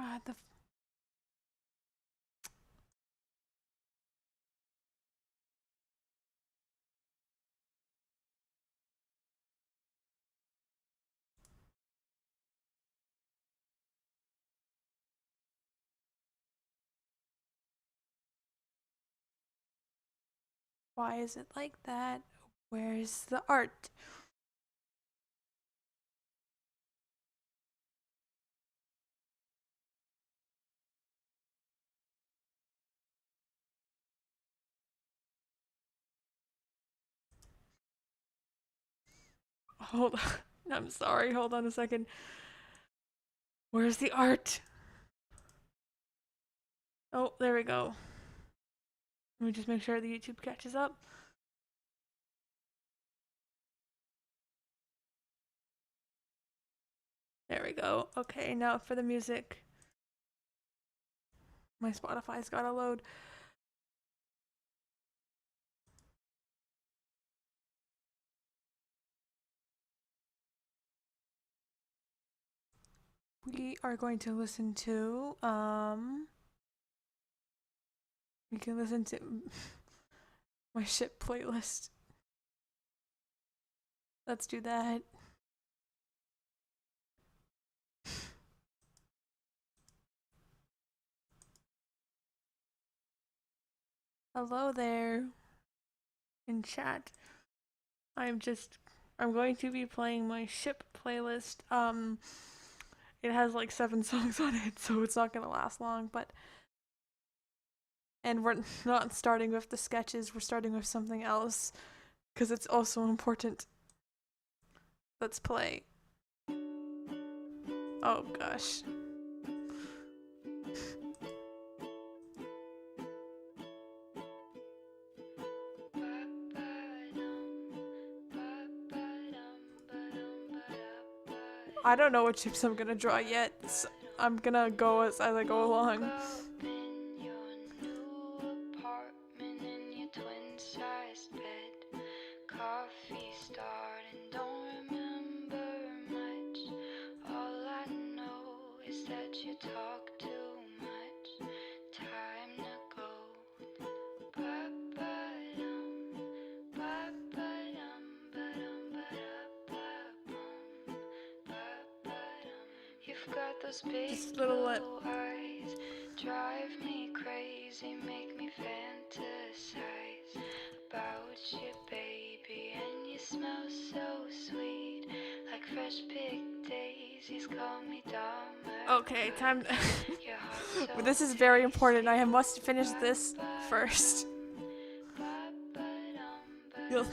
Ah, why is it like that? Where's the art? Hold on. I'm sorry. Hold on a second. Where's the art? Oh, there we go. Let me just make sure the YouTube catches up. There we go. Okay, now for the music. My Spotify's gotta load. We are going to listen to, we can listen to my ship playlist. Let's do that. Hello there in chat. I'm going to be playing my ship playlist. It has like 7 songs on it, so it's not gonna last long, and we're not starting with the sketches, we're starting with something else, because it's also important. Let's play. Oh gosh. I don't know what ships I'm gonna draw yet. So I'm gonna go as I go along. Just a little lip. Eyes drive me crazy, make me fantasize about you, baby, and you smell so sweet, like fresh picked daisies. Call me dumber. Okay, time. But this is very important. I must finish this first. You'll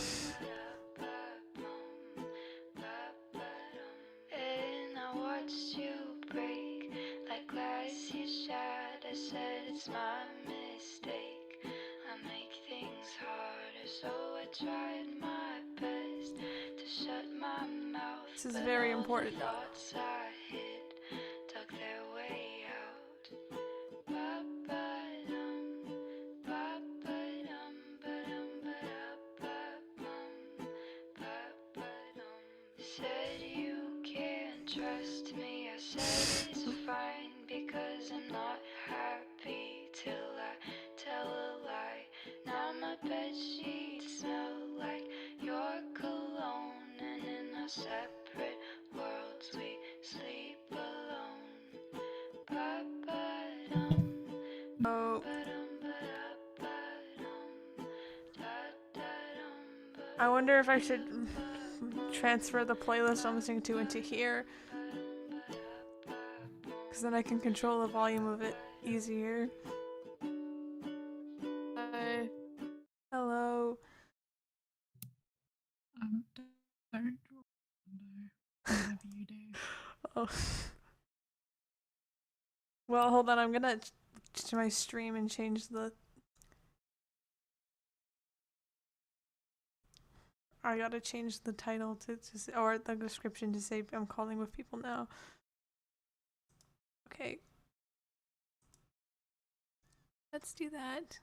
and I watched you break like glass you shattered. I said it's my mistake. I make things harder, so I tried my best to shut my mouth. This is very important. Thoughts I hid dug their way out. Said you can't trust me. I said it's fine because I'm not happy till I tell a lie. Now my bedsheets smell like your cologne, and in our separate worlds we sleep alone. Oh. I wonder if I should transfer the playlist I'm listening to into here, because then I can control the volume of it easier. Hi. Hello. Don't whatever you do. Oh. Well, hold on. I'm gonna to my stream and change the. I gotta change the title to or the description to say I'm calling with people now. Okay. Let's do that.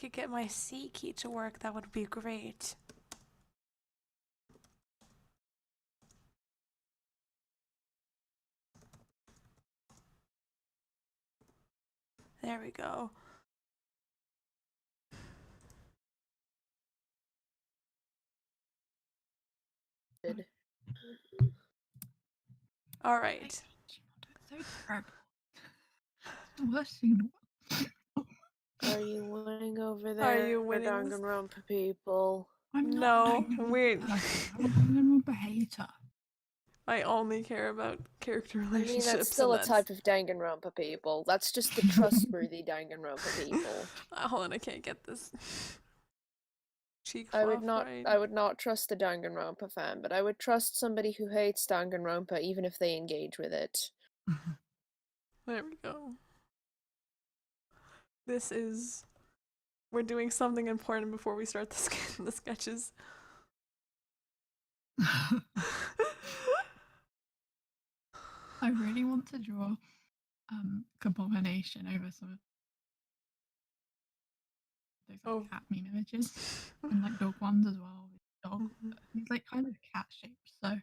could get my C key to work, that would be great. There we go. All right. So terrible. The worst thing in the world. Are you winning over there? Are you winning? Danganronpa people? I'm not No, a we're. Danganronpa person. I'm a Danganronpa hater. I only care about character I relationships. mean, that's still a type of Danganronpa people. That's just the trustworthy Danganronpa people. Hold on, I can't get this. Cheek I would fluff, not. right? I would not trust a Danganronpa fan, but I would trust somebody who hates Danganronpa, even if they engage with it. There we go. This is. We're doing something important before we start the sketches. I really want to draw Abomination over some of those like, cat meme images and like dog ones as well. Dog, he's like kind of cat shaped, so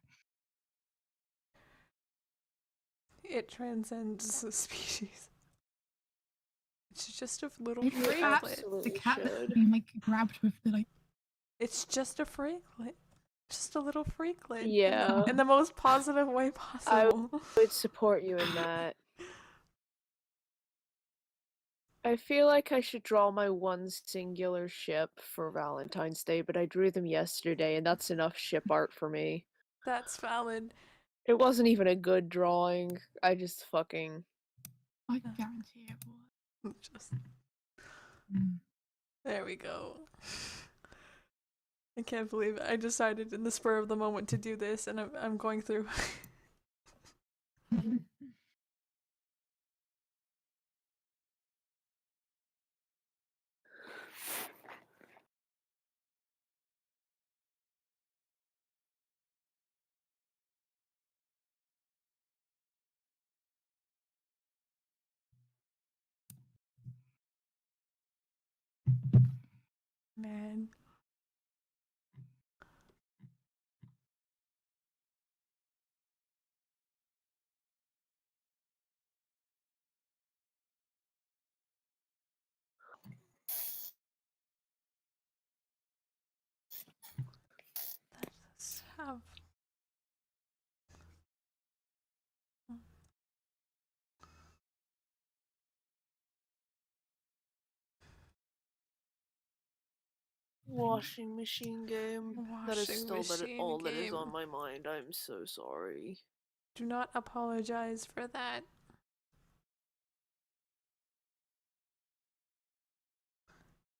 it transcends the species. It's just a little You freaklet. absolutely the cat should. that's being like grabbed with the like. It's just a freaklet. Just a little freaklet. Yeah. In the most positive way possible. I would support you in that. I feel like I should draw my one singular ship for Valentine's Day, but I drew them yesterday, and that's enough ship art for me. That's valid. It wasn't even a good drawing. I just fucking... I guarantee it will. Just... There we go. I can't believe it. I decided in the spur of the moment to do this, and I'm going through. Man. Let's have. Washing machine game. That is still all that is on my mind. I'm so sorry. Do not apologize for that.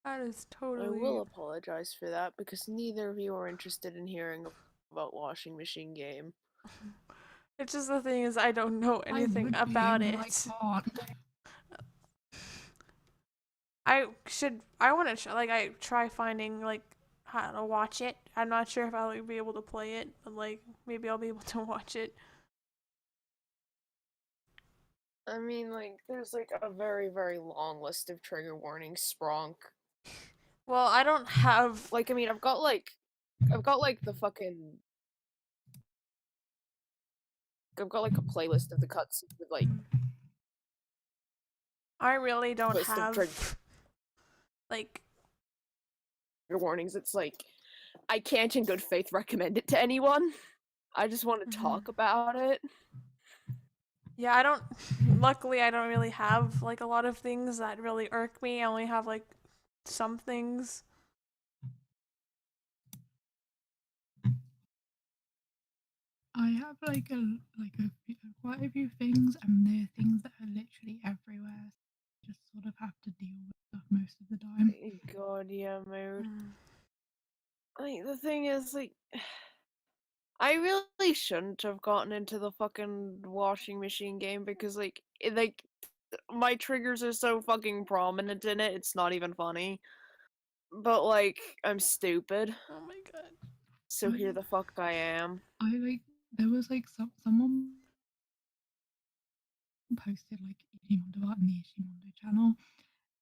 That is totally... I will apologize for that because neither of you are interested in hearing about washing machine game. It's just the thing is I don't know anything about it. I want to I try finding like how to watch it. I'm not sure if I'll be able to play it, but like maybe I'll be able to watch it. I mean, like, there's like a very, very long list of trigger warnings, spronk. Well, I don't have... Like, I mean, I've got like the fucking... I've got like a playlist of the cutscenes with like... I really don't have... like... trigger warnings. It's like, I can't in good faith recommend it to anyone. I just want to talk about it. Yeah, I don't... Luckily, I don't really have, like, a lot of things that really irk me. I only have, like, some things. I have, like, quite a few things, and they're things that are literally everywhere. So just sort of have to deal with stuff most of the time. God, yeah, mood. Like, the thing is, like... I really shouldn't have gotten into the fucking washing machine game because, like, my triggers are so fucking prominent in it, it's not even funny. But, like, I'm stupid. Oh my god. So here the fuck I am. There was, like, someone posted, like, Ishimondo art in the Ishimondo channel,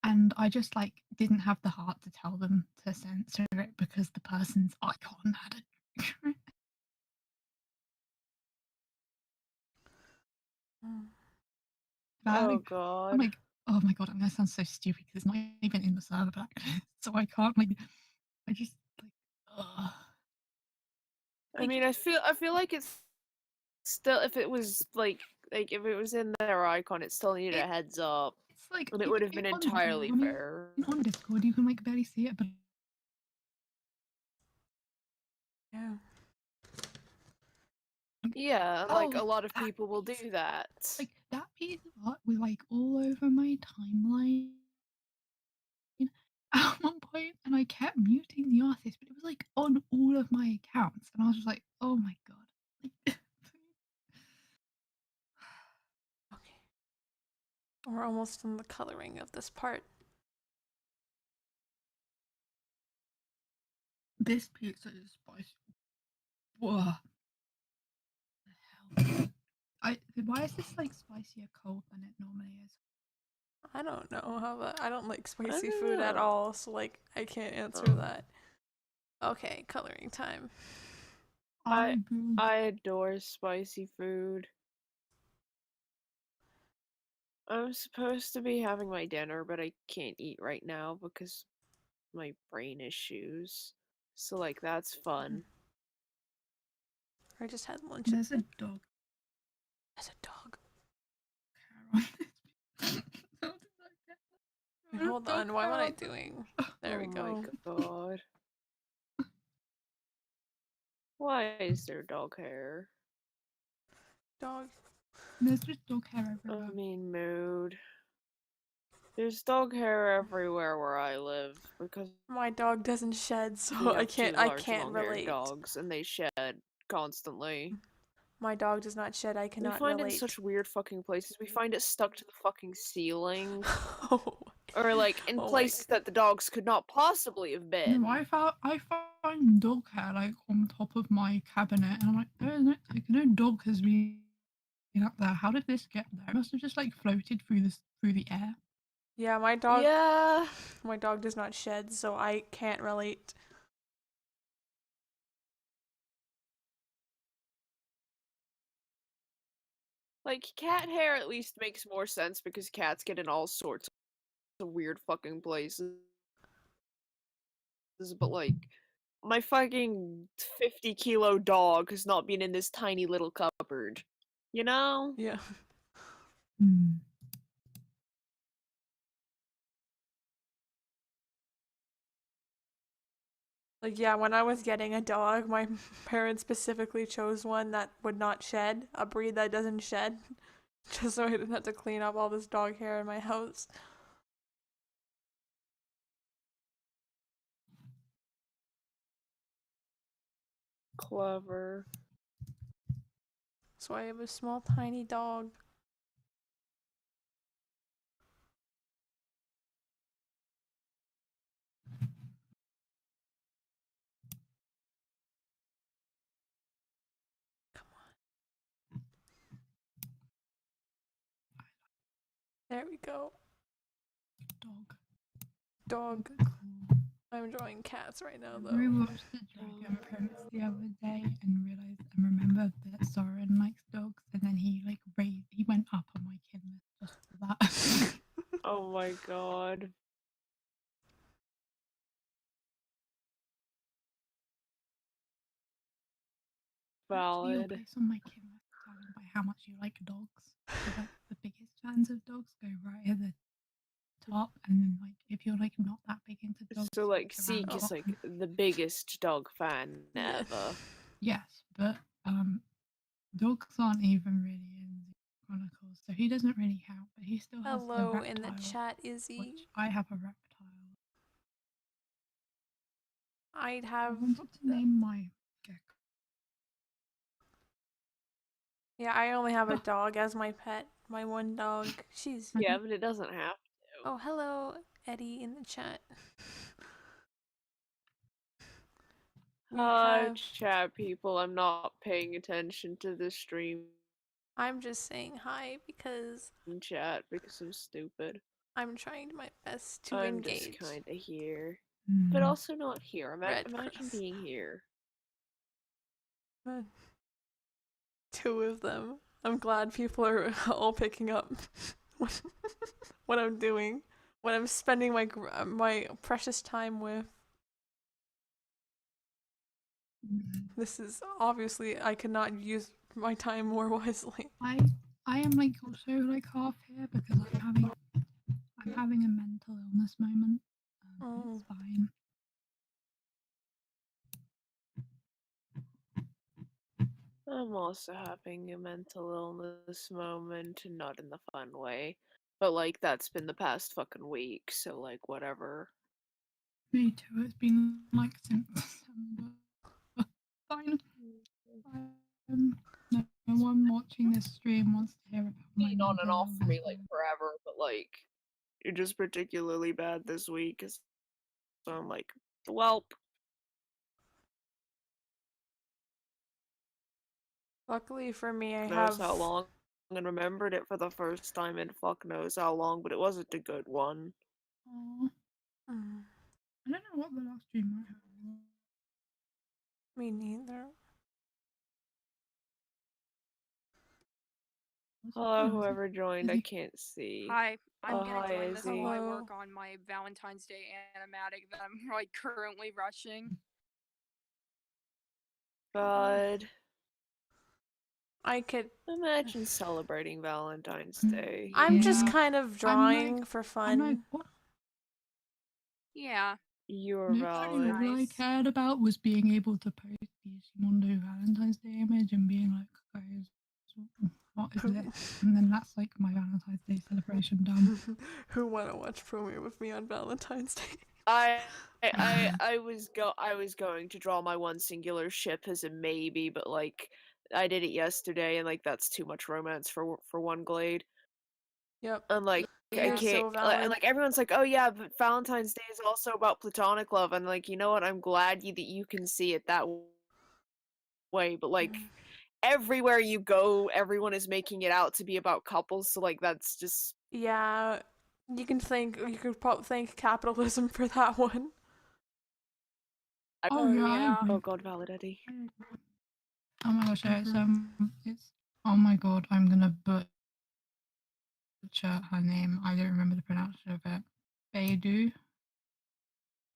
and I just like didn't have the heart to tell them to censor it because the person's icon had a. Oh I'm god. like, oh my god, I'm gonna sound so stupid because it's not even in the server back, so I can't like. I just like, ugh. I mean, I feel like it's still, if it was like if it was in their icon, it still needed a heads up, It's like and it would have been entirely fair. on Discord you can like barely see it, but Yeah. Yeah, like a lot of people will do that. like that piece of art was like all over my timeline at one point, and I kept muting the artist, but it was like on all of my accounts, and I was just like, oh my god. Like, Okay. We're almost in the coloring of this part. this pizza is spicy. Whoa. The hell? Why is this like spicier cold than it normally is? I don't know how that. I don't like spicy don't food at know. all, so like I can't answer that. Okay, coloring time. I adore spicy food. I'm supposed to be having my dinner, but I can't eat right now because my brain issues. So like that's fun. I just had lunch. There's a dog. There's a dog. Wait, hold on. What am I doing? There we go. Oh my god. Why is there dog hair? Dog. There's just dog hair everywhere. I mean, mood. There's dog hair everywhere where I live because My dog doesn't shed, so we I have can't. two I large can't long-haired relate. dogs, and they shed constantly. My dog does not shed. I cannot We find relate. it in such weird fucking places. We find it stuck to the fucking ceiling. Oh. Or like in places that the dogs could not possibly have been. No, I found dog hair like on top of my cabinet, and I'm like, no dog has been up there. How did this get there? It must have just like floated through the air. Yeah, my dog. Yeah. My dog does not shed, so I can't relate. Like, cat hair at least makes more sense because cats get in all sorts of weird fucking places. But like, my fucking 50-kilo dog has not been in this tiny little cupboard. You know? Yeah. Like, yeah, when I was getting a dog, my parents specifically chose one that would not shed, a breed that doesn't shed, just so I didn't have to clean up all this dog hair in my house. Clever. So I have a small, tiny dog. There we go. Dog. I'm enjoying cats right now, though. I rewatched The Dragon Prince the other day and realized and remembered that Soren likes dogs, and then he went up on my kin list just for that. Oh my god. Valid. Place on my kin list going by how much you like dogs. So, like the biggest fans of dogs go right at the top, and then like if you're like not that big into dogs, So like Zeke is like the biggest dog fan ever. Yes, but dogs aren't even really in the Chronicles, so he doesn't really count. But he still has Hello a reptile, in the chat, Izzy. Which I have a reptile. I'd have. I want to name my gecko. Yeah, I only have a dog as my pet. My one dog. She's. Yeah, but it doesn't have to. Oh, hello, Eddie in the chat. Chat people, I'm not paying attention to the stream I'm just saying hi because chat because I'm stupid. I'm trying my best to I'm engage. just kind of here, but also not here. Red Imagine cross. being here. Two of them. I'm glad people are all picking up what I'm doing, what I'm spending my precious time with. This is obviously I could not use my time more wisely. I am like also like half here because I'm having a mental illness moment. It's fine. I'm also having a mental illness moment, and not in the fun way. But like that's been the past fucking week, so like whatever. Me too. It's been like since December. Fine. No one watching this stream wants to hear about my Been on and mental off for me illness. like forever, but like you're just particularly bad this week, so I'm like, welp. Luckily for me, I Knows have how long, and remembered it for the first time in fuck knows how long, but it wasn't a good one. Aww. I don't know what the last stream I had. Me neither. Hello, whoever joined. I can't see. Hi, I'm Oh, gonna hi, join this Izzy. while I Hello. work on my Valentine's Day animatic that I'm like currently rushing. God. I could. Imagine celebrating Valentine's Day. I'm just Yeah. kind of drawing for I'm like, fun. what? Yeah. You're Literally valid. all I Nice. cared about was being able to post the Mondo Valentine's Day image and being like, guys, what is this? And then that's like my Valentine's Day celebration done. Who wanna watch Premiere with me on Valentine's Day? I was going to draw my one singular ship as a maybe, but like I did it yesterday, and like that's too much romance for one glade. Yep. And like I You're can't, so valid. and like everyone's like, oh yeah, but Valentine's Day is also about platonic love, and like you know what? I'm glad that you can see it that way, but like everywhere you go, everyone is making it out to be about couples, so like that's just Yeah, you could probably thank capitalism for that one. Oh yeah, I yeah. agree. oh god, valid Eddie. Oh my gosh, it's oh my god, I'm gonna butcher her name. I don't remember the pronunciation of it.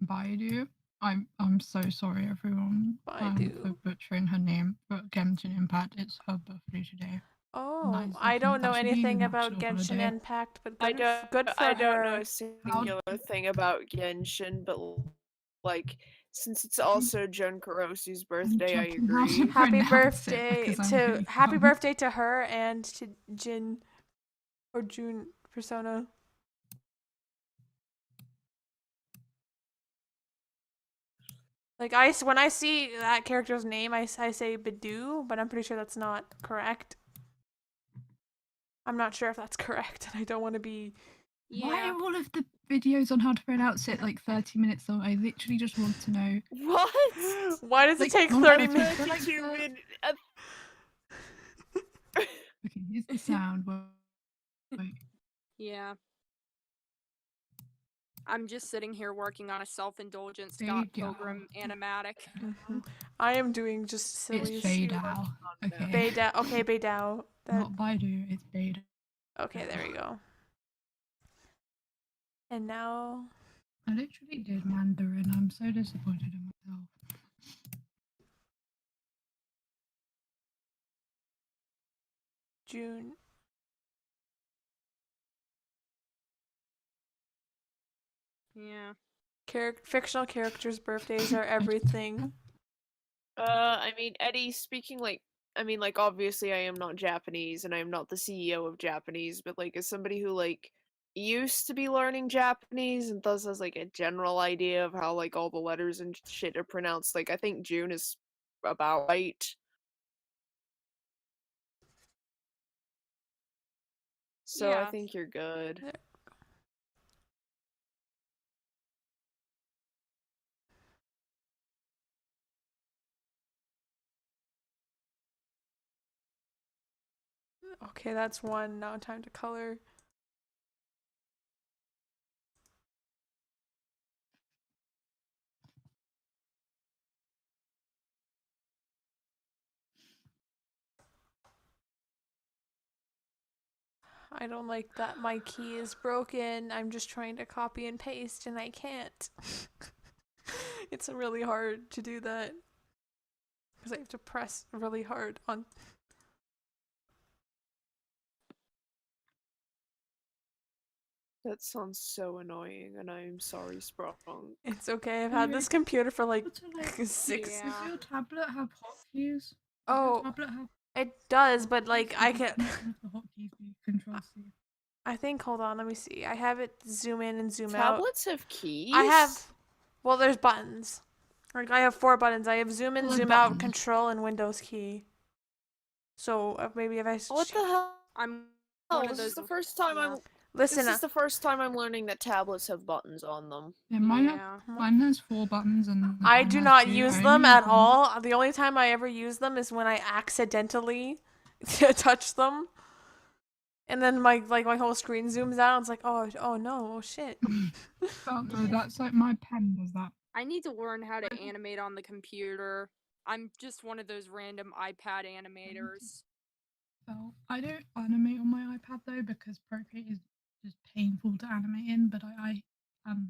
Baidu. I'm so sorry, everyone. Baidu. For butchering her name. But Genshin Impact, it's her birthday today. Oh, I don't know anything about Genshin Impact, but good for I don't know her. a singular thing about Genshin, but like since it's also Jun Kurosu's birthday, I agree. Happy birthday to her and to Jin or June Persona. Like when I see that character's name, I say Bidoo, but I'm pretty sure that's not correct. I'm not sure if that's correct, and I don't want to be. Yeah. Why are all of the videos on how to pronounce it like 30 minutes long? I literally just want to know. What? Why does it take on 30 purpose, minutes? they're like, 32 minutes. Okay, here's the sound. Wait. Yeah. I'm just sitting here working on a self-indulgent Scott Pilgrim animatic. I am doing just silly. It's Beidao. Okay. Beidao. Okay, Beidao. Not Baidu, it's Beidao. Okay, there we go. And now I literally did Mandarin. I'm so disappointed in myself. June. Yeah. Fictional characters' birthdays are everything. I mean, Eddie, speaking like, I mean, like, obviously I am not Japanese and I am not the CEO of Japanese, but like, as somebody who like used to be learning Japanese and thus has like a general idea of how like all the letters and shit are pronounced, like, I think June is about right. So I Yeah. think you're good. Okay, that's one. Now time to color. I don't like that my key is broken. I'm just trying to copy and paste and I can't. It's really hard to do that. Because I have to press really hard on... That sounds so annoying, and I'm sorry, Sprung. It's okay, I've had this computer for like What's it like? 6... Yeah. Does your tablet have hotkeys? Does Oh, your tablet have it does, but like I can can... the hotkeys be Control C? I think, hold on, let me see. I have it zoom in and zoom out. Tablets have keys? I have... Well, there's buttons. Like, I have 4 buttons. I have zoom in, Well, zoom out, buttons. control, and Windows key. So, maybe if I... What the hell? I'm Oh, one of this is those. the first time yeah. Listen, This is the first time I'm learning that tablets have buttons on them. Yeah, mine, Yeah. mine has 4 buttons and I mine do has not 2. use I them only at have one. all. The only time I ever use them is when I accidentally touch them. And then my whole screen zooms out. It's like, oh no, oh shit. So that's like my pen does that. I need to learn how to animate on the computer. I'm just one of those random iPad animators. So I don't animate on my iPad though because Procreate is just painful to animate in, but I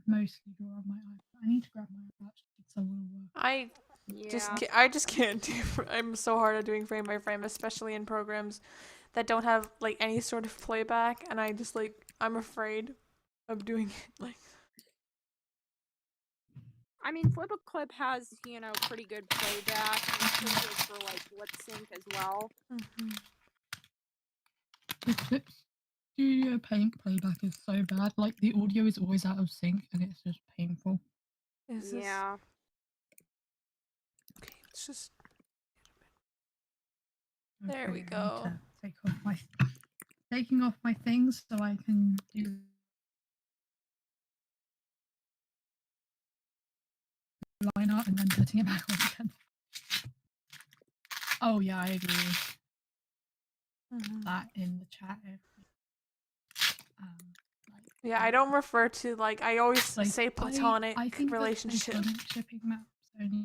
mostly draw on my iPad. I need to grab my iPad so it will work. I Yeah. just can't do. I'm so hard at doing frame by frame, especially in programs that don't have like any sort of playback, and I just like I'm afraid of doing it. Like, I mean, Flip a Clip has, pretty good playback, and it's pretty good for, like, lip sync as well. The Clip Studio Paint playback is so bad. Like the audio is always out of sync and it's just painful. is this... Yeah. Okay, it's just... Okay, There we I need go. to taking off my things so I can do line art and then putting it back on again. Oh yeah, I agree with that in the chat. Yeah, I don't refer to like I always Like, say platonic I think relationship. That platonic shipping maps only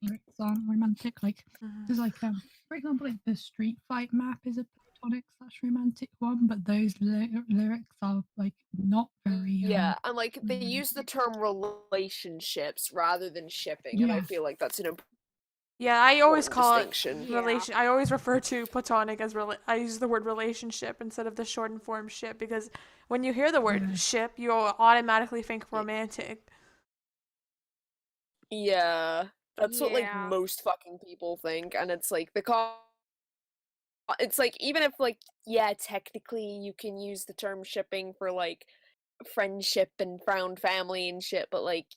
lyrics aren't romantic. Like there's like for example, like the Street Fight map is a platonic/romantic one, but those lyrics are like not very. Yeah, and like they use the term relationships rather than shipping, and I Yeah. feel like that's an important Yeah, I always call distinction. it relation. I always refer to platonic as I use the word relationship instead of the shortened form ship because when you hear the word ship, you automatically think romantic. Yeah, that's what like Yeah. most fucking people think, and it's like it's like even if like yeah, technically you can use the term shipping for like friendship and found family and shit, but like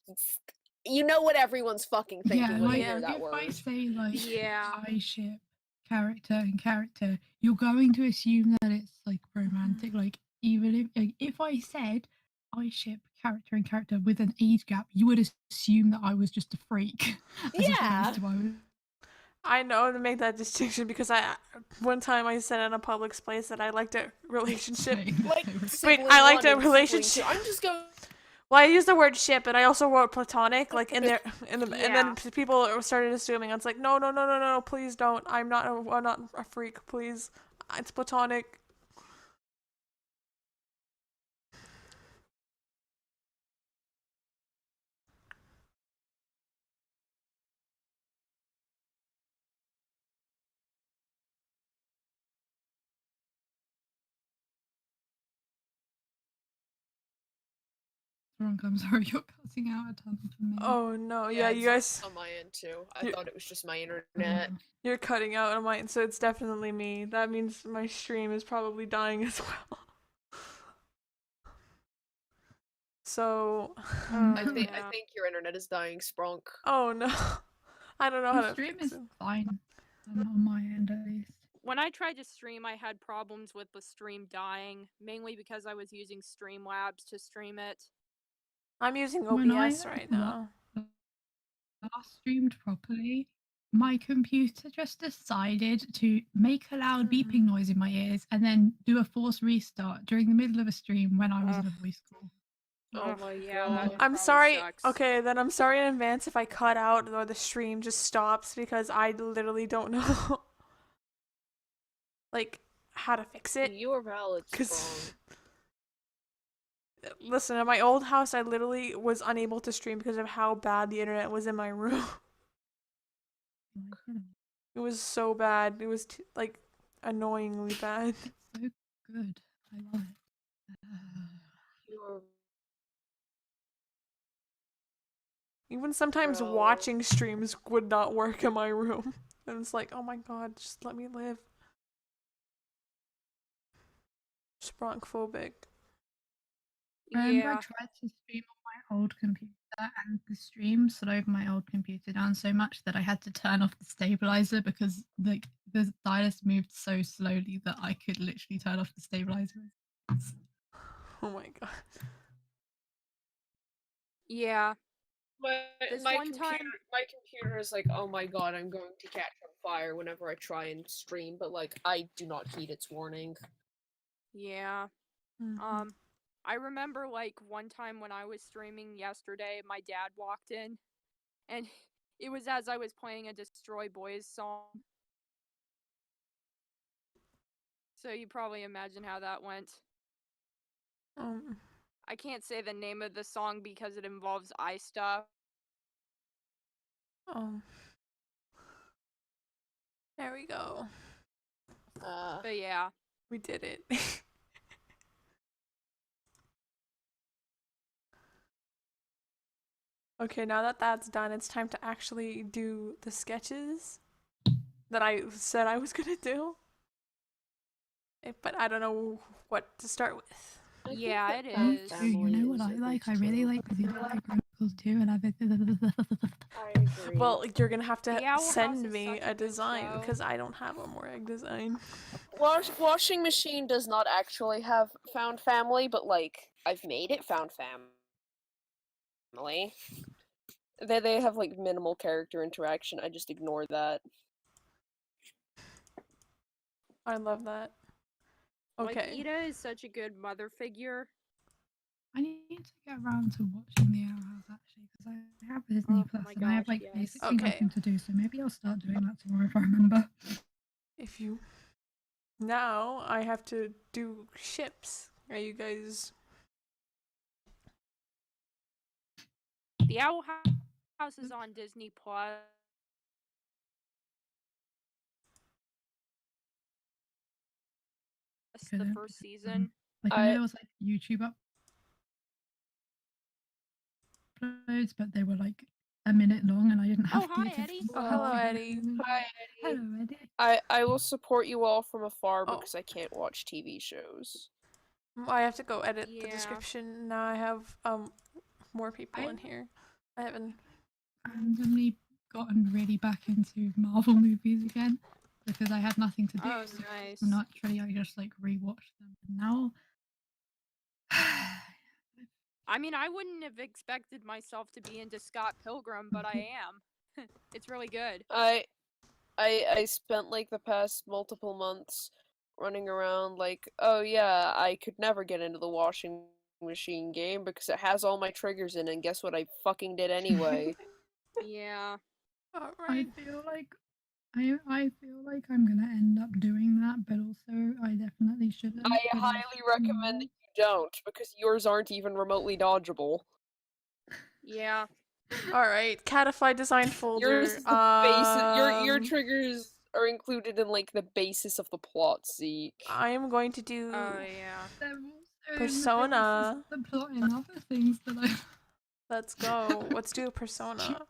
you know what everyone's fucking thinking when they hear that word. If I say like Yeah. I ship character and character, you're going to assume that it's like romantic. Like even if I said I ship character and character with an age gap, you would assume that I was just a freak. Yeah. I know to make that distinction because one time I said in a public place that I liked a relationship. Like Wait, I liked a relationship. I'm just going. Well, I used the word ship, and I also wrote platonic, like in there, and Yeah. then people started assuming. It's like, no, please don't. I'm not a freak, please. It's platonic. I'm sorry, you're cutting out a ton for me. Oh no, yeah, you guys. On my end too. I thought it was just my internet. You're cutting out on mine, so it's definitely me. That means my stream is probably dying as well. So, I think your internet is dying, Spronk. Oh no, I don't know how to. Stream is fine on my end at least. When I tried to stream, I had problems with the stream dying, mainly because I was using Streamlabs to stream it. I'm using OBS right now. Last streamed properly, my computer just decided to make a loud beeping noise in my ears and then do a forced restart during the middle of a stream when I was in a voice call. Oh my god. I'm sorry. Okay, then I'm sorry in advance if I cut out or the stream just stops because I literally don't know. like how to fix it. You are valid, Cause Spronk. listen, at my old house, I literally was unable to stream because of how bad the internet was in my room. It was so bad. It was like annoyingly bad. So good. I love it. You're Even sometimes Bro. watching streams would not work in my room. And it's like, oh my god, just let me live. Spronkphobic. I remember I Yeah. tried to stream on my old computer and the stream slowed my old computer down so much that I had to turn off the stabilizer because the stylus moved so slowly that I could literally turn off the stabilizer. Oh my god. Yeah. My This my one computer time- my computer is like, oh my god, I'm going to catch on fire whenever I try and stream, but like I do not heed its warning. Yeah. Mhm. I remember like one time when I was streaming yesterday, my dad walked in, and it was as I was playing a Destroy Boys song. So you probably imagine how that went. I can't say the name of the song because it involves eye stuff. There we go. But yeah. We did it. Okay, now that that's done, it's time to actually do the sketches that I said I was gonna do. But I don't know what to start with. Yeah, it Found is. Oh, you know what I like? I really like the Chronicles too, and I agree. Well, you're gonna have to The Owl House send is me such a a good design show. because I don't have a Morag design. Washing machine does not actually have found family, but like I've made it found family. They have like minimal character interaction. I just ignore that. I love that. Like, Okay. Ida is such a good mother figure. I need to get around to watching the Owl House actually because I have Disney Oh Plus my and I have gosh, like yes. basically Okay. nothing to do, so maybe I'll start doing that tomorrow if I remember. If you now I have to do ships. Are you guys The Owl House is on Disney Plus. The Couldn't first because, season. like I know there was like YouTube uploads, but they were like a minute long, and I didn't have Oh, the hi, attention Eddie. to hello, have to go Eddie. through them. Hi, Eddie. Hello, Eddie. I will support you all from afar Oh. because I can't watch TV shows. I have to go edit the Yeah. description. Now I have more people in here. I haven't Randomly gotten really back into Marvel movies again because I had nothing to do. Oh, so nice. naturally, I just like rewatched them. And now, I mean, I wouldn't have expected myself to be into Scott Pilgrim, but I am. It's really good. I spent like the past multiple months running around like, oh yeah, I could never get into the washing machine game because it has all my triggers in, and guess what? I fucking did anyway. Yeah. All I right. feel like I feel like I'm gonna end up doing that, but also I definitely shouldn't. I but highly recommend that you don't because yours aren't even remotely dodgeable. Yeah. All right. Catify design folder. Yours is the basis. Your triggers are included in like the basis of the plot, Zeke. I am going to do Oh, yeah. they're also Persona. The plot and other things that I. Let's go. Let's do a persona.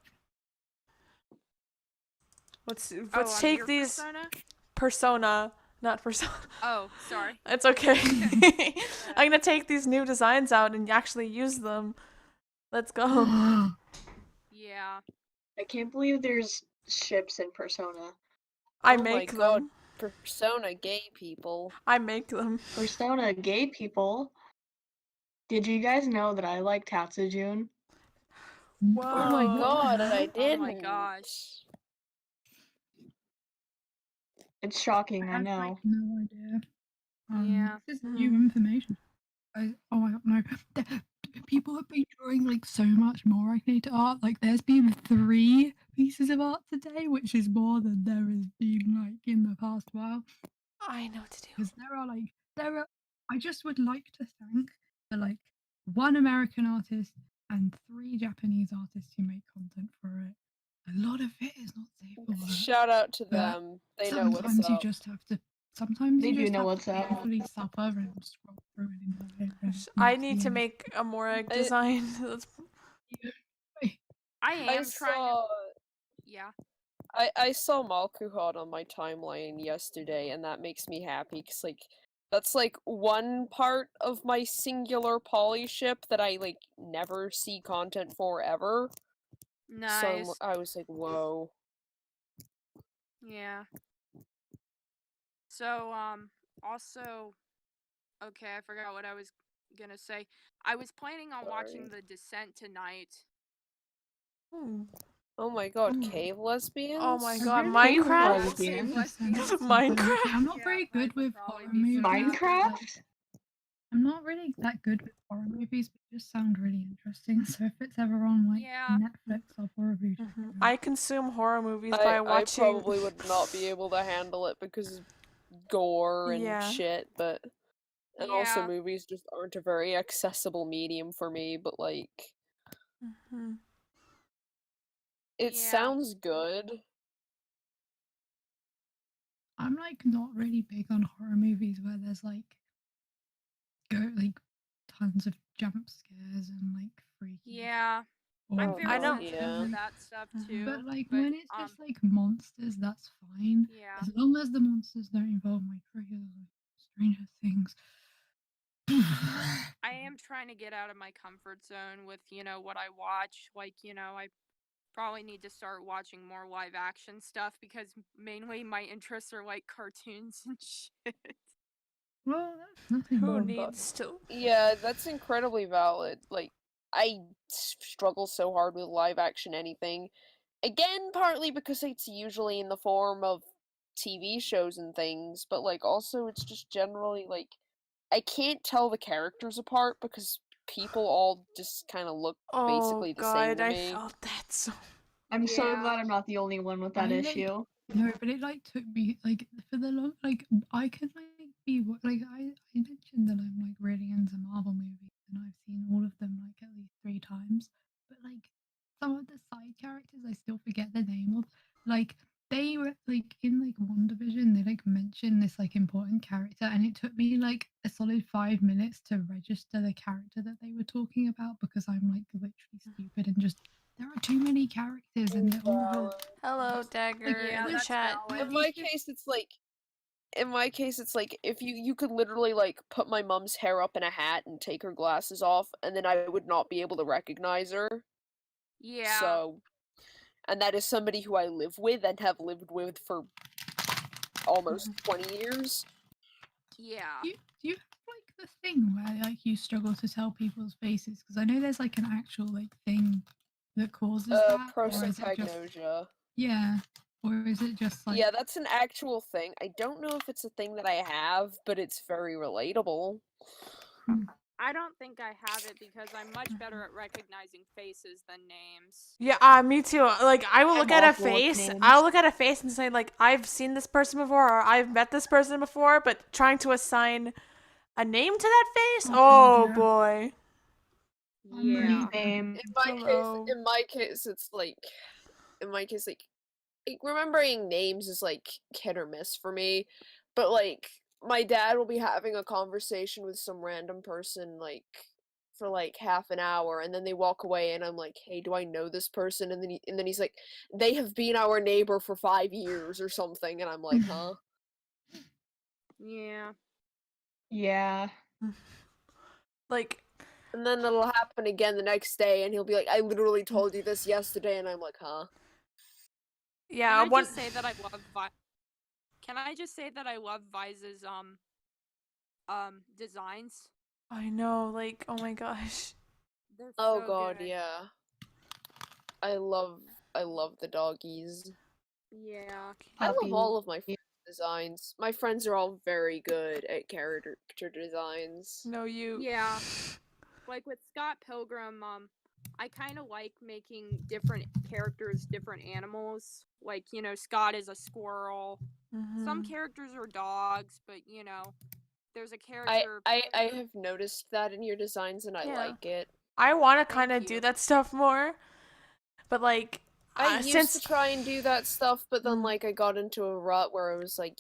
Let's Oh, take your these persona? not persona. Oh, sorry. It's okay. I'm gonna take these new designs out and actually use them. Let's go. Yeah. I can't believe there's ships in Persona. I Oh make my god, them. Persona gay people. I make them. Persona gay people. Did you guys know that I like Tatsujun? Whoa. Oh my god, I Oh didn't. my gosh. It's shocking, I had know. like no idea. Yeah. This is new information. Oh my god, no. People have been drawing like so much more acne art. Like there's been 3 pieces of art today, which is more than there has been like in the past while. I know what to do. Because I just would like to thank the one American artist and 3 Japanese artists who make content for it. A lot of it is not safe for work. Shout out to But them. They know what's sometimes you up. just have to. Sometimes They you do just know have what's to up. painfully suffer and scroll through and enjoy it. And I that's need the to end. make a Morag design. That's- I I am trying to. saw Yeah. I saw Malkuhod on my timeline yesterday, and that makes me happy because that's one part of my singular poly ship that I never see content for ever. Nice. So I was like, whoa. Yeah. So, also, okay, I forgot what I was gonna say. I was planning on watching Sorry. The Descent tonight. Hmm. Oh my god, Ooh. cave lesbians? Oh my I god, really hate Minecraft? lesbians. Minecraft? I'm not Yeah, very good mine would with probably horror be movies. Minecraft? I'm not really that good with horror movies, but they just sound really interesting. So if it's ever on Yeah. Netflix, I'll probably check it out. I consume horror movies by I watching. probably would not be able to handle it because of gore and Yeah. shit, but and also Yeah. movies just aren't a very accessible medium for me, but Mhm. it Yeah. sounds good. I'm not really big on horror movies where there's tons of jump scares and freaky. Yeah. or, I'm Oh very I don't- sensitive yeah. to that stuff too. But when it's just monsters, that's fine. Yeah. As long as the monsters don't involve my triggers like Stranger Things. I am trying to get out of my comfort zone with, what I watch. I probably need to start watching more live action stuff because mainly my interests are cartoons and shit. Well, that's nothing Who wrong. needs to? Yeah, that's incredibly valid. I struggle so hard with live action anything. Again, partly because it's usually in the form of TV shows and things, but also it's just generally I can't tell the characters apart because people all just kind of look Oh basically the same god, to I me. felt that so. I'm so Yeah. glad I'm not the only one with that I, issue. No, but it took me for the long I could be I mentioned that I'm really into Marvel movies and I've seen all of them at least 3 times. But some of the side characters I still forget the name of. They were in WandaVision they mention this important character and it took me a solid 5 minutes to register the character that they were talking about because I'm literally stupid and just there are too many characters and they're all Hello, Dagger, Yeah, in the that's chat. valid. In my case, it's if you could literally put my mom's hair up in a hat and take her glasses off, and then I would not be able to recognize her. Yeah. So, and that is somebody who I live with and have lived with for almost 20 years. Yeah. Do you have the thing where you struggle to tell people's faces? Because I know there's an actual thing that causes that, or is it just Prosopagnosia. yeah, or is it just Yeah, that's an actual thing. I don't know if it's a thing that I have, but it's very relatable. I don't think I have it because I'm much better at recognizing faces than names. Yeah, me too. I will look I'm at a awful with face. names. I'll look at a face and say I've seen this person before or I've met this person before, but trying to assign a name to that face? Oh yeah. boy. I'm really Yeah. Same. Hello. In my case, it's remembering names is hit or miss for me. But my dad will be having a conversation with some random person for half an hour and then they walk away and I'm like, "Hey, do I know this person?" And then he's like, "They have been our neighbor for 5 years or something." And I'm like, "Huh?" Yeah. Yeah. And then it'll happen again the next day and he'll be like, "I literally told you this yesterday." And I'm like, "Huh?" Yeah, Can I just say that I love Can I just say that I love VYZEE's designs? I know, oh my gosh. They're Oh so god, good. yeah. I love the doggies. Yeah. I love Puppy. all of my designs. My friends are all very good at character designs. No, you. Yeah. With Scott Pilgrim, I kind of like making different characters, different animals. Like, you know, Scott is a squirrel. Some characters are dogs, but you know, there's a character. I have noticed that in your designs, and I like it. I want to Thank kind of you. do that stuff more, but like I used to try and do that stuff, but then like I got into a rut where I was like,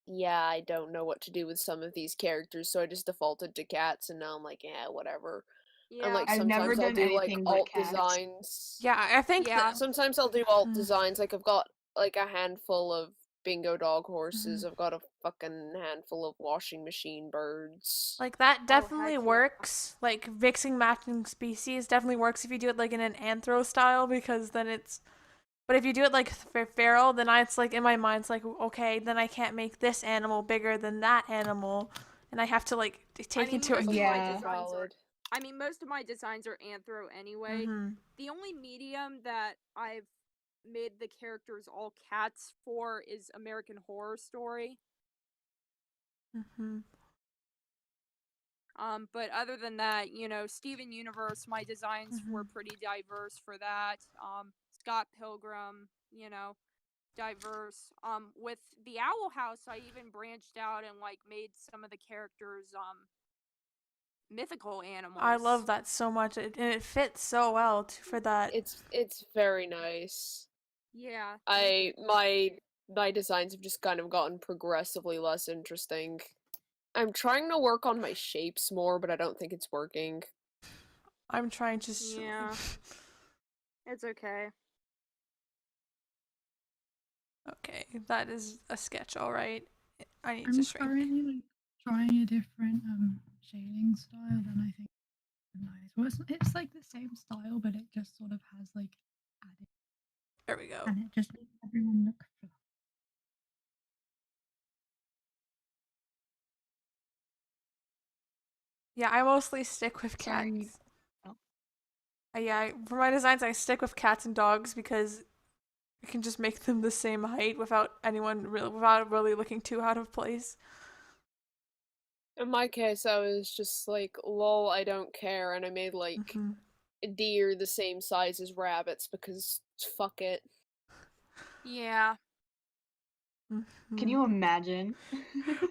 yeah, I don't know what to do with some of these characters, so I just defaulted to cats, and now I'm like, yeah, whatever. Yeah. And like I've never sometimes I'll done do like anything but alt cats. designs. Yeah, I think Yeah. Sometimes I'll do alt designs. Like I've got like a handful of bingo dog horses. I've got a fucking handful of washing machine birds. like that definitely heck yeah. works. Like mixing matching species definitely works if you do it like in an anthro style, because then it's. But if you do it like feral, then it's like in my mind it's like, okay, then I can't make this animal bigger than that animal, and I have to like take into most of my Yeah. designs are, I mean, most of my designs are anthro anyway. The only medium that I've made the characters all cats for is American Horror Story. But other than that, you know, Steven Universe, my designs were pretty diverse for that. Scott Pilgrim, you know, diverse. With the Owl House, I even branched out and like made some of the characters mythical animals. I love that so much, and it fits so well for that. It's very nice. Yeah. My designs have just kind of gotten progressively less interesting. I'm trying to work on my shapes more, but I don't think it's working. I'm trying to. Yeah. It's okay. Okay, that is a sketch, all right. I need I'm to shrink. currently like trying a different shading style, and I think it's nice. Well, it's like the same style, but it just sort of has like added. There we go. And it just makes everyone look flat. Yeah, I mostly stick with cats. Sorry. Oh. Yeah, for my designs, I stick with cats and dogs because you can just make them the same height without really looking too out of place. In my case, I was just like, lol, I don't care, and I made like a deer the same size as rabbits because fuck it. Yeah. Can you imagine?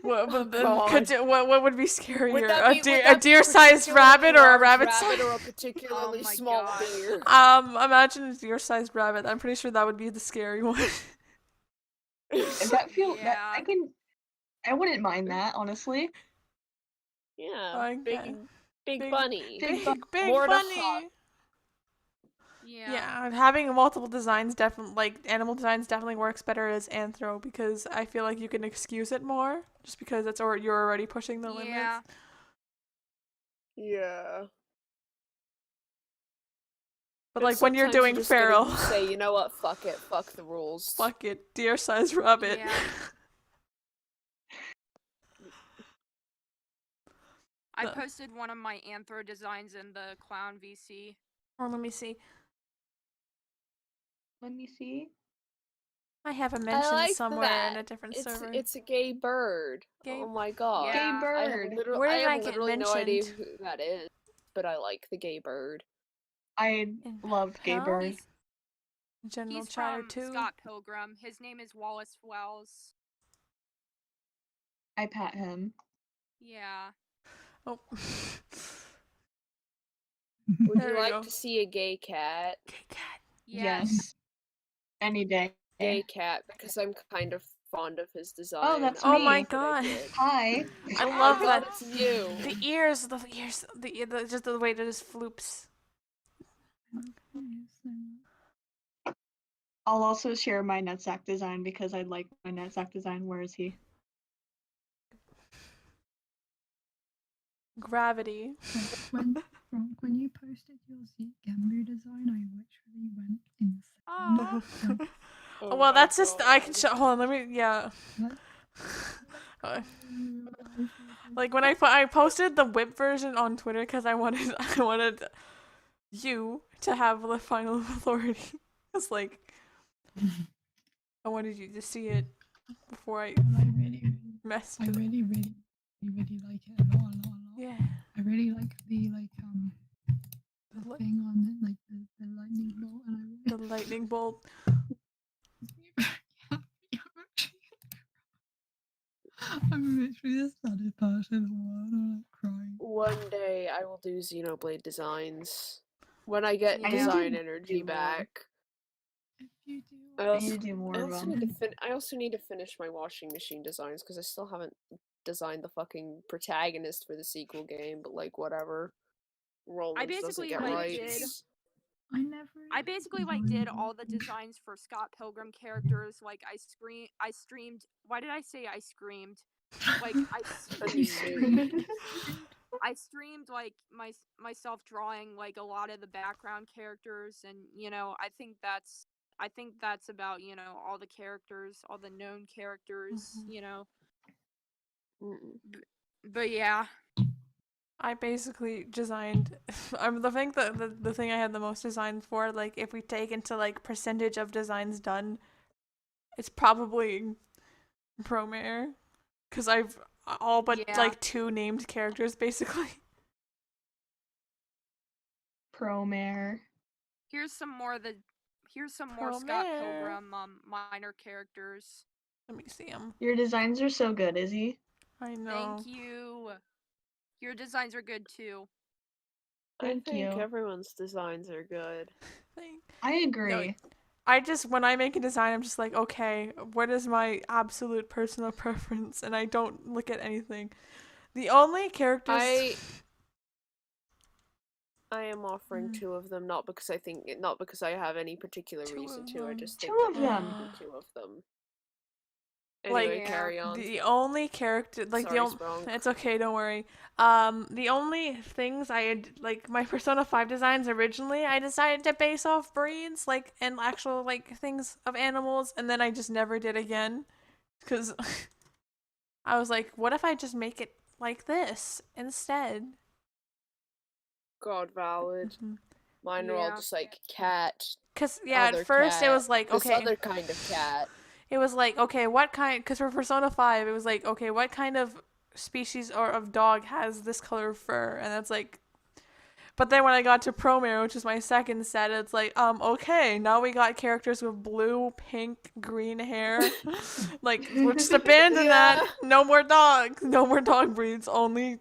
What Oh, would God. what would be scarier? Would that be- would A that be deer-sized particularly rabbit or a large rabbit rabbit size? or a particularly Oh my small God. deer? Imagine a deer-sized rabbit. I'm pretty sure that would be the scary one. That feel that Yeah. I wouldn't mind that, honestly. Yeah, Okay. big bunny. Big More to bunny. hot. Yeah. Having multiple designs definitely, like animal designs, definitely works better as anthro because I feel like you can excuse it more just because you're already pushing the limits. Yeah. Yeah. But like when you're doing feral, say, you know what, fuck it, fuck the rules. fuck it, deer-sized rabbit. Yeah. I posted one of my anthro designs in the clown VC. Or let me see. Let me see. I have a mention like somewhere that. in a different It's server. it's a gay bird. Gay- Oh my god. Yeah. Gay bird. Where I did I have get literally no idea mentioned? who that is, but I like the gay bird. I In loved Gay hell? Bird. General He's chatter from too. Scott Pilgrim. His name is Wallace Wells. I pat him. Yeah. Oh. Would There you we like go. to see a gay cat? Gay cat. Yes. Any day. Gay cat, because I'm kind of fond of his design. Oh, that's Oh me. my That I god. did. Hi. I love Oh, that. it's you. The ears, just the way that it just floops. I'll also share my nutsack design because I like my nutsack design. Where is he? Gravity. When you posted your Zeke Gambu design, I literally went insane. Oh. Oh Well, my that's just I can God. show. Hold on, let me. Yeah. Like when I posted the whip version on Twitter because I wanted you to have the final authority. It's like I wanted you to see it before I messed. I really like it a lot. Yeah. I really like the the thing on it, like the lightning bolt, and I The lightning bolt. I'm literally the saddest person in the world. I'm like crying. One day I will do Xenoblade designs. When I get Yeah. design do energy more. back. If you do, I I need to do more of them. I also need to finish my washing machine designs because I still haven't designed the fucking protagonist for the sequel game, but like whatever. Roland doesn't basically, get like, rights. I basically like did all the designs for Scott Pilgrim characters. Like I streamed. Why did I say I screamed? Like I streamed like myself drawing like a lot of the background characters, and I think that's about all the characters, all the known characters. But yeah. I basically designed. The thing that the thing I had the most designs for, like if we take into like percentage of designs done, it's probably Promare, because I've all but like 2 named characters basically. Promare. Here's some more Scott Pilgrim minor characters. Let me see them. Your designs are so good, Izzy. I know. Thank you. Your designs are good too. I think everyone's designs are good. I agree. No, I just, when I make a design, I'm just like, okay, what is my absolute personal preference? And I don't look at anything. The only characters I am offering 2 of them, not because I have any particular reason to. I just think 2 of that them. 2 of them. Anyway, like, carry on. The only character, like, Sorry, Spronk. it's okay, don't worry. The only things I had, like, my Persona 5 designs originally, I decided to base off breeds, like, and actual, like, things of animals, and then I just never did again, because I was like, what if I just make it like this instead? God, valid. Mine are all just, like, cat. Because, yeah, at first it was like, okay. This other kind of cat. It was like, okay, what kind, because for Persona 5, it was like, okay, what kind of species or of dog has this color of fur? And that's like, but then when I got to Promare, which is my second set, it's like, okay, now we got characters with blue, pink, green hair. Like, we'll just abandon that. No more dogs. No more dog breeds. Only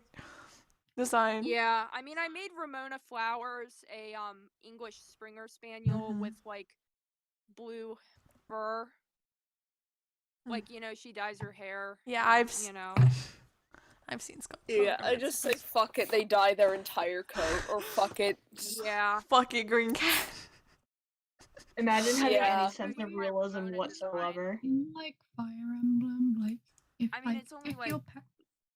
design. Yeah, I mean, I made Ramona Flowers a English Springer Spaniel with like blue fur. Like, she dyes her hair. Yeah, I've seen Scott. Yeah, I just say fuck it, they dye their entire coat, or fuck it. Yeah. Fuck it, green cat. Imagine having any sense of realism whatsoever. Like Fire Emblem, like if it's only like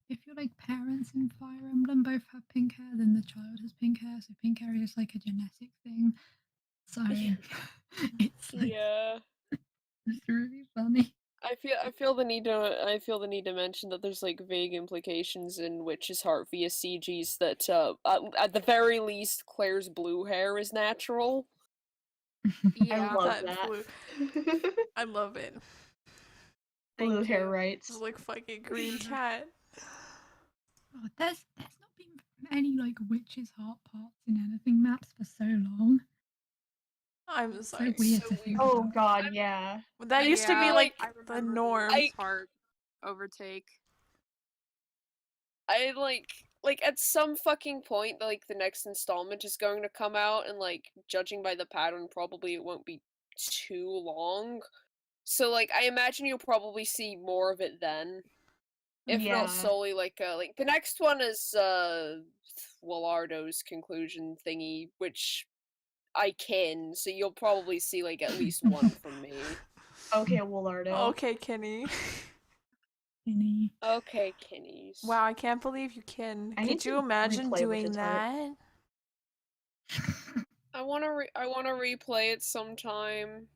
if your like parents in Fire Emblem both have pink hair, then the child has pink hair. So pink hair is like a genetic thing. So it's like, it's really funny. I feel the need to mention that there's like vague implications in Witch's Heart via CGs that at the very least Claire's blue hair is natural. I love that. I love it. Blue hair rights. It's like fucking green cat. Oh, there's not been any like Witch's Heart parts in anything maps for so long. I'm sorry. So weird to think Oh about. god, yeah. That used to be like the norm. Heart overtake. I like at some fucking point, like the next installment is going to come out, and like judging by the pattern, probably it won't be too long. So like I imagine you'll probably see more of it then. If not solely like the next one is Willardo's conclusion thingy, which I can, so you'll probably see like at least one from me. Okay, Willardo. Okay, Kenny. Kenny. Okay, Kenny's. Wow, I can't believe you can. Could you imagine doing that? I wanna replay it sometime.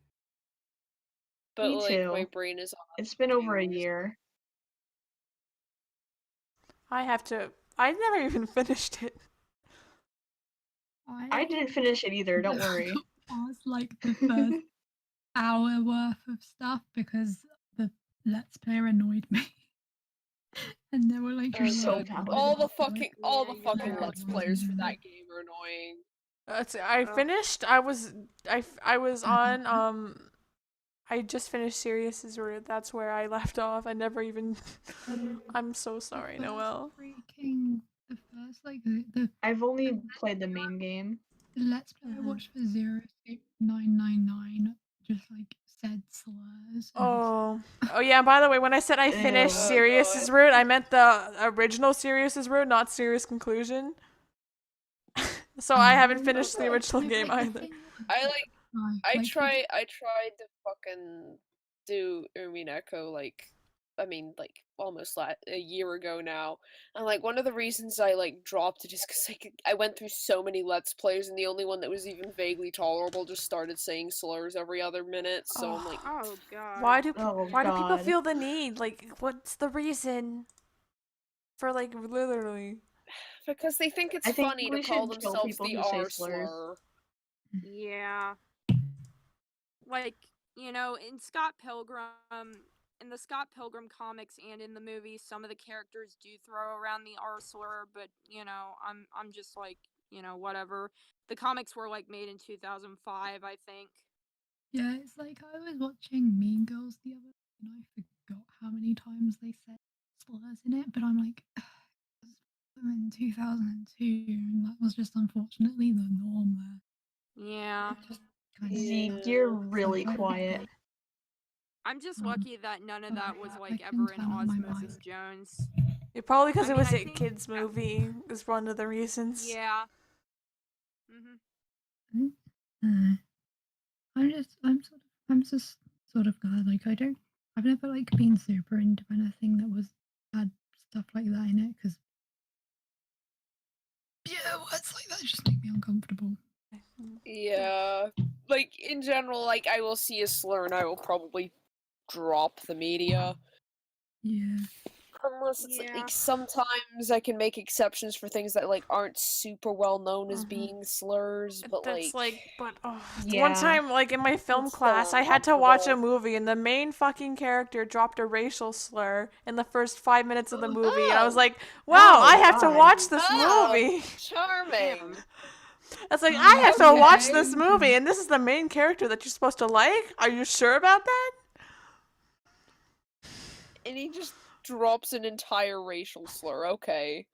But Me like too. my brain is on. It's been over a year. I never even finished it. I didn't finish it either, don't worry. I was like the first hour worth of stuff because the Let's Player annoyed me. And they were like, you're so bad. All the fucking Let's Players for that game are annoying. I finished. I was on. I just finished Sirius's Route. That's where I left off. I never even. I'm so sorry, Noelle. The first like the I've only played the main game. Let's Play I watched for 08999 just like said slurs. Oh yeah. By the way, when I said I finished Ew. Sirius's Route, I meant the original Sirius's Route, not Sirius Conclusion. So I haven't finished the original game either. I tried to fucking do Umineko almost a year ago now, and like one of the reasons I like dropped it is because I went through so many Let's Plays, and the only one that was even vaguely tolerable just started saying slurs every other minute. So I'm like, oh god, why do Oh, people God. feel the need? Like, what's the reason for like literally? because they think it's I think funny we to call should kill themselves people the who say R slurs. slur. yeah. Like, you know, in the Scott Pilgrim comics and in the movie, some of the characters do throw around the R slur, but you know, I'm just like, you know, whatever. The comics were like made in 2005, I think. Yeah, it's like I was watching Mean Girls the other day and I forgot how many times they said slurs in it, but I'm like, in 2002, and that was just unfortunately the norm there. Yeah. Zeke, you're really quiet. I'm just lucky that none of that was like I can ever in turn on my Osmosis mic. Jones. Yeah, probably because I it mean, was I a think- kids movie. Is one of the reasons. Yeah. Mhm. I'm just sort of glad. Like I've never like been super into anything that was had stuff like that in it because yeah, words like that just make me uncomfortable. Yeah, like in general, like I will see a slur and I will probably drop the media. Yeah. Unless it's like sometimes I can make exceptions for things that like aren't super well known as being slurs, but That's one Yeah. time, like in my film It's class, still I had to watch a uncomfortable. movie, and the main fucking character dropped a racial slur in the first 5 minutes of the movie, and I was like, "Wow, I have to God. watch this Oh, movie." charming. That's like I have to watch Okay. this movie, and this is the main character that you're supposed to like. Are you sure about that? And he just drops an entire racial slur. Okay.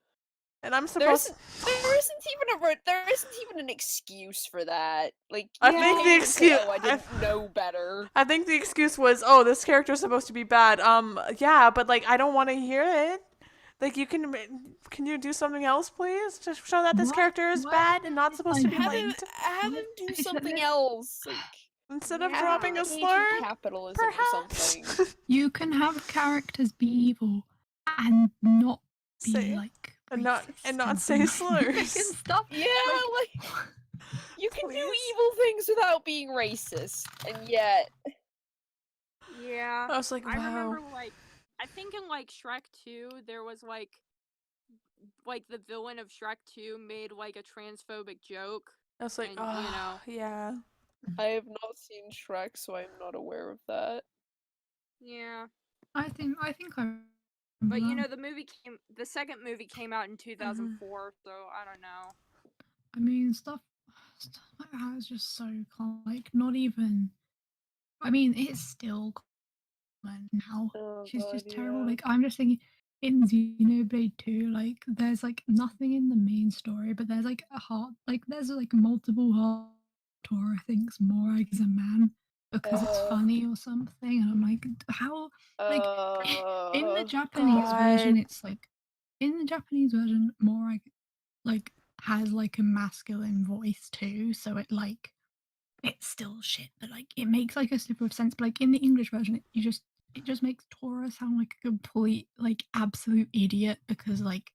And I'm There supposed. isn't even an excuse for that. Like I you think can't the even say, excuse. "Oh, I didn't know better." I think the excuse was, "Oh, this character's supposed to be bad." Yeah, but like I don't want to hear it. Like can you do something else, please, to show that this character is bad and not supposed to be liked? Have him do something else. Like, Instead of have dropping a Asian slur, capitalism or perhaps. something. You can have characters be evil and not be Say- like and racist not say and slurs. stuff. Yeah, like you can do evil things without being racist, and yet Yeah. I was like, I wow. remember I think in like Shrek 2 there was like the villain of Shrek 2 made like a transphobic joke. I was like, and, oh, you know. yeah. I have not seen Shrek, so I'm not aware of that. Yeah. I think I But you know, the second movie came out in 2004, so I don't know. I mean, stuff like that is just so like not even. I mean, it's still common now. She's just terrible. Like I'm just thinking, in Xenoblade 2, like there's like nothing in the main story, but there's like there's like multiple heart. Tora thinks Morag is a man because it's funny or something, and I'm like, how? Like in the Japanese version, it's like in the Japanese version, Morag like has like a masculine voice too, so it's still shit, but like it makes like a snip of sense. But like in the English version, it just makes Tora sound like a complete like absolute idiot because like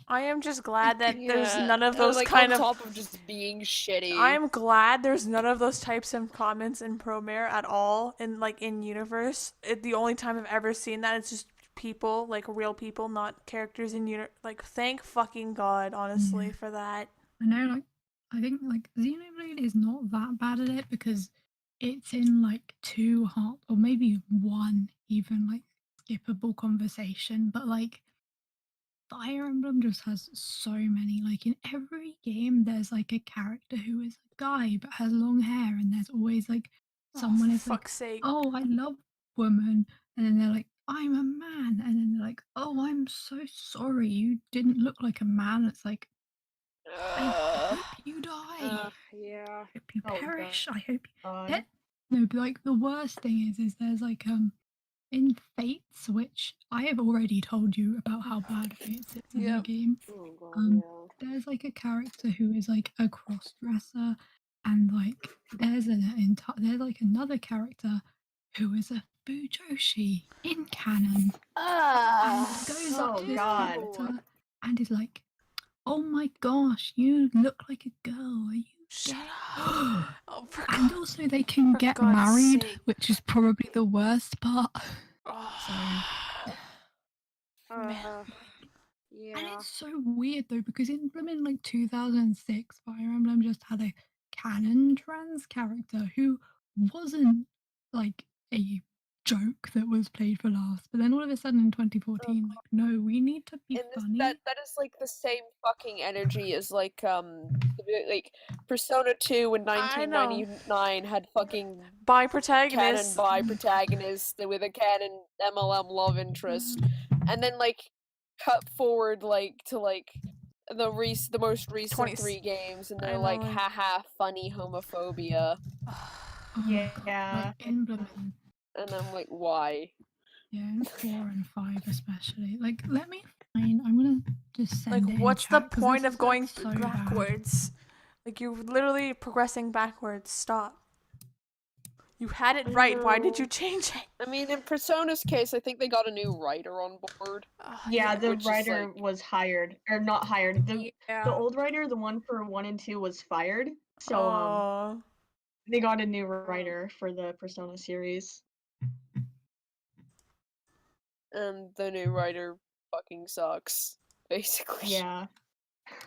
I am just glad that there's Yeah, none of those like kind on of. top of just being shitty. I am glad there's none of those types of comments in Promare at all in universe. The only time I've ever seen that, it's just people, like real people, not characters in universe. Like, thank fucking God, honestly, for that. I know, like I think like Xenoblade is not that bad at it because it's in like 2 hot or maybe 1 even like skippable conversation, but like Fire Emblem just has so many. Like in every game, there's like a character who is a guy but has long hair, and there's always like someone for is like, fuck's sake. "Oh, I love women," and then they're like, "I'm a man," and then they're like, "Oh, I'm so sorry, you didn't look like a man." It's like, I hope you die. Yeah. I hope you Oh, perish. I hope God. that. No, but like the worst thing is there's like in Fates, which I have already told you about how bad Fates is as Yeah. a game. Oh god, There's like a character who is like a cross dresser, and like there's there's like another character who is a Fujoshi in canon, and goes up Oh, to this God. character and is like, "Oh my gosh, you look like a girl. Are you Shut gay?" up. Oh, for And God. also they can for get God's married, sake. which is probably the worst part. So, Man. and Yeah. it's so weird though because in like 2006, Fire Emblem just had a canon trans character who wasn't like a joke that was played for laughs, but then all of a sudden in 2014, like, no, we need to be and funny. that is like the same fucking energy as like Persona 2 in I know. 1999 had fucking Bi canon protagonist. bi protagonist with a canon MLM love interest, and then like cut forward like to like the most recent 20 3 games, and I they're know, like, like- haha, funny homophobia, Oh my Yeah. God, like Emblem and and I'm like, why? yeah, and 4 and 5 especially. Like, let me find. I'm gonna just send Like, it in what's the chat 'cause point this of is, like, going so bad. backwards? Like, you're literally progressing backwards. Stop. You had it right. Why did you change it? I mean, in Persona's case, I think they got a new writer on board. Yeah, the which is, writer like- was hired, or not hired. The Yeah. old writer, the one for 1 and 2, was fired. So Aw. they got a new writer for the Persona series. And the new writer fucking sucks, basically. Yeah.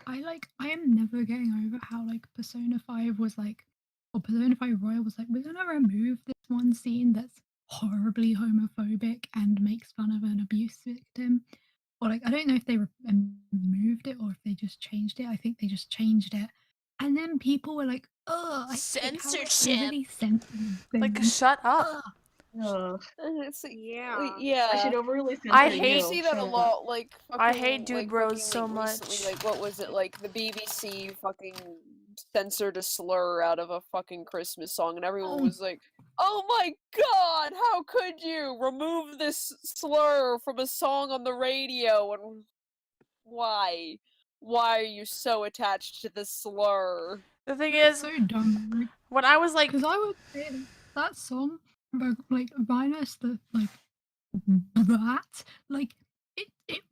I am never getting over how like Persona 5 was like, or Persona 5 Royal was like, we're gonna remove this one scene that's horribly homophobic and makes fun of an abuse victim. Or like, I don't know if they removed it or if they just changed it. I think they just changed it. And then people were like, "Oh, I hate how it's Censorship. overly censored." Like, shut up. Ugh. Ugh. And it's like, Yeah. yeah. I should overly censor I You hate- see you. that a Shut up. lot, like fucking, I hate dude like, bros fucking, so like, recently, much. like, what was it, like, the BBC fucking censored a slur out of a fucking Christmas song, and everyone Oh. was like, oh my god, how could you remove this slur from a song on the radio, and why? Why are you so attached to this slur? The thing It's is, so dumb. when I was like, Because I would say that song, like minus the like that, like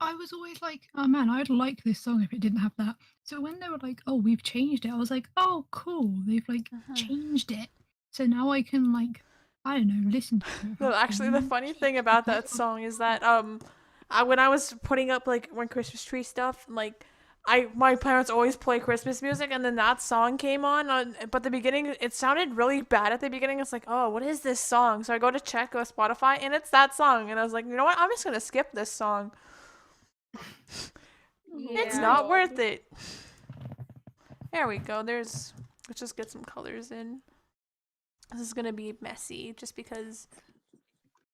I was always like, oh man, I'd like this song if it didn't have that. So when they were like, oh, we've changed it, I was like, oh, cool, they've like changed it. So now I can like, I don't know, listen to it. no, without actually, the feeling funny cheap. thing about that song is that when I was putting up like when Christmas tree stuff, like my parents always play Christmas music, and then that song came on. But the beginning, it sounded really bad at the beginning. It's like, oh, what is this song? So I go to check Spotify, and it's that song, and I was like, you know what? I'm just gonna skip this song. It's Yeah. not worth it. There we go. Let's just get some colors in. This is gonna be messy just because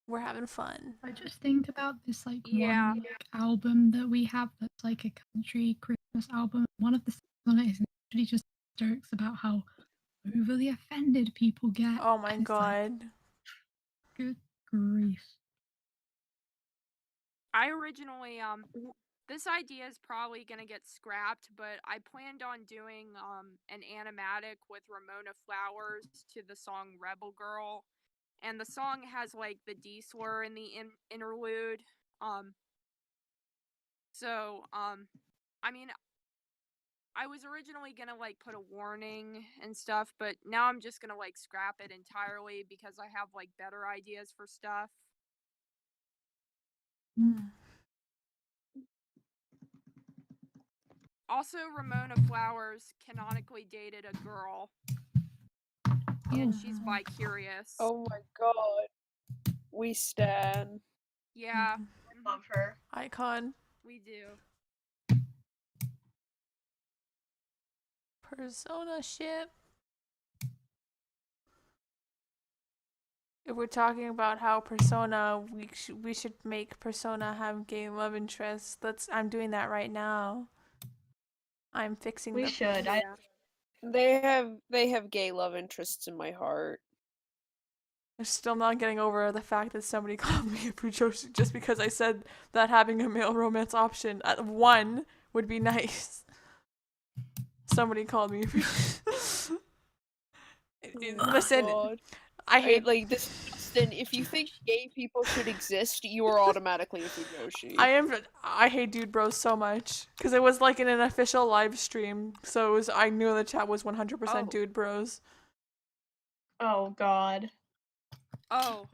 we're having fun. I just think about this like Yeah. one like, album that we have that's like a country Christmas album. One of the songs on it is literally just jokes about how overly offended people get. Oh my and it's like, god. good grief. I originally this idea is probably gonna get scrapped, but I planned on doing an animatic with Ramona Flowers to the song Rebel Girl, and the song has like the D slur in the interlude. I mean, I was originally gonna like put a warning and stuff, but now I'm just gonna like scrap it entirely because I have like better ideas for stuff. Also, Ramona Flowers canonically dated a girl, and she's bi-curious. Oh my god. We stan. Yeah, Love her. Icon. we do. Persona ship. If we're talking about how Persona, we should make Persona have gay love interests. I'm doing that right now. I'm fixing We the. should. They have gay love interests in my heart. I'm still not getting over the fact that somebody called me a fujoshi just because I said that having a male romance option at 1 would be nice. Somebody called me a fujoshi. Listen, God. I hate like this, Justin. If you think gay people should exist, you are automatically a fujoshi. I hate dude bros so much because it was like in an official live stream, so it was, I knew the chat was 100% dude bros. Oh God. Oh,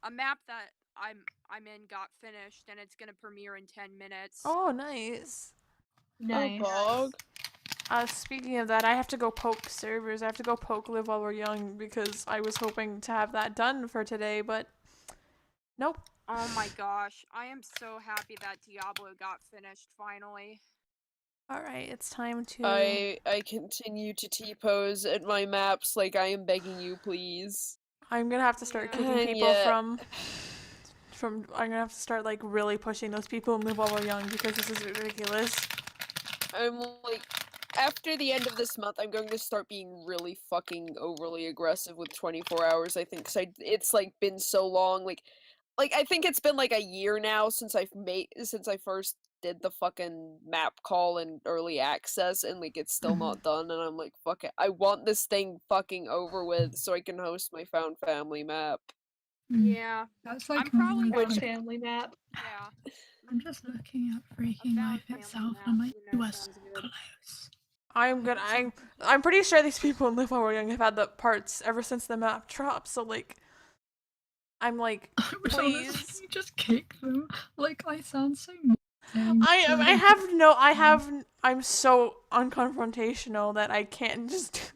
a map that I'm in got finished and it's gonna premiere in 10 minutes. Oh, nice. Nice. Oh, God. Speaking of that, I have to go poke servers. I have to go poke Live While We're Young because I was hoping to have that done for today, but nope. Oh my gosh, I am so happy that Diablo got finished finally. Alright, it's time to... I continue to T-pose at my maps like I am begging you, please. I'm gonna have to start kicking And people yet- from... I'm gonna have to start, like, really pushing those people in Live While We're Young because this is ridiculous. I'm like, after the end of this month, I'm going to start being really fucking overly aggressive with 24 hours, I think, 'cause it's, like, been so long, like, I think it's been, like, a year now since I first did the fucking map call in early access, and, like, it's still not done, and I'm like, fuck it, I want this thing fucking over with so I can host my found family map. Yeah. That's like I'm probably more Which like, family map? Yeah. I'm just looking at freaking found life family itself, map, and I'm like, you know, you are sounds so good. close. I'm pretty sure these people in Live While We're Young have had the parts ever since the map dropped, so, like... I'm like, I would please. honestly just kick them. Like, I sound so I'm so unconfrontational that I can't just...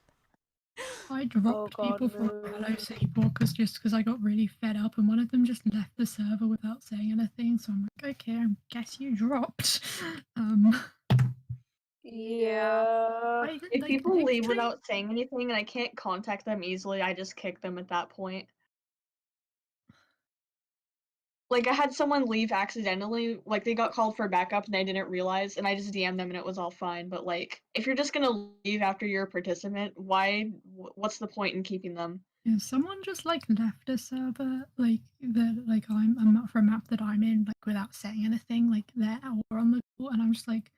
I dropped God, people from no. fellow sleepwalkers just because I got really fed up, and one of them just left the server without saying anything. So I'm like, okay, I guess you dropped. Yeah. If people leave without saying anything and I can't contact them easily, I just kick them at that point. Like, I had someone leave accidentally, like, they got called for backup and I didn't realize, and I just DM'd them and it was all fine, but, like, if you're just gonna leave after you're a participant, what's the point in keeping them? Yeah, someone just like left a server, like I'm not for a map that I'm in, like without saying anything, like there or on the call, and I'm just like,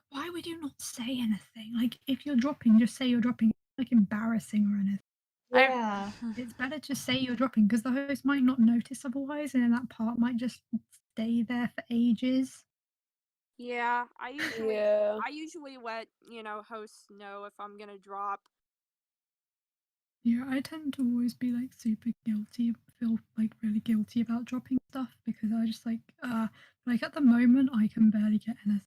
why would you not say anything? Like, if you're dropping, just say you're dropping. Like embarrassing or anything. Yeah. It's better to say you're dropping because the host might not notice otherwise, and then that part might just stay there for ages. Yeah, I usually let, you know, hosts know if I'm gonna drop. Yeah, I tend to always be like super guilty, feel like really guilty about dropping stuff because I just like at the moment I can barely get anything.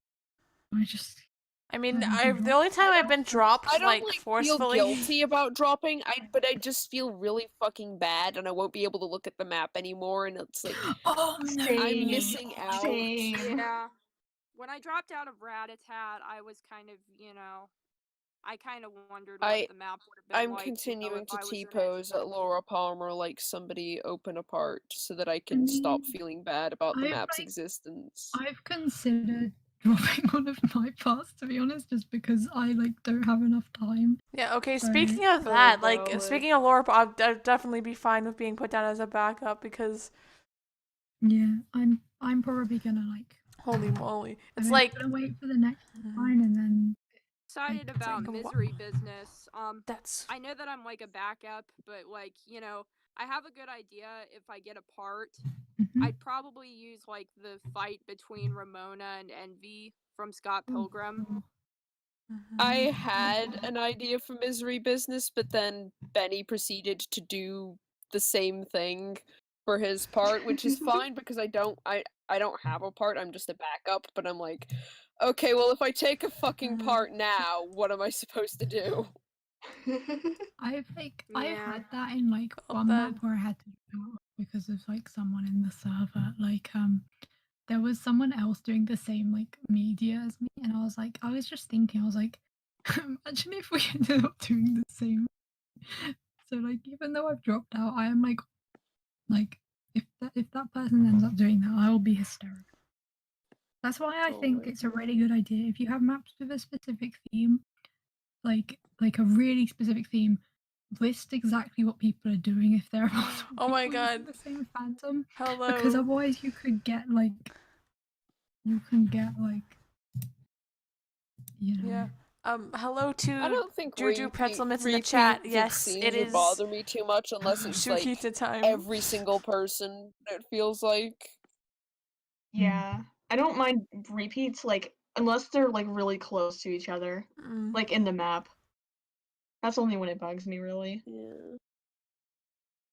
I mean, the only time I've been dropped, I don't like, feel forcefully... guilty about dropping, but I just feel really fucking bad, and I won't be able to look at the map anymore, and it's like, oh no, I'm missing out. Yeah. When I dropped out of Rat-a-tat, I was kind of, you know, I kind of wondered what the map would have been I'm like. continuing to I was in T-pose at Laura Palmer like somebody open a part so that I can stop feeling bad about the map's existence. I've considered dropping one of my parts, to be honest, just because I like don't have enough time. Yeah, okay, speaking of that, like, speaking of Laura, I'd definitely be fine with being put down as a backup because... Yeah, I'm probably gonna like... Holy moly. It's I'm like... gonna wait for the next line and then... Excited about Misery Business. I know that I'm like a backup, but like, you know, I have a good idea if I get a part. I'd probably use like the fight between Ramona and Envy from Scott Pilgrim. I had an idea for Misery Business, but then Benny proceeded to do the same thing for his part, which is fine because I don't have a part, I'm just a backup, but I'm like, okay, well if I take a fucking part now, what am I supposed to do? I've had that in like one map where I had to do it because of like someone in the server. Like there was someone else doing the same like media as me, and I was just thinking, I was like, imagine if we ended up doing the same. So like, even though I've dropped out, I am like if that person ends up doing that, I will be hysterical. That's why I think it's a really good idea if you have maps with a specific theme, like a really specific theme. List exactly what people are doing if there are multiple Oh my people using god. the same phantom, Hello. because otherwise you can get like you know. Yeah. Hello I to don't think Juju Pretzelmits in the chat. repeats of Yes, scenes it would is bother me too much unless it's like Shukita time. every single person. It feels like. Yeah. I don't mind repeats, like, unless they're, like, really close to each other. Mm. Like, in the map. That's only when it bugs me, really. Yeah.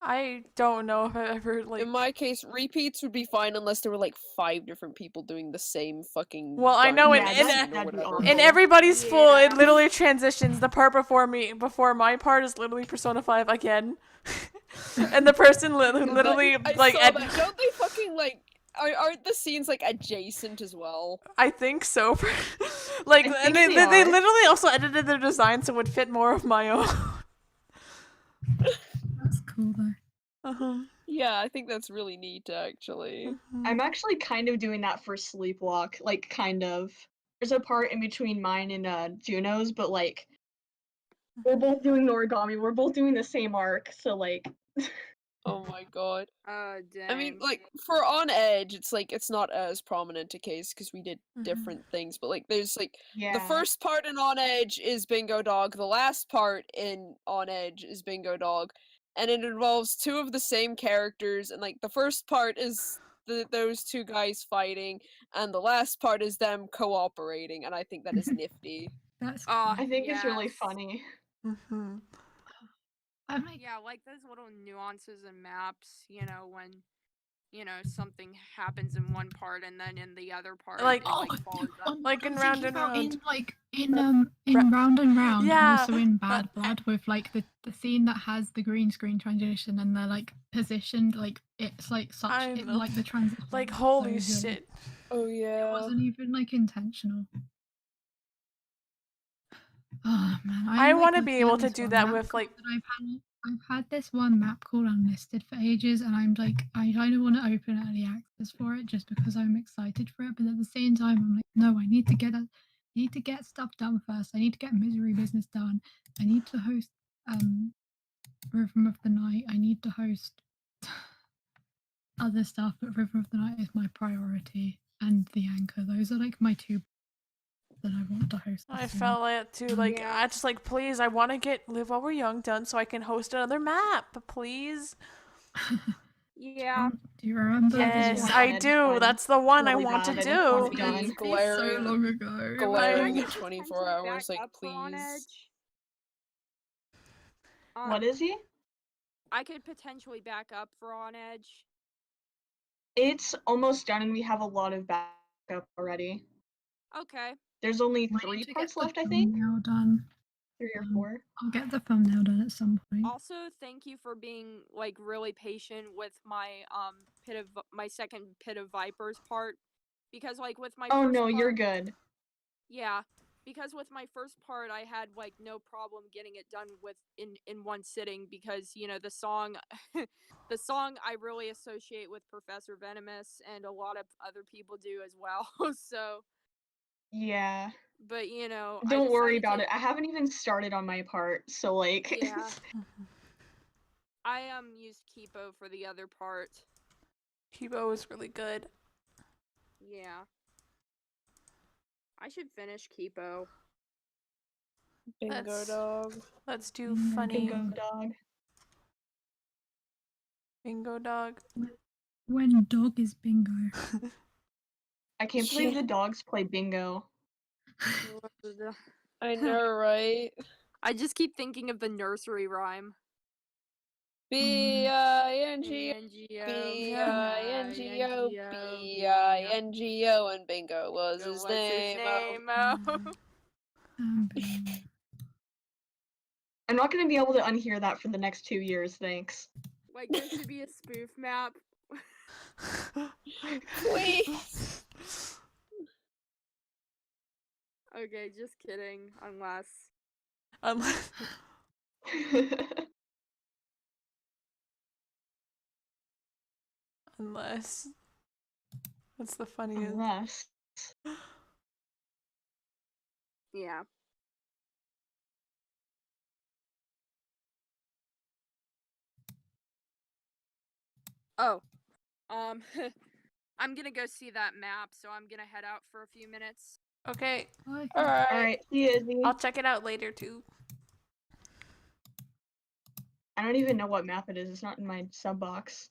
I don't know if I ever In my case, repeats would be fine unless there were like 5 different people doing the same fucking. Well, I know Yeah, in that'd be awful. in everybody's full, it Yeah. literally transitions. The part before my part is literally Persona 5 again. And the person literally I like saw that. Don't they fucking like aren't the scenes like adjacent as well? I think so. Like, I and think they they are. literally also edited their design so it would fit more of my own. That's cool though. Uh-huh. Yeah, I think that's really neat actually. I'm actually kind of doing that for Sleepwalk, like, kind of. There's a part in between mine and Juno's, but, like, we're both doing origami, we're both doing the same arc, so, like... Oh my god. Dang. I mean, like, for On Edge, it's like, it's not as prominent a case because we did different things, but like, there's like, the first part in On Edge is Bingo Dog, the last part in On Edge is Bingo Dog, and it involves 2 of the same characters, and like, the first part is those 2 guys fighting, and the last part is them cooperating, and I think that is nifty. That's I think it's really yes. funny. Yeah, like those little nuances in maps, you know, when, you know, something happens in one part and then in the other part Like- it like follows up. Like in Round and Round. In Round and Round, Yeah, also in Bad Blood, with like the scene that has the green screen transition and they're like positioned like it's like such I it, know. like the transition. Like, is holy so good. shit. Oh It yeah. wasn't even like intentional. Oh man, I am, like, want to be looking at able to this do one that map with called like that I've had this one map called Unlisted for ages, and I'm like, I kind of want to open early access for it just because I'm excited for it. But at the same time, I'm like, no, I need to get stuff done first. I need to get Misery Business done. I need to host Rhythm of the Night. I need to host other stuff, but Rhythm of the Night is my priority, and the Anchor. Those are like my 2 that I want to host. I felt it too. Like, Yeah. I just like, please, I want to get Live While We're Young done so I can host another map, please. Yeah. Do you remember? Yes, one I on do. Edge That's the one I really want bad. to I just want do. it done. He's So glaring, long ago. glaring I at could 24 potentially hours, back like, up for On please. Edge. What is he? I could potentially back up for On Edge. It's almost done and we have a lot of backup already. Okay. There's only I 3 need to get parts the left, I think? thumbnail done. 3 or 4. I'll get the thumbnail done at some point. Also, thank you for being like really patient with my my second Pit of Vipers part, because like with my Oh first no, part, you're good. Yeah, because with my first part, I had like no problem getting it done with in one sitting, because you know the song, the song I really associate with Professor Venomous, and a lot of other people do as well. So, Yeah. but you know, Don't worry decided about it. I haven't even started on my part, so like Yeah. I used Kipo for the other part. Kibo is really good. Yeah. I should finish Kipo. Bingo Dog. Let's do funny. Bingo Dog. Bingo Dog. When dog is bingo. I can't believe the dogs play bingo. I know, right? I just keep thinking of the nursery rhyme. B-I-N-G-O, B-I-N-G-O, B-I-N-G-O, and Bingo was his What's name. I'm not gonna be able to unhear that for the next 2 years, thanks. Like, there should be a spoof map. Please. Okay, just kidding. Unless. Unless. What's the funniest? Unless. Yeah. Oh. I'm gonna go see that map, so I'm gonna head out for a few minutes. Okay. Okay. Alright, see you, Izzy. I'll check it out later too. I don't even know what map it is. It's not in my sub box.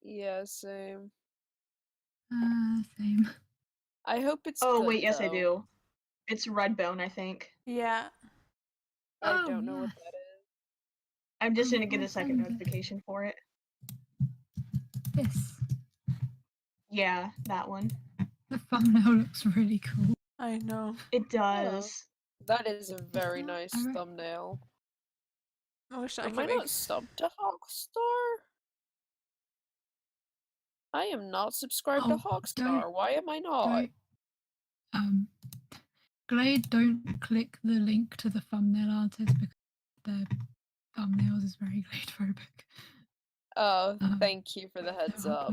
Yeah, same. Same. I hope it's Oh, good, wait, yes, I though. do. It's Redbone, I think. Yeah. I Oh, don't know what yes. that is. I'm just Oh, gonna get I'll a second send it. notification for it. This. Yeah, that one. The thumbnail looks really cool. I know. It does. That is a very nice Alright. thumbnail. I wish I Am could I make. not subbed to Hogstar? I am not subscribed to Oh, Hogstar. Why am I not? Don't, Glade, don't click the link to the thumbnail artist because their thumbnails is very Glade-phobic. Oh, thank you for the heads their up.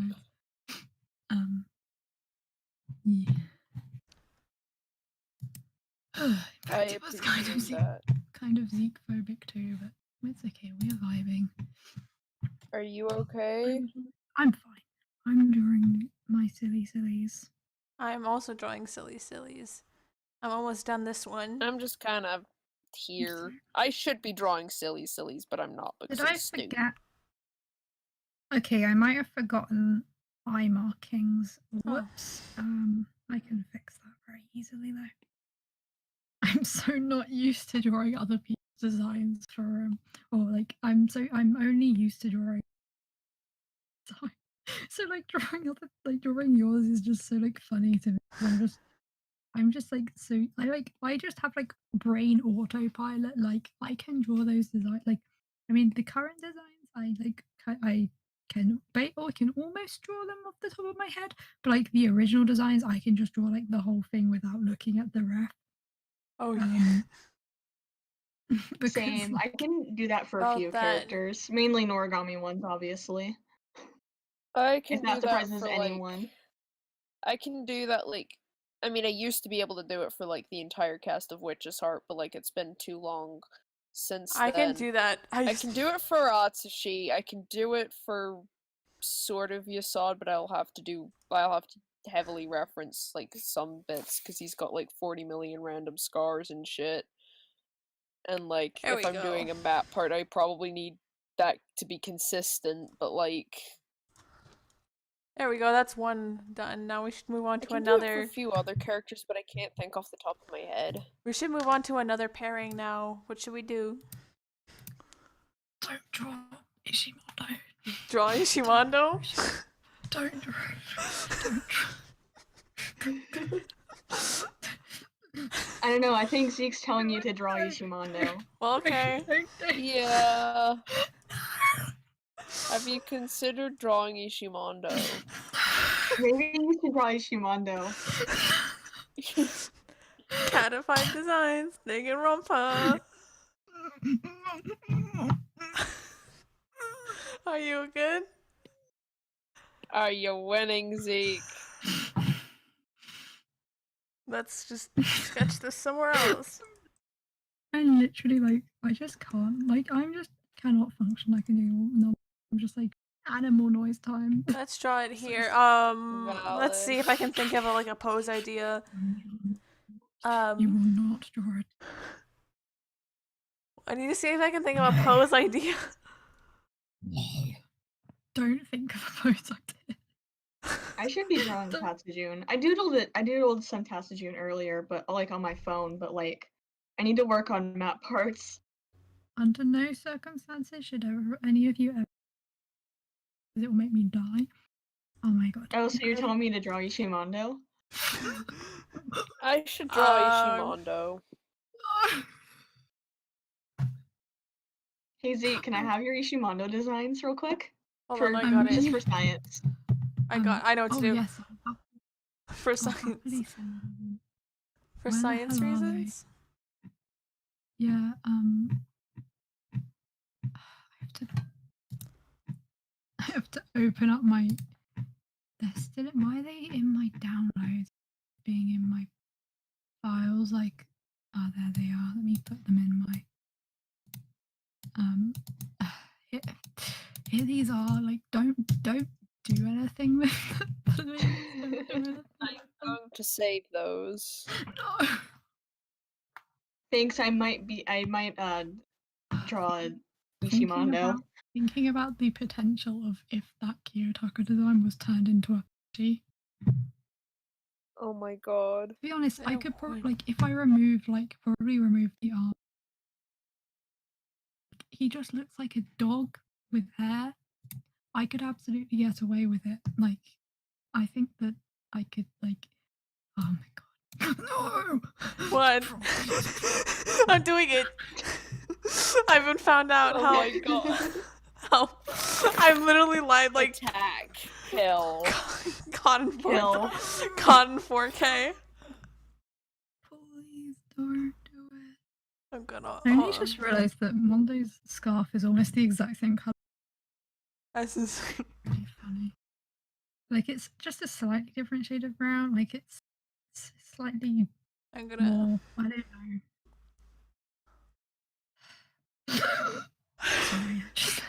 uploads. Yeah. In I fact, it was appreciate that. kind of Zeke-phobic too, but it's okay, we're vibing. Are you okay? I'm fine. I'm drawing my sillies. I'm also drawing sillies. I'm almost done this one. I'm just kind of here. I should be drawing sillies, but I'm not because Did I I'm stupid. forget? Okay, I might have forgotten eye markings. Whoops. I can fix that very easily though. I'm so not used to drawing other people's designs for or like I'm only used to drawing. So like drawing yours is just so like funny to me. I'm just like so I just have like brain autopilot. Like I can draw those designs. Like I mean the current designs I can almost draw them off the top of my head. But like the original designs I can just draw like the whole thing without looking at the ref. Oh yeah. Because, Same. I can do that for a few characters. Mainly Noragami ones, obviously. I can if that do that surprises for anyone. like. I can do that like. I mean, I used to be able to do it for like the entire cast of Witch's Heart, but like it's been too long since I then. can do that. I can do it for Atsushi. I can do it for sort of Yasad, but I'll have to heavily reference like some bits because he's got like 40 million random scars and shit. And like if I'm doing a map part, I probably need that to be consistent, but like there we go, that's one done. Now we should move on to I can another. do it for a few other characters, but I can't think off the top of my head. We should move on to another pairing now. What should we do? Don't draw Ishimoto. Draw Ishimoto? Don't draw. I don't know, I think Zeke's telling you to draw Ishimoto. Well, okay. Yeah. Have you considered drawing Ishimoto? Maybe you should draw Ishimoto. Catified designs, naked rompa. Are you good? Are you winning, Zeke? Let's just sketch this somewhere else. I literally I just can't. I just cannot function like a normal. I'm just like animal noise time. Let's draw it here. Let's see if I can think of a pose idea. You will not draw it. I need to see if I can think of a pose idea. Don't think of a pose idea. I should be drawing Tatsujun. I doodled some Tatsujun earlier, but like on my phone, but like I need to work on map parts. Under no circumstances should any of you ever, because it will make me die. Oh my god. Oh, so you're telling me to draw Ishimoto? I should draw Ishimoto. Hey Zeke, can I have your Ishimoto designs real quick? Hold on, I got it. Just for science. I know what to do. Yes, For I'll science. happily send them. For Where the science hell are they? reasons. Yeah, I have to open up my. They're still. Why are they in my downloads? Being in my files, like, oh, there they are. Let me put them in my. Here these are. Like, don't do anything with them, please. Don't do anything with I'm going to save those. them. No. Thanks. I might draw a Ishimondo. Thinking about the potential of if that Kiyotaka design was turned into a G. Oh my god. To be honest, I Oh, could probably, boy. like, if I remove, like, probably remove the arm. He just looks like a dog with hair. I could absolutely get away with it. Like, I think that I could, like, oh my god. No! What? I'm doing it. I haven't found out Oh how. my god. How. I'm literally live like Attack. Kill. cotton Kill. Cotton 4K. Please don't do it. I'm gonna. I only just realised that Mondo's scarf is almost the exact same colour. This is. Really funny. Like, it's just a slightly different shade of brown. Like, it's slightly I'm gonna. more. I don't know. Sorry, I just.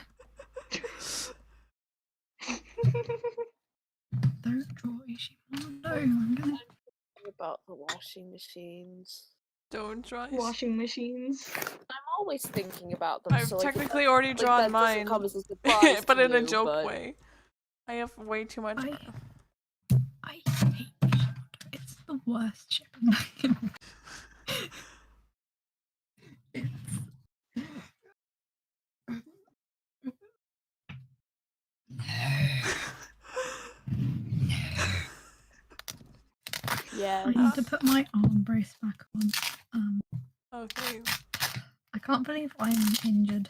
Don't draw Ishimondo. I'm gonna. About the washing machines. Don't try. Washing machines. I'm always thinking about them. I've so, like, technically already like, drawn that mine, doesn't come as a surprise but to in a you, joke but... way. I have way too much. I hate Ishimondo. It's the worst shipping back in. Yeah. I need to put my arm brace back on. Okay. I can't believe I'm injured.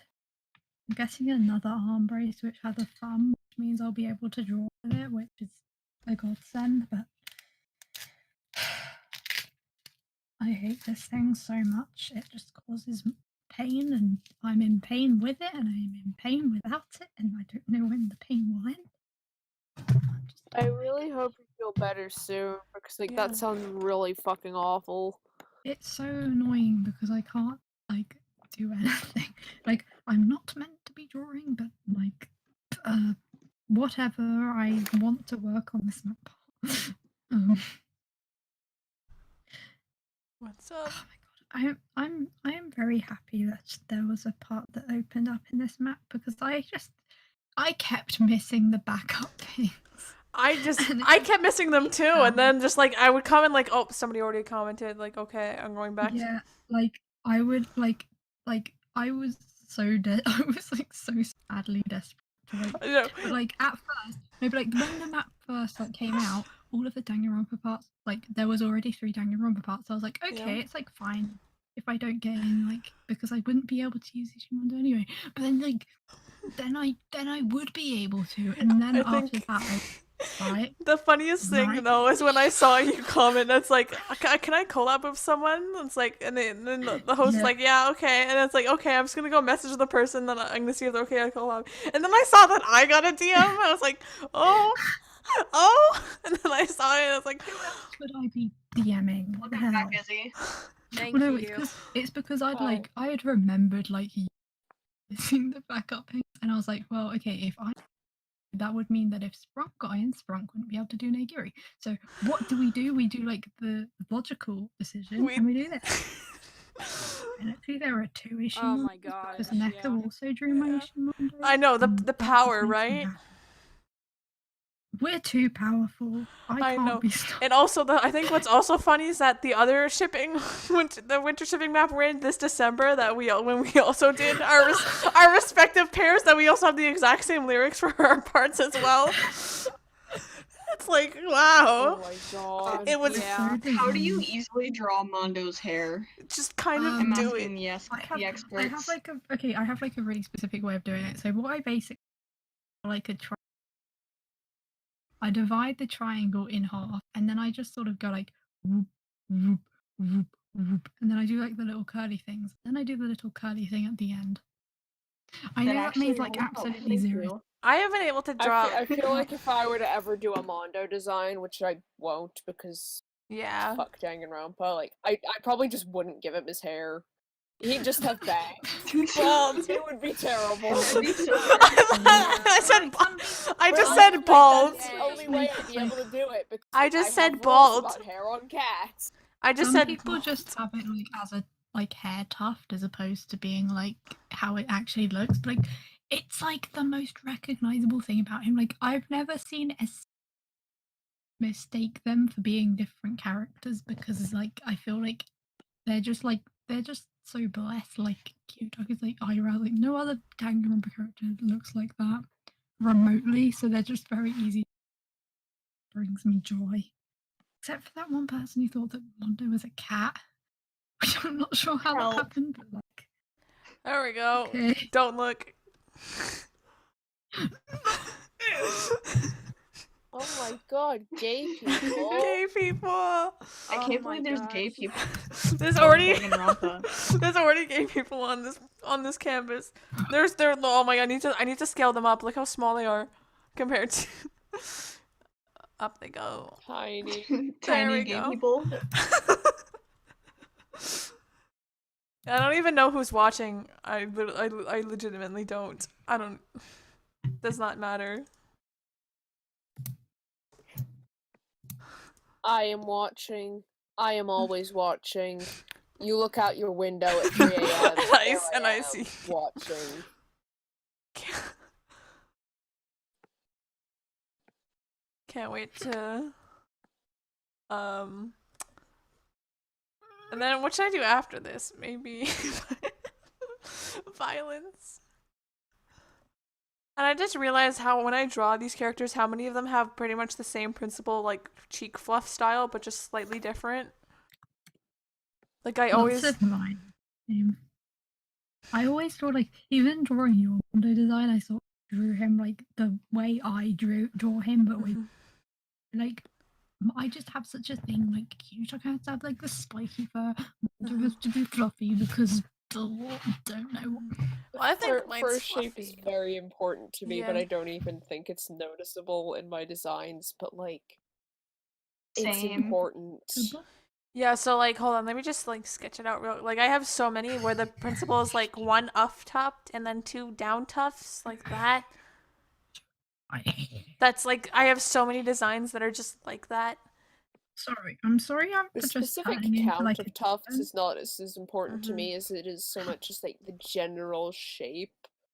I'm getting another arm brace which has a thumb, which means I'll be able to draw with it, which is a godsend, but I hate this thing so much. It just causes pain, and I'm in pain with it, and I'm in pain without it, and I don't know when the pain will end. I really hope you feel better soon, because, like, Yeah. that sounds really fucking awful. It's so annoying because I can't, like, do anything. Like, I'm not meant to be drawing, but, like, whatever. I want to work on this map. What's up? Oh my god, I am very happy that there was a part that opened up in this map because I kept missing the backup things. I kept missing them too, and then just like I would comment like, oh, somebody already commented, like, okay, I'm going back. Yeah, like I would like I was so I was like so sadly desperate to like, but like at first, maybe like when the map first like came out, all of the Danganronpa parts, like there was already 3 Danganronpa parts. So I was like, okay, it's like fine if I don't get in, like because I wouldn't be able to use Ishimondo anyway. But then like then I would be able to, and then after that. Right. The funniest thing though is when I saw you comment. That's like, can I collab with someone? It's like, and then the host is like, yeah, okay, and it's like, okay, I'm just gonna go message the person, then I'm gonna see if they're okay to collab. And then I saw that I got a DM. I was like, oh, and then I saw it. And I was like, who else would I be DMing? What the hell? Back, Izzy. Thank Well, no, you. it's because I had remembered like using the backup things, and I was like, well, okay, if I. That would mean that if Spronk got in, Spronk wouldn't be able to do Nagiri. So what do? We do like the logical decision, and we do this. And actually, there are 2 issues. Oh my god. Because Neko also drew my Ishimondo. I know the power, right? We're too powerful. I can't know. be stopped. And also, I think what's also funny is that the other shipping, the winter shipping map we're in this December, that when we also did our respective pairs, that we also have the exact same lyrics for our parts as well. It's like, wow. Oh my god. It was. Yeah. How do you easily draw Mondo's hair? Just kind of I'm do asking, it. yes, the experts. I have like a really specific way of doing it. So what I basically like a try. I divide the triangle in half, and then I just sort of go like whoop, whoop, whoop, whoop, and then I do like the little curly things. Then I do the little curly thing at the end. I know that means like absolutely zero. I haven't been able to draw. I feel like if I were to ever do a Mondo design, which I won't because Yeah. fuck Danganronpa, like I probably just wouldn't give him his hair. He'd just have bangs. Well, it would be terrible. I just said bald. That's the only way I'd be able to do it. Because I just said have rules bald. about hair on cats. I just Some said people just have it like as a like hair tuft as opposed to being like how it actually looks. But like it's like the most recognizable thing about him. Like I've never seen a mistake them for being different characters because like I feel like they're just so blessed, like cute. Like it's like eyebrows. Like no other Danganronpa character looks like that remotely. So they're just very easy. Brings me joy. Except for that one person who thought that Mondo was a cat. Which I'm not sure how that happened, but like. There we go. Okay. Don't look. Oh my god, gay people. Gay people. I can't believe there's gay people. There's already gay people on this campus. They're oh my god, I need to scale them up. Look how small they are compared to up they go. Tiny. Tiny gay people. I don't even know who's watching. I legitimately don't. Does not matter. I am watching. I am always watching. You look out your window at 3 a.m. and I see. Watching. Can't wait to. And then what should I do after this? Maybe violence. And I just realized how when I draw these characters, how many of them have pretty much the same principle, like cheek fluff style, but just slightly different. Like I always draw like even drawing your Mondo design, I sort of drew him like the way I draw him, but with like I just have such a thing like cute. I kind of have like the spiky fur. Mondo has to be fluffy because don't know. Well, I think fur shape is very important to me, but I don't even think it's noticeable in my designs. But like, it's important. Yeah, so like, hold on, let me just like sketch it out real. Like, I have so many where the principle is like 1 up tuft and then 2 down tufts, like that. That's like I have so many designs that are just like that. I'm sorry. The specific count of tufts is not as important to me as it is so much as like the general shape.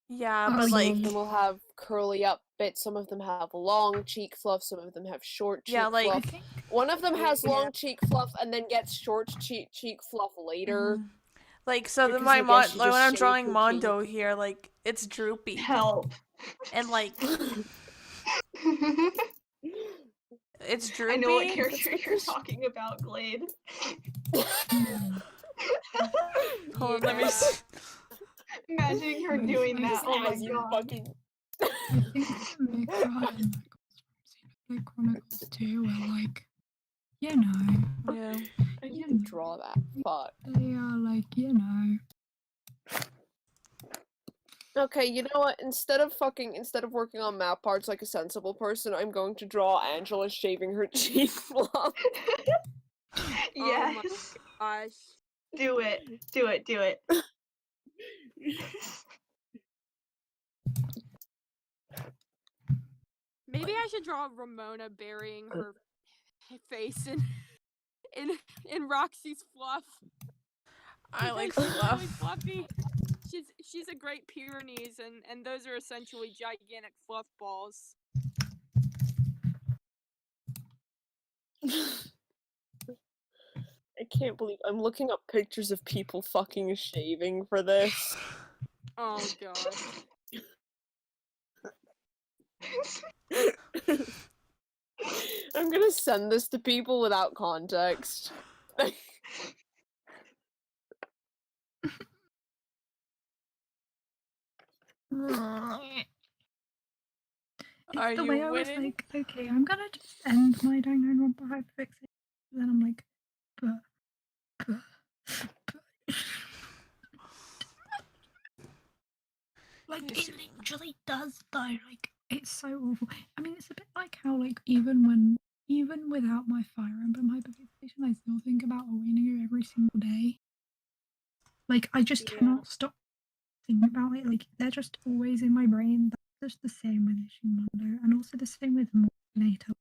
Yeah, but like some of them will have curly up bits, some of them have long cheek fluff, some of them have short cheek fluff. One of them has long cheek fluff and then gets short cheek fluff later. Like so when I'm drawing Mondo here, like it's droopy. Help. And like it's droopy. I know what character you're talking about, Glade. Hold on, let me see. Imagining her doing that. Oh my god. I think the Chronicles too, where like, you know. Yeah. I need to draw that. Fuck. They are like, you know. Okay, you know what? Instead of working on map parts like a sensible person, I'm going to draw Angela shaving her cheek fluff. Yes. Oh my gosh. Do it. Do it. Do it. Maybe I should draw Ramona burying her face in Roxy's fluff. I like She's fluff. really fluffy. She's a Great Pyrenees, and those are essentially gigantic fluff balls. I can't believe I'm looking up pictures of people fucking shaving for this. Oh god. I'm gonna send this to people without context. It's Are the you way I was winning? like, okay, I'm gonna just end my Danganronpa hyperfixation. Then I'm like, but. Like, Yes. it literally does, though. Like, it's so awful. I mean, it's a bit like how, like, even without my Fire Emblem hyperfixation, I still think about Owinu every single day. Like, I just cannot stop thinking about it. Like, they're just always in my brain. That's just the same with Ishimoto, and also the same with Morinator.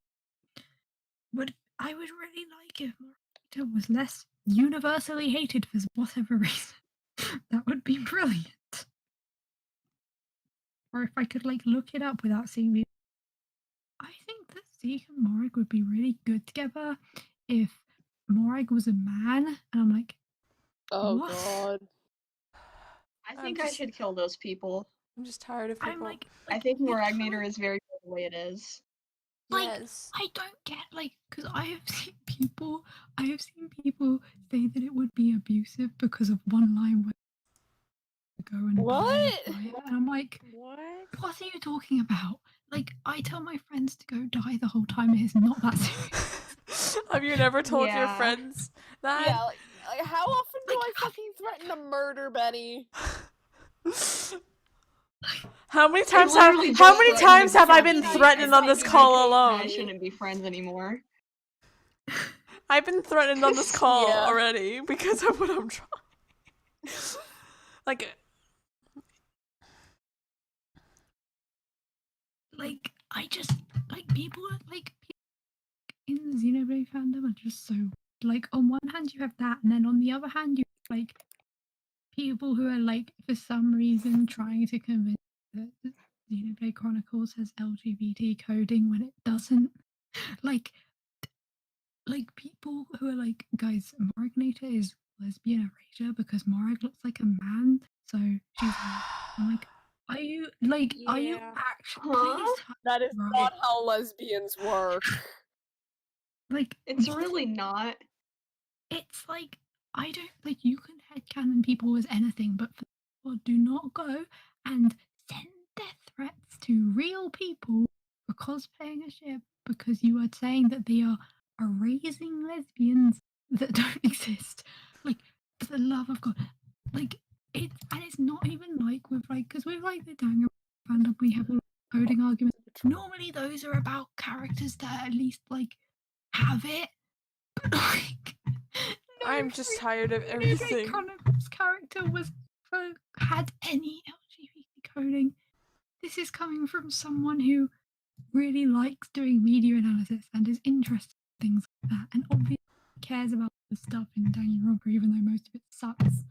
But I would really like if Morinator was less universally hated for whatever reason. That would be brilliant. Or if I could, like, look it up without seeing the. I think that Zeke and Morag would be really good together if Morag was a man, and I'm like, Oh what? god. I think I should kill those people. I'm just tired of people. I'm like I think you're Moragnator trying- is very good the way it is. Like, yes. I don't get, like, because I have seen people say that it would be abusive because of one line where go and What? buy it, and I'm like, What? what are you talking about? Like, I tell my friends to go die the whole time. It is not that serious. Have you never told your Yeah. friends that? Yeah, like how often do Like, I fucking threaten to murder Benny? How many I times literally have just how many threatened times to have I become been friends. threatened I on this thought call you and I alone? shouldn't be friends anymore. I've been threatened on this call Yeah. already because of what I'm trying. Like, I just, like, people in the Xenoblade fandom are just so, like, on one hand you have that, and then on the other hand you have, like, people who are, like, for some reason trying to convince that Xenoblade Chronicles has LGBT coding when it doesn't. Like people who are like, guys, Moragnator is lesbian erasure because Morag looks like a man, so she's like, I'm like, are you Yeah. actually Huh? That is right? not how lesbians work. Like, It's really not. it's like, I don't, like, you can headcanon people as anything, but do not go and send death threats to real people for cosplaying a ship because you are saying that they are erasing lesbians that don't exist. Like, for the love of God. Like, it's not even like with, like, because with, like, the Danganronpa fandom, we have a coding argument. Normally those are about characters that at least, like, have it. But, like, I'm just tired of Xenoblade everything. Chronicles character had any LGBT coding. This is coming from someone who really likes doing media analysis and is interested in things like that, and obviously cares about the stuff in Danganronpa, even though most of it sucks.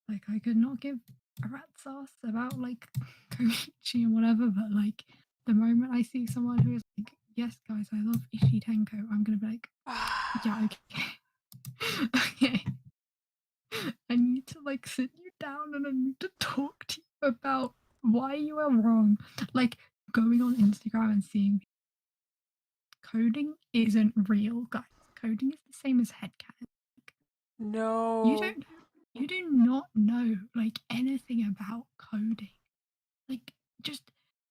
Like, I could not give a rat's ass about, like, Koichi and whatever, but, like, the moment I see someone who is like, yes, guys, I love Ishii Tenko, I'm gonna be like, yeah, okay. Okay. I need to, like, sit you down and I need to talk to you about why you are wrong. Like, going on Instagram and seeing coding isn't real, guys. Coding is the same as headcanon. No. You do not know, like, anything about coding. Like, just,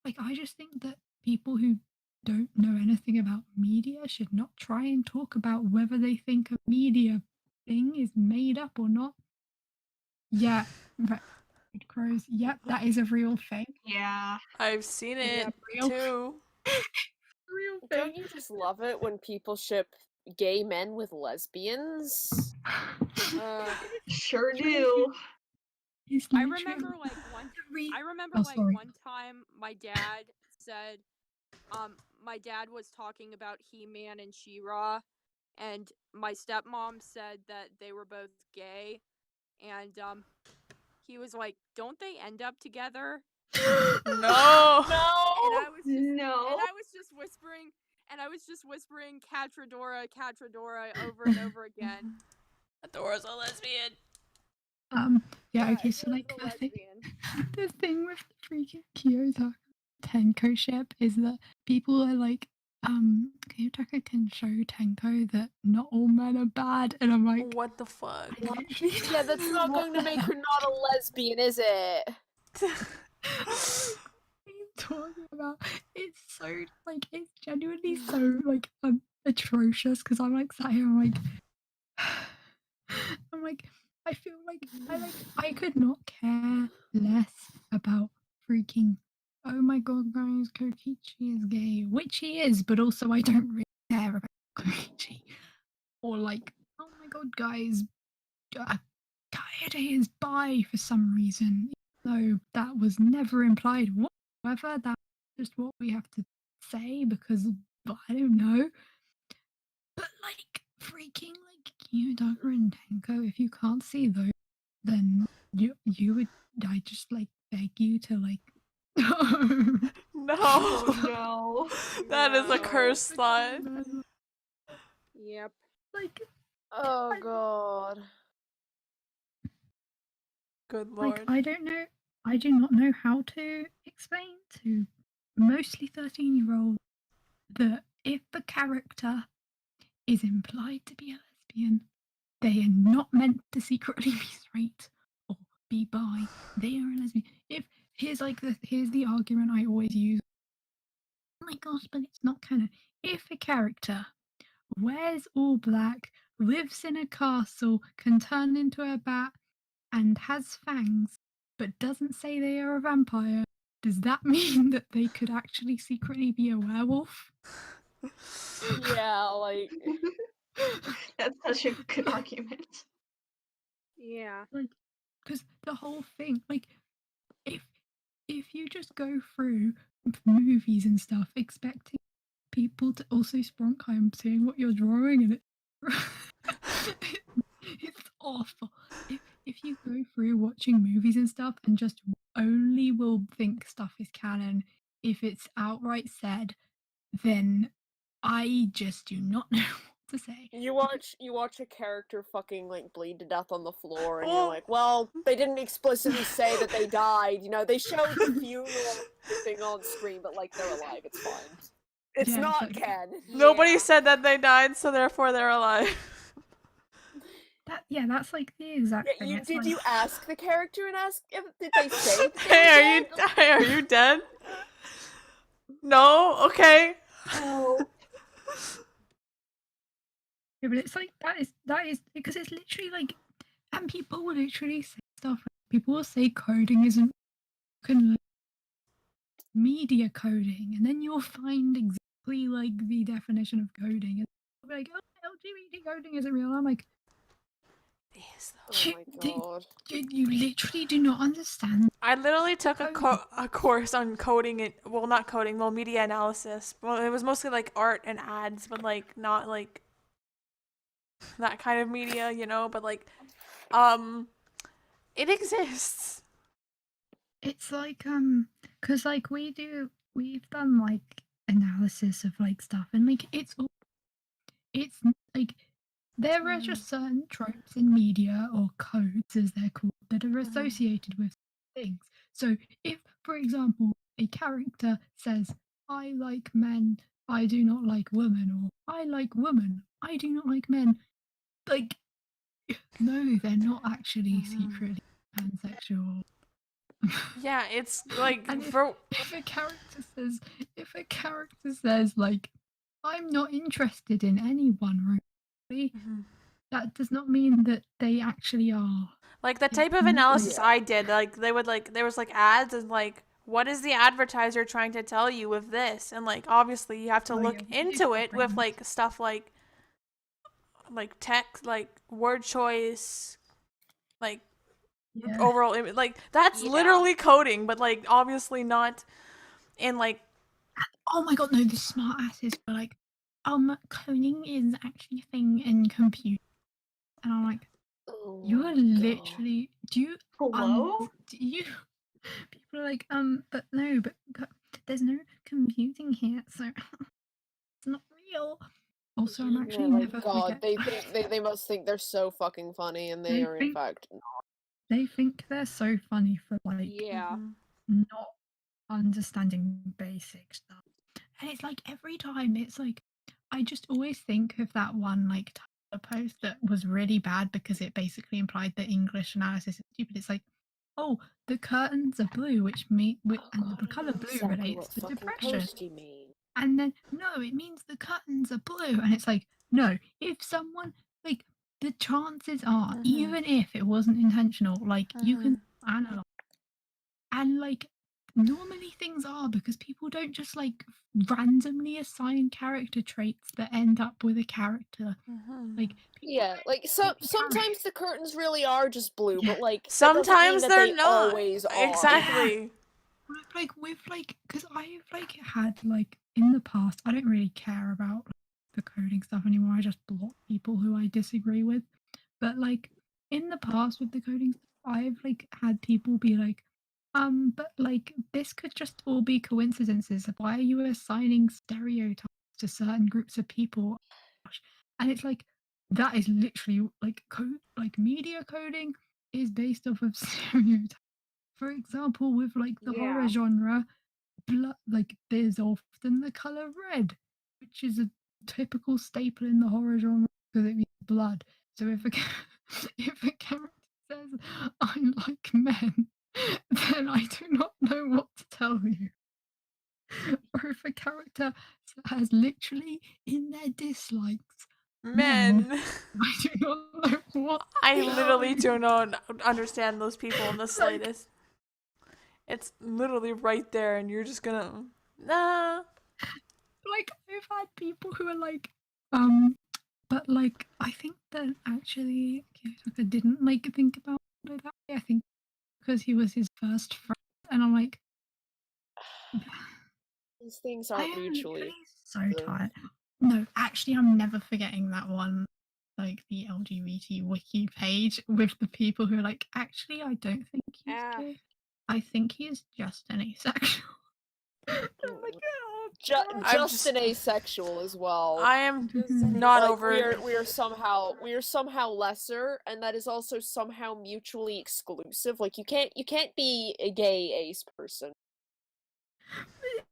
like, I just think that people who don't know anything about media should not try and talk about whether they think a media thing is made up or not. Yeah, Red Crows. Yep, that is a real thing. Yeah. I've seen it real. too. Real thing. Don't you just love it when people ship gay men with lesbians? Sure do. It's I literally remember like one. I remember Oh, like sorry. one time my dad said, my dad was talking about He-Man and She-Ra, and my stepmom said that they were both gay, and he was like, "Don't they end up together?" No. And I was just, No. and I was just whispering Catradora, Catradora over and over again. Adora's a lesbian. Yeah, okay, so, like, the thing with the freaking Kyoto Tenko ship is that people are like, Kyoto can show Tenko that not all men are bad, and I'm like, What the fuck? Yeah, that's not going to make her not a lesbian, is it? talking about. It's so like it's genuinely so like atrocious because I'm like sat here. I'm like, I'm like, I feel like I could not care less about freaking. Oh my god, guys, Kokichi is gay, which he is, but also I don't really care about Kokichi. Or like, oh my god, guys, Kaede is bi for some reason, though that was never implied whatsoever. That's just what we have to say because I don't know. But like freaking like Kyodaka and Tenko, if you can't see those, then you would. I just like beg you to like. No. Oh no. That is a No. curse slot. Yep. Like, Oh god. Good like lord. I don't know. I do not know how to explain to mostly 13-year-olds that if the character is implied to be a lesbian, they are not meant to secretly be straight or be bi. They are a lesbian. If here's the argument I always use. Oh my gosh, but it's not canon. If a character wears all black, lives in a castle, can turn into a bat, and has fangs, but doesn't say they are a vampire, does that mean that they could actually secretly be a werewolf? Yeah, like That's such a good argument. Yeah. Like, because the whole thing, like, if you just go through movies and stuff expecting people to also spronk, I'm seeing what you're drawing and it's awful. If you go through watching movies and stuff and just only will think stuff is canon if it's outright said, then I just do not know what to say. you watch a character fucking like bleed to death on the floor and Oh. you're like, well, they didn't explicitly say that they died, you know, they showed the funeral thing on screen, but like they're alive, it's fine. It's Yeah, not like- canon. Nobody Yeah. said that they died, so therefore they're alive. That's like the exact Yeah, thing. It's did like, you ask the character and ask if did they say that they Hey, were dead? are you dead? No? Okay. Oh. yeah, but it's like that is because it's literally like, and people will literally say stuff. People will say coding isn't media coding, and then you'll find exactly like the definition of coding, and they'll be like, "Oh, LGBT coding isn't real." I'm like, Oh my god. you literally do not understand. I literally took a Coding. course on coding it. Well, not coding. Well, media analysis. Well, it was mostly like art and ads, but like not like that kind of media, you know. But like, it exists. It's like because like we've done like analysis of like stuff, and like it's like there are just certain tropes in media or codes as they're called that are associated with things. So if, for example, a character says, "I like men, I do not like women," or "I like women, I do not like men," like no, they're not actually secretly pansexual. Yeah, it's like And if a character says like, "I'm not interested in anyone," really, that does not mean that they actually are. like the type of analysis I did, like there was like ads and like, what is the advertiser trying to tell you with this? And like obviously you have to look into it with like stuff like text, like word choice, like overall like that's literally coding, but like obviously not in like. Oh my god, no, the smart asses were like, coding is actually a thing in computer. And I'm like, you are literally, Hello? do you, people are like, but no, but there's no computing here, so it's not real. Also, I'm actually never God, forget. they must think they're so fucking funny, and they are in fact not. They think they're so funny for like Yeah. not understanding basic stuff. And it's like every time it's like I just always think of that one like Tumblr post that was really bad because it basically implied that English analysis is stupid. It's like oh, the curtains are blue, which and the color blue relates to depression. And then no, it means the curtains are blue, and it's like no. If someone like the chances are, even if it wasn't intentional, like you can analyze, and like normally things are because people don't just like randomly assign character traits that end up with a character. Like Yeah, like sometimes the curtains really are just blue, but like sometimes that they're they not. always are. Exactly. Because I've had like in the past, I don't really care about the coding stuff anymore. I just block people who I disagree with. But like in the past with the coding stuff, I've like had people be like, but like this could just all be coincidences. Why are you assigning stereotypes to certain groups of people? And it's like that is literally like media coding is based off of stereotypes. For example, with like the horror genre, like there's often the color red, which is a typical staple in the horror genre because it means blood. So if a if a character says I like men, then I do not know what to tell you. Or if a character has literally in their dislikes Men. I do not know what. I literally do not understand those people in the slightest. It's literally right there, and you're just gonna nah. Like I've had people who are like, but like I think that actually Kiyotaka didn't like think about it that way. I think because he was his first friend, and I'm like, These things aren't mutually. So tired. No, actually, I'm never forgetting that one. Like the LGBT wiki page with the people who are like, actually, I don't think he's gay. I think he's just an asexual. I'm like, oh, just an asexual as well. I am not like, over. We are somehow lesser, and that is also somehow mutually exclusive. Like you can't be a gay ace person.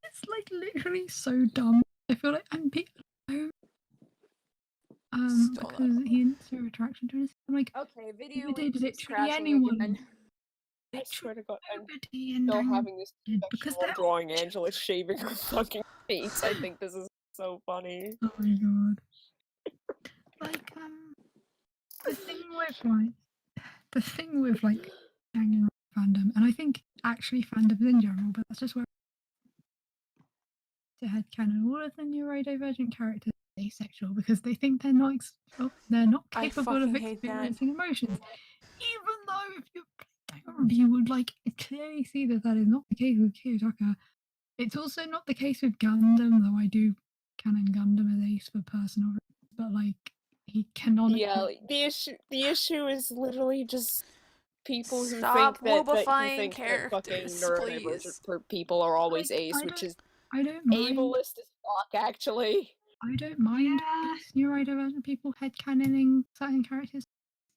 It's like literally so dumb. I feel like I'm because he didn't show attraction to us. I'm like, okay, video did is literally crashing anyone. again. I swear to God, I'm and still having this because I'm drawing Angela shaving her fucking face. I think this is so funny. Oh my god. Like the thing with like hanging around fandom, and I think actually fandoms in general, but that's just where to headcanon all of the neurodivergent characters are asexual because they think they're not capable of experiencing emotions. Even though if you would like clearly see that is not the case with Kiyotaka. It's also not the case with Gundam, though I do canon Gundam as ace for personal reasons, but like he canonically. Yeah, like, the issue is literally just people who Stop think that fucking fucking neurodivergent people are always ace, which is ableist as fuck, actually. I don't mind ace neurodivergent people headcanoning certain characters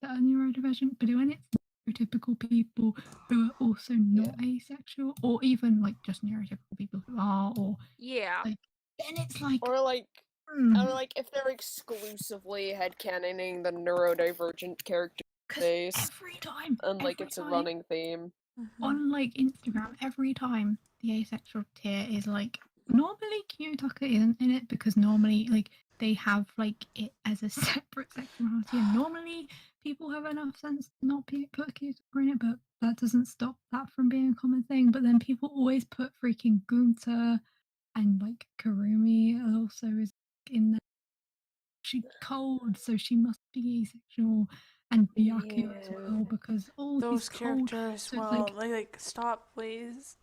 that are neurodivergent, but when it's neurotypical people who are also not asexual, or even like just neurotypical people who are, or like, then it's like, or like if they're exclusively headcanoning the neurodivergent character base every time, and like it's a running theme on like Instagram. Every time the asexual tier is like normally Kiyotaka isn't in it because normally like they have like it as a separate sexuality, and normally people have enough sense to not put Kiyotaka in it, but that doesn't stop that from being a common thing. But then people always put freaking Gunta and like Karumi also is in there. She's cold, so she must be asexual, and Byakuya as well because all those he's cold. characters. So well, like stop, please.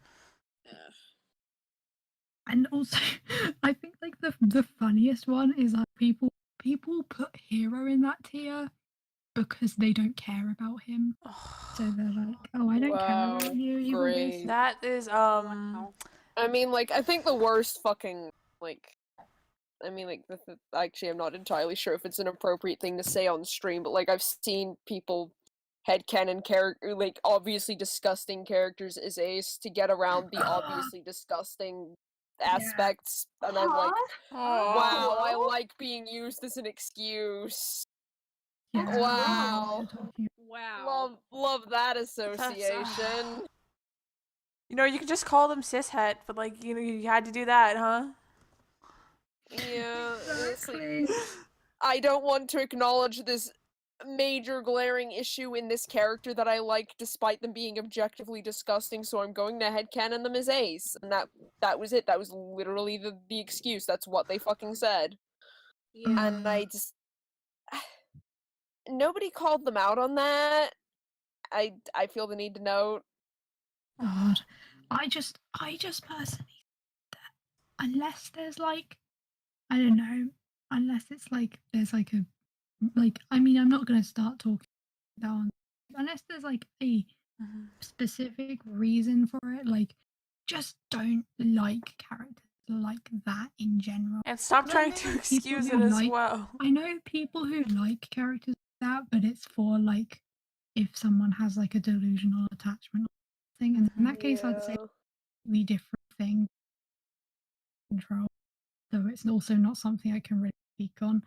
And also, I think like the funniest one is that people put Hero in that tier because they don't care about him. So they're like, oh, I don't care about you. Great. That is I mean, like, I think the worst fucking like. I mean, like, actually, I'm not entirely sure if it's an appropriate thing to say on stream, but like, I've seen people headcanon character, like, obviously disgusting characters as ace to get around the obviously disgusting aspects, and I'm like, wow, I like being used as an excuse. Yeah. Wow. Wow. Love that association. You know, you could just call them cishet, but like, you know, you had to do that, huh? Yeah, it's like, Exactly. I don't want to acknowledge this major glaring issue in this character that I like, despite them being objectively disgusting. So I'm going to headcanon them as ace, and that was it. That was literally the excuse. That's what they fucking said, Yeah. and I just nobody called them out on that. I feel the need to note. God, I just personally, unless there's like, I don't know, unless it's like there's like a, like, I mean, I'm not gonna start talking down unless there's like a specific reason for it. Like, just don't like characters like that in general. And stop I trying know, to like, people excuse who it as like- well. I know people who like characters like that, but it's for like if someone has like a delusional attachment or thing, and in that case, I'd say the different thing control. So it's also not something I can really speak on.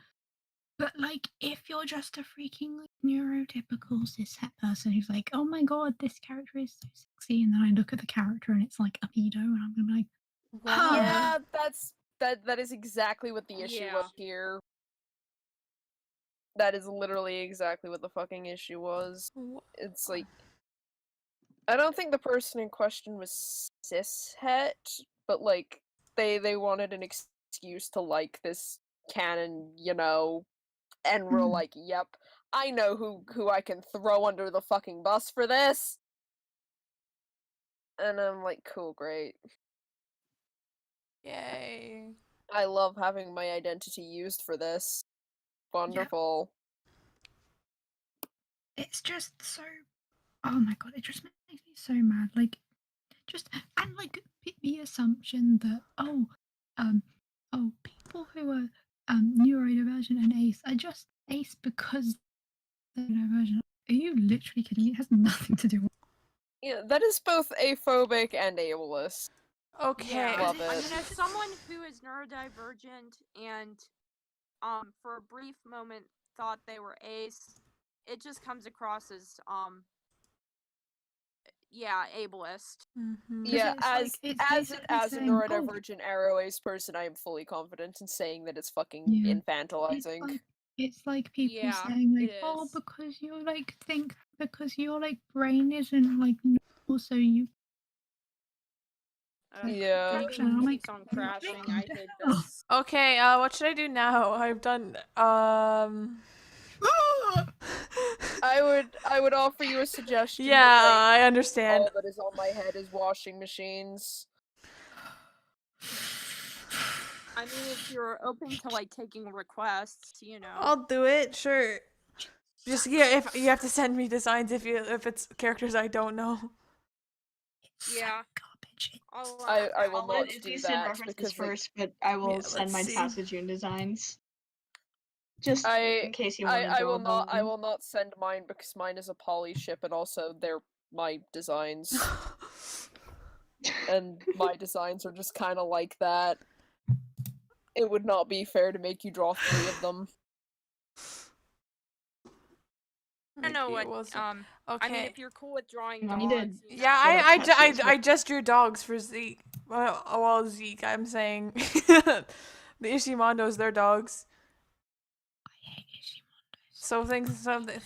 But like, if you're just a freaking like neurotypical cishet person who's like, oh my god, this character is so sexy, and then I look at the character and it's like a pedo, and I'm gonna be like, Wow. Yeah, that is exactly what the issue was here. That is literally exactly what the fucking issue was. It's like, I don't think the person in question was cishet, but like they wanted an excuse to like this canon, you know, and we're like, yep, I know who I can throw under the fucking bus for this. And I'm like, cool, great. Yay. I love having my identity used for this. Wonderful. it's just so, oh my god, it just makes me so mad. Like, just, and like the assumption that people who are neurodivergent and ace are just ace because they're neurodivergent. Are you literally kidding me? It has nothing to do with Yeah, that is both aphobic and ableist. Okay. Yeah. Love I it. mean, as someone who is neurodivergent and, for a brief moment thought they were ace, it just comes across as, yeah, ableist. Yeah, it's as like, it's as basically as a saying, oh, neurodivergent arrow ace person, I am fully confident in saying that it's fucking Yeah. infantilizing. It's like people Yeah, saying like, it oh, is. because you're like because your like brain isn't like normal, so you. Yeah. My game And I'm like, keeps on crashing. I hate hell? this. Okay, what should I do now? I've done I would offer you a suggestion. Yeah, I understand. All that is on my head is washing machines. I mean, if you're open to like taking requests, you know. I'll do it, sure. Just yeah, if you have to send me designs if it's characters I don't know. Yeah. Garbage. I will I'll let not do Izzy send that references because like, first, but I will Yeah, send let's my see. Tasajune designs. Just in case you want to I draw will not I them. will not send mine because mine is a poly ship and also they're my designs. And my designs are just kind of like that. It would not be fair to make you draw 3 of them. I don't know what. Okay. I mean, if you're cool with drawing You dogs, did. you know. Yeah, What a catch is I just drew dogs for Zeke. Well, Zeke, I'm saying the Ishimondos, they're dogs. I hate Ishimondo. So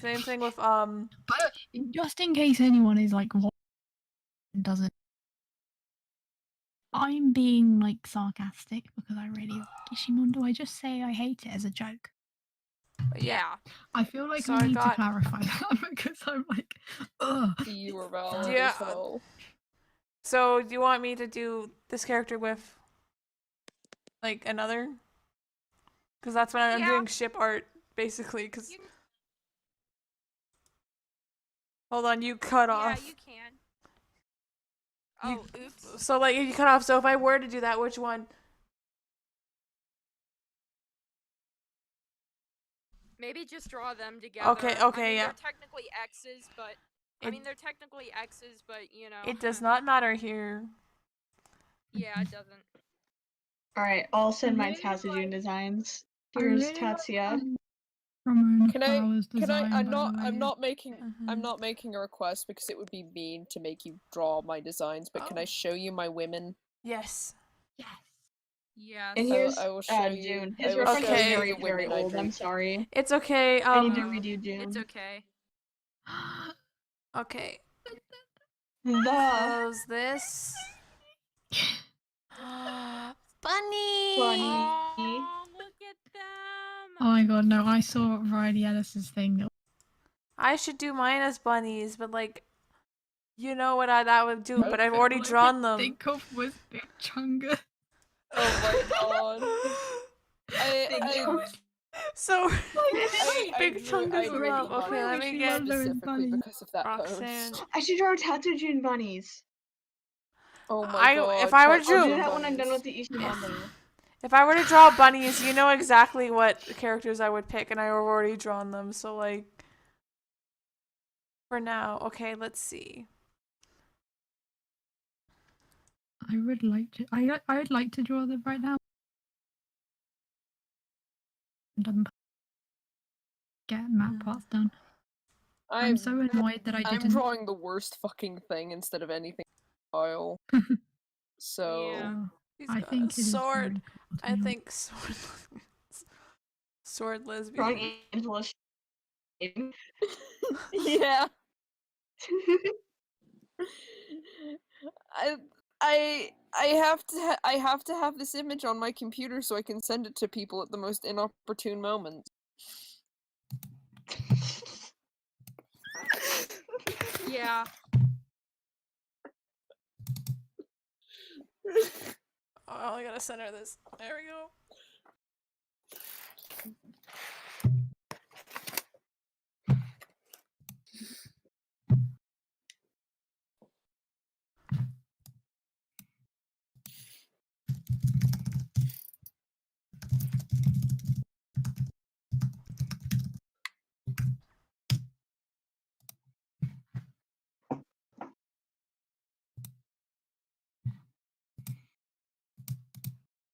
same thing with But just in case anyone is like, what doesn't. I'm being like sarcastic because I really like Ishimondo. I just say I hate it as a joke. Yeah. I feel like So I I need got- to clarify that because I'm like, ugh. You were valid Yeah. as well. So do you want me to do this character with like another? Because that's when I'm Yeah. doing ship art basically. Because hold on, you cut off. Yeah, you can. Oh, oops. So like you cut off. So if I were to do that, which one? Maybe just draw them together. Okay, I mean, yeah. They're technically X's, but they're technically X's, but you know. It does not matter here. Yeah, it doesn't. Alright, I'll send my really Tasajune like- designs. I Here's really like, Tatsuya. Ramona Can I? Flowers Can I? design, I'm by not. the way. I'm not making. I'm Mhm. not making a request because it would be mean to make you draw my designs. But can I Oh. show you my women? Yes. Yes. Yes. And here's I will show you. June. I His will reference show is Okay. you very, the very women I old. I'm drew. sorry. It's okay. I need to Oh, redo June. It's okay. Okay. The Close this. Bunny. funny. Oh, look at them. Oh my god, no, I saw Riley Ellis's thing. I should do mine as bunnies, but like, you know what that would do, but I've All already I could drawn them. think of was Big Chunga. Oh my god. Big I, chunk. So Big drew, Chungus I drew love. bunnies Okay, let me She get loves her as specifically bunnies. because of that Roxanne. post. I should draw tattoo June bunnies. Oh my god. If I were tattoo to I'll do June that when I'm done bunnies. with the Ichiban. If I were to draw bunnies, you know exactly what characters I would pick, and I've already drawn them. So like, for now, okay, let's see. I would like to. I would like to draw them right now. Get map parts done. I'm so annoyed that I I'm didn't. drawing the worst fucking thing instead of anything style. So Yeah. He's I got think a it is sword. very cool, to I be honest. think sword lesbian. Drawing Angela shading. yeah. I have to have this image on my computer so I can send it to people at the most inopportune moments. Yeah. Oh, I gotta center this. There we go.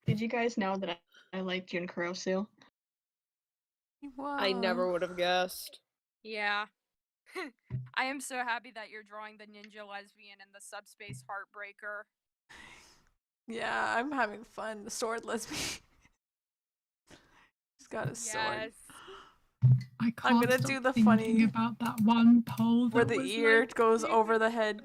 Did you guys know that I like Jun Kurosu? Wow. I never would have guessed. Yeah. I am so happy that you're drawing the ninja lesbian and the subspace heartbreaker. Yeah, I'm having fun. The sword lesbian. He's got a sword. I can't I'm gonna stop do the thinking funny about that one pole where that the was ear like, goes over the head.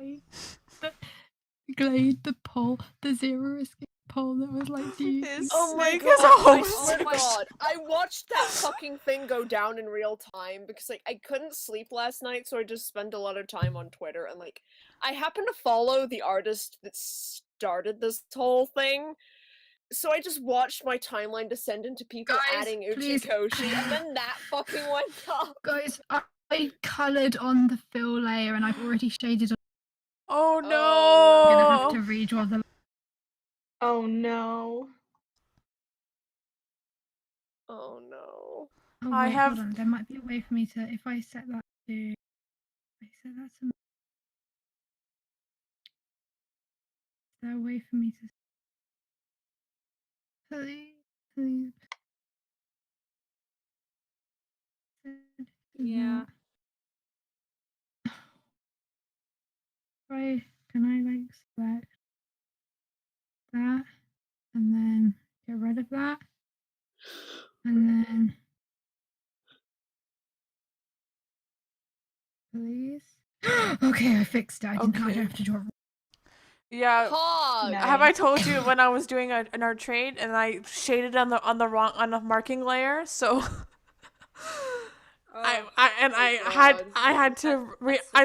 Glade, the pole, the zero escape pole that was like, do you? His Oh my snake god! is a I host. swear to God, I watched that fucking thing go down in real time because like I couldn't sleep last night, so I just spent a lot of time on Twitter and like I happen to follow the artist that started this whole thing, so I just watched my timeline descend into people Guys, adding please. Uchikoshi, and then that fucking went up. Guys, I coloured on the fill layer and I've already shaded on. Oh Oh, I'm gonna have no! to redraw the. Oh no. Oh no. Oh I wait, have- hold on. There might be a way for me to, if I set that to, if I set that to. Is there a way for me to? Please. Yeah. Right? Can I like select that and then get rid of that and then please. Okay, I fixed it. I don't Okay. have to draw. Yeah. Hog! Nice. Have I told you when I was doing an art trade and I shaded on the marking layer? So I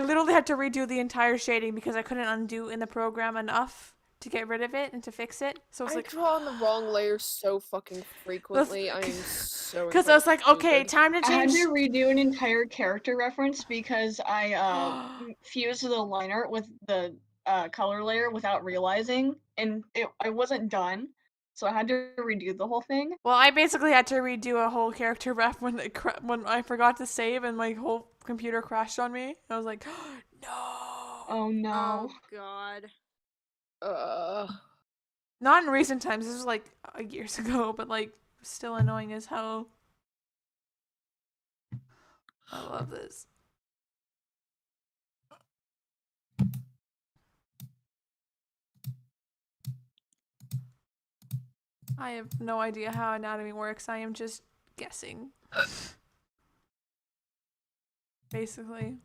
literally had to redo the entire shading because I couldn't undo in the program enough to get rid of it and to fix it. So it's I like draw on the wrong layer so fucking frequently. I am so. because I was like, okay, stupid. time to I had change. to redo an entire character reference because I fused the line art with the color layer without realizing, and I wasn't done, so I had to redo the whole thing. Well, I basically had to redo a whole character ref when when I forgot to save and my whole computer crashed on me. I was like, no. Oh no. Oh god. Not in recent times. This was like years ago, but like still annoying as hell. I love this. I have no idea how anatomy works. I am just guessing. Basically.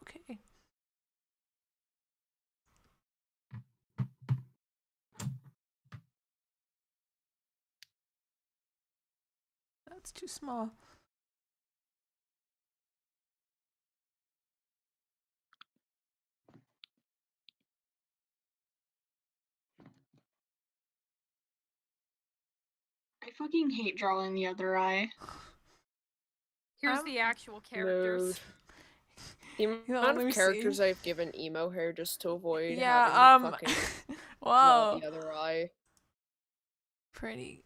Okay. That's too small. I fucking hate drawing the other eye. Here's the actual characters. The amount of characters I've given emo hair just to avoid having fucking draw the other eye. Pretty.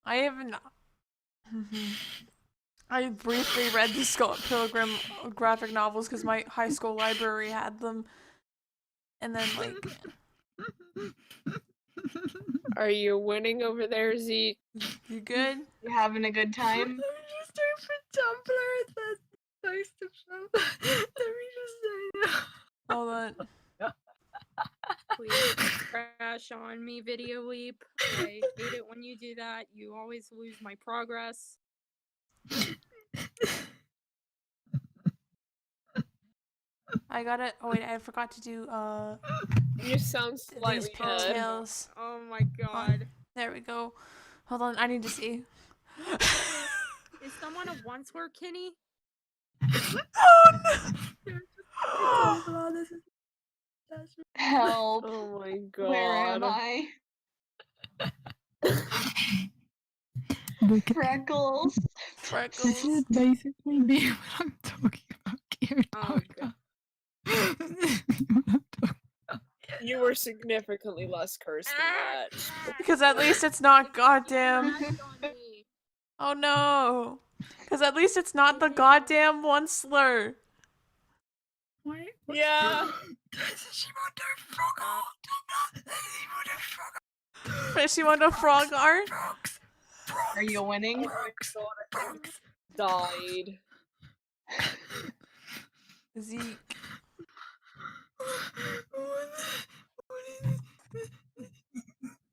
I haven't. I briefly read the Scott Pilgrim graphic novels because my high school library had them. And then, like. Are you winning over there, Zeke? You good? You having a good time? Let me just open Tumblr. That's most of them. Let me just say that. Hold on. Please crash on me, Video Leap. I hate it when you do that. You always lose my progress. I got it. Oh wait, I forgot to do You sound slightly these pigtails. Oh my god. There we go. Hold on, I need to see. Is someone a once-were Kenny? Oh no! Help. Oh my god. Where am I? Freckles. This is basically me when I'm talking about Kirito. Oh god. You were significantly less cursed than that. Because at least it's not goddamn. Oh no! Because at least it's not the goddamn one slur. Wait, yeah. Shimono frog art? Are you winning? Died. Zeke.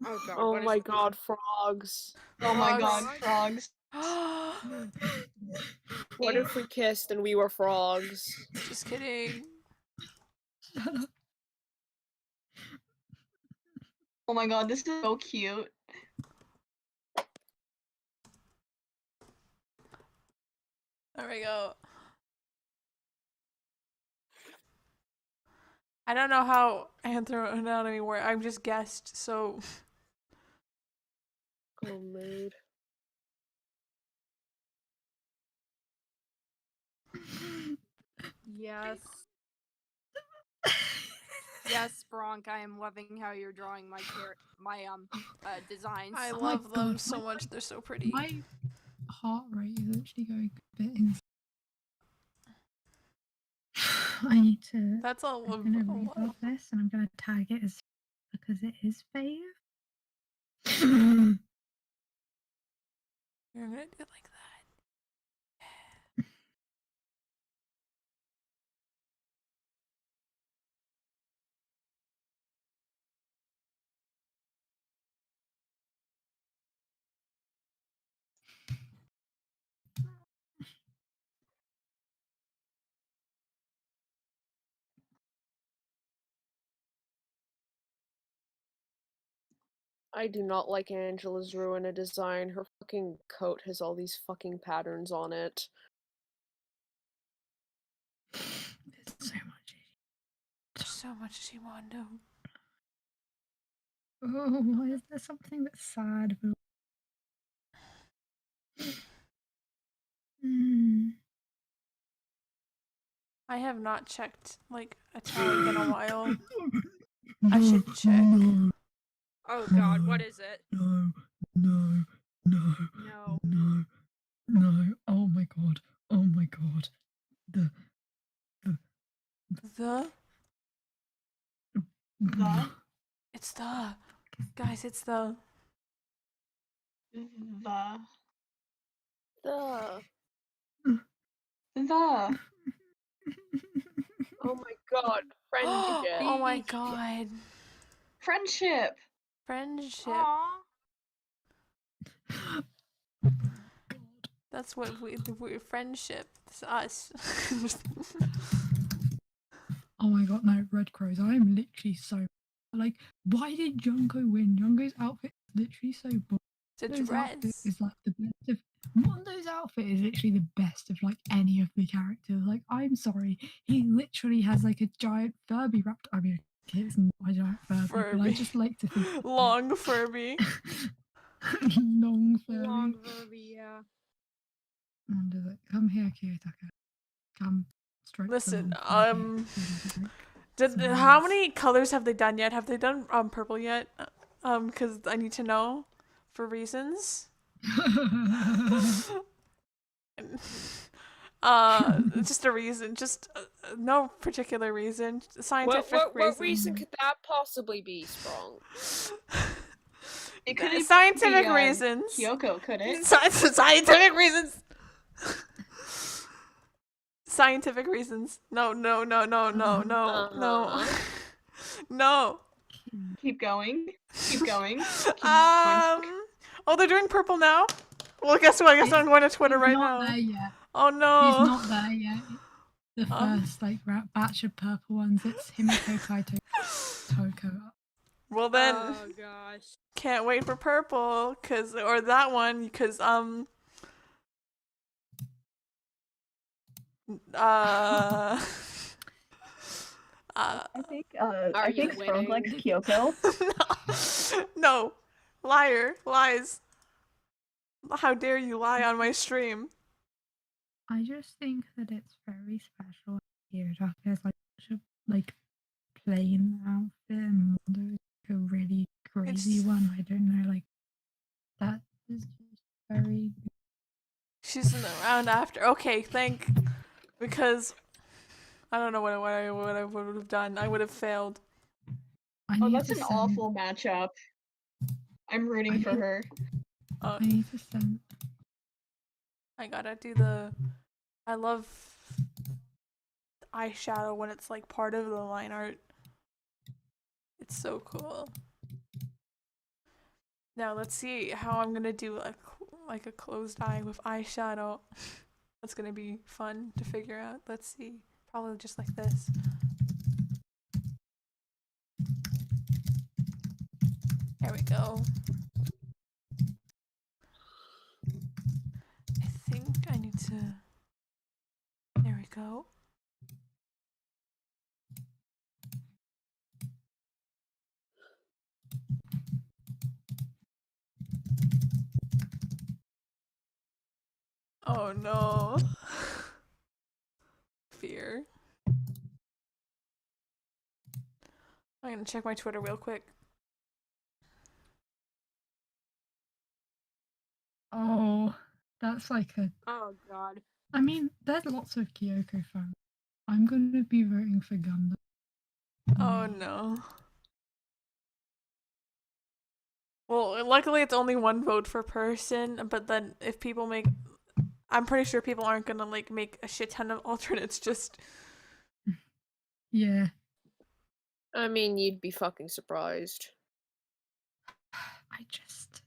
Oh god. Oh my god, frogs. Oh my god, frogs. What if we kissed and we were frogs? Just kidding. Oh my god, this is so cute. There we go. I don't know how anthro-anatomy works. I'm just guessed, so. Oh, mood. Yes. Yes, Spronk, I am loving how you're drawing my designs. I Oh my love them God, so much. They're so pretty. My heart rate is actually going a bit insane. I need to. That's all. I'm gonna rebuild this, and I'm gonna tag it as because it is fave. You're gonna do it like that. I do not like Angela's Ruina design. Her fucking coat has all these fucking patterns on it. There's So much Shimondo. Oh, why is there something that's sad about? I have not checked like a tag in a while. No, I should check. No, Oh God, what is it? no, no, no, No. no, no. Oh my god. Oh my god. The The it's the guys. It's the the The. the Oh my god. Friendship. oh my god. friendship. Friendship. Aw. That's what we friendship. It's us. Oh my god, no, Red Crows. I am literally so like, why did Junko win? Junko's outfit is literally so boring. It's a Mondo's outfit dress. is like the best of Mondo's outfit is literally the best of like any of the characters. Like, I'm sorry, he literally has like a giant Furby wrapped. I mean, it's not a giant Furby, but I just like to think Long Furby. long Furby. Long Furby, yeah. Mondo, like, come here, Kiyotaka. Come straight. Listen, to long Furby. how many colors have they done yet? Have they done purple yet? Because I need to know for reasons. Just a reason, just no particular reason, scientific What reason. reason could that possibly be, Spronk? It could Scientific be, reasons. Kyoko, could it? Scientific reasons. Scientific reasons. No. No. Keep going. Keep going. Oh, they're doing purple now? Well, guess what? I guess I'm going to Twitter right now. Not there yet. Oh no. He's not there yet. The first like batch of purple ones. It's Himiko Kaito Toko. Well then, Oh gosh. can't wait for purple, or that one, cause I think Are you Spronk likes winning? Kyoko. No, liar, lies. How dare you lie on my stream? I just think that it's very special here. It's like such a like plain outfit, and Mondo is a really crazy one. I don't know, like that is just very. She's in the round after. Okay, because I don't know what I would have done. I would have failed. Oh, that's an awful matchup. I'm rooting for her. I need to send. I gotta do the. I love eyeshadow when it's like part of the line art. It's so cool. Now let's see how I'm gonna do like a closed eye with eyeshadow. That's gonna be fun to figure out. Let's see. Probably just like this. There we go. I think I need to. There we go. Oh no. Fear. I'm gonna check my Twitter real quick. Oh, that's like a. Oh God. I mean, there's lots of Kyoko fans. I'm gonna be voting for Gundam. Oh no. Well, luckily it's only one vote per person, but then if people make, I'm pretty sure people aren't gonna like make a shit ton of alternates just. Yeah. I mean, you'd be fucking surprised. I just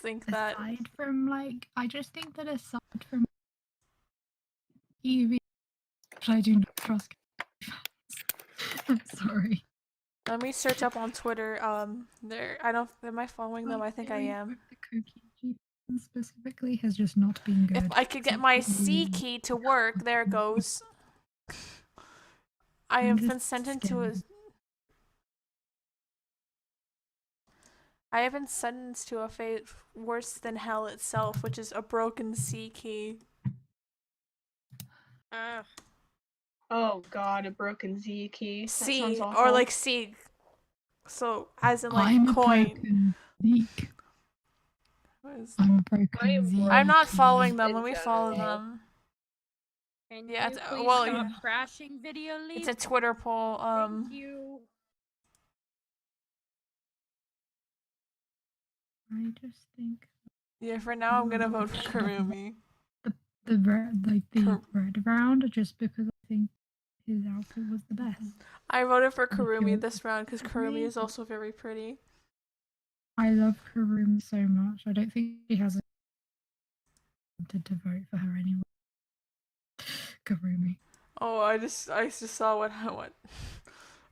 think that. Aside from like, I just think that aside from Evie, which I do not trust. I'm sorry. Let me search up on Twitter. There. I don't. Am I following them? I think I am. The Kokichi specifically has just not been good. If I could get my C key to work, there it goes. I have been sentenced to a. I have been sentenced to a fate worse than hell itself, which is a broken C key. Ugh. Oh god, a broken Z key. That sounds C awful. or like C. So as in like I'm a coin. broken Zeke. What is- I'm a broken I'm Zeke. I'm not following in them. Let me follow general. them. Can Yeah, you it's- please well, stop yeah. crashing video leap? It's a Twitter poll. Thank you. I just think Yeah, for now I'm gonna vote for Kurumi. the Kur- red round just because I think his outfit was the best. I voted for I feel- Kurumi this round because Kurumi is Amazing. also very pretty. I love Karumi so much. I don't think she has a to vote for her anyway. Karumi. Oh, I just saw what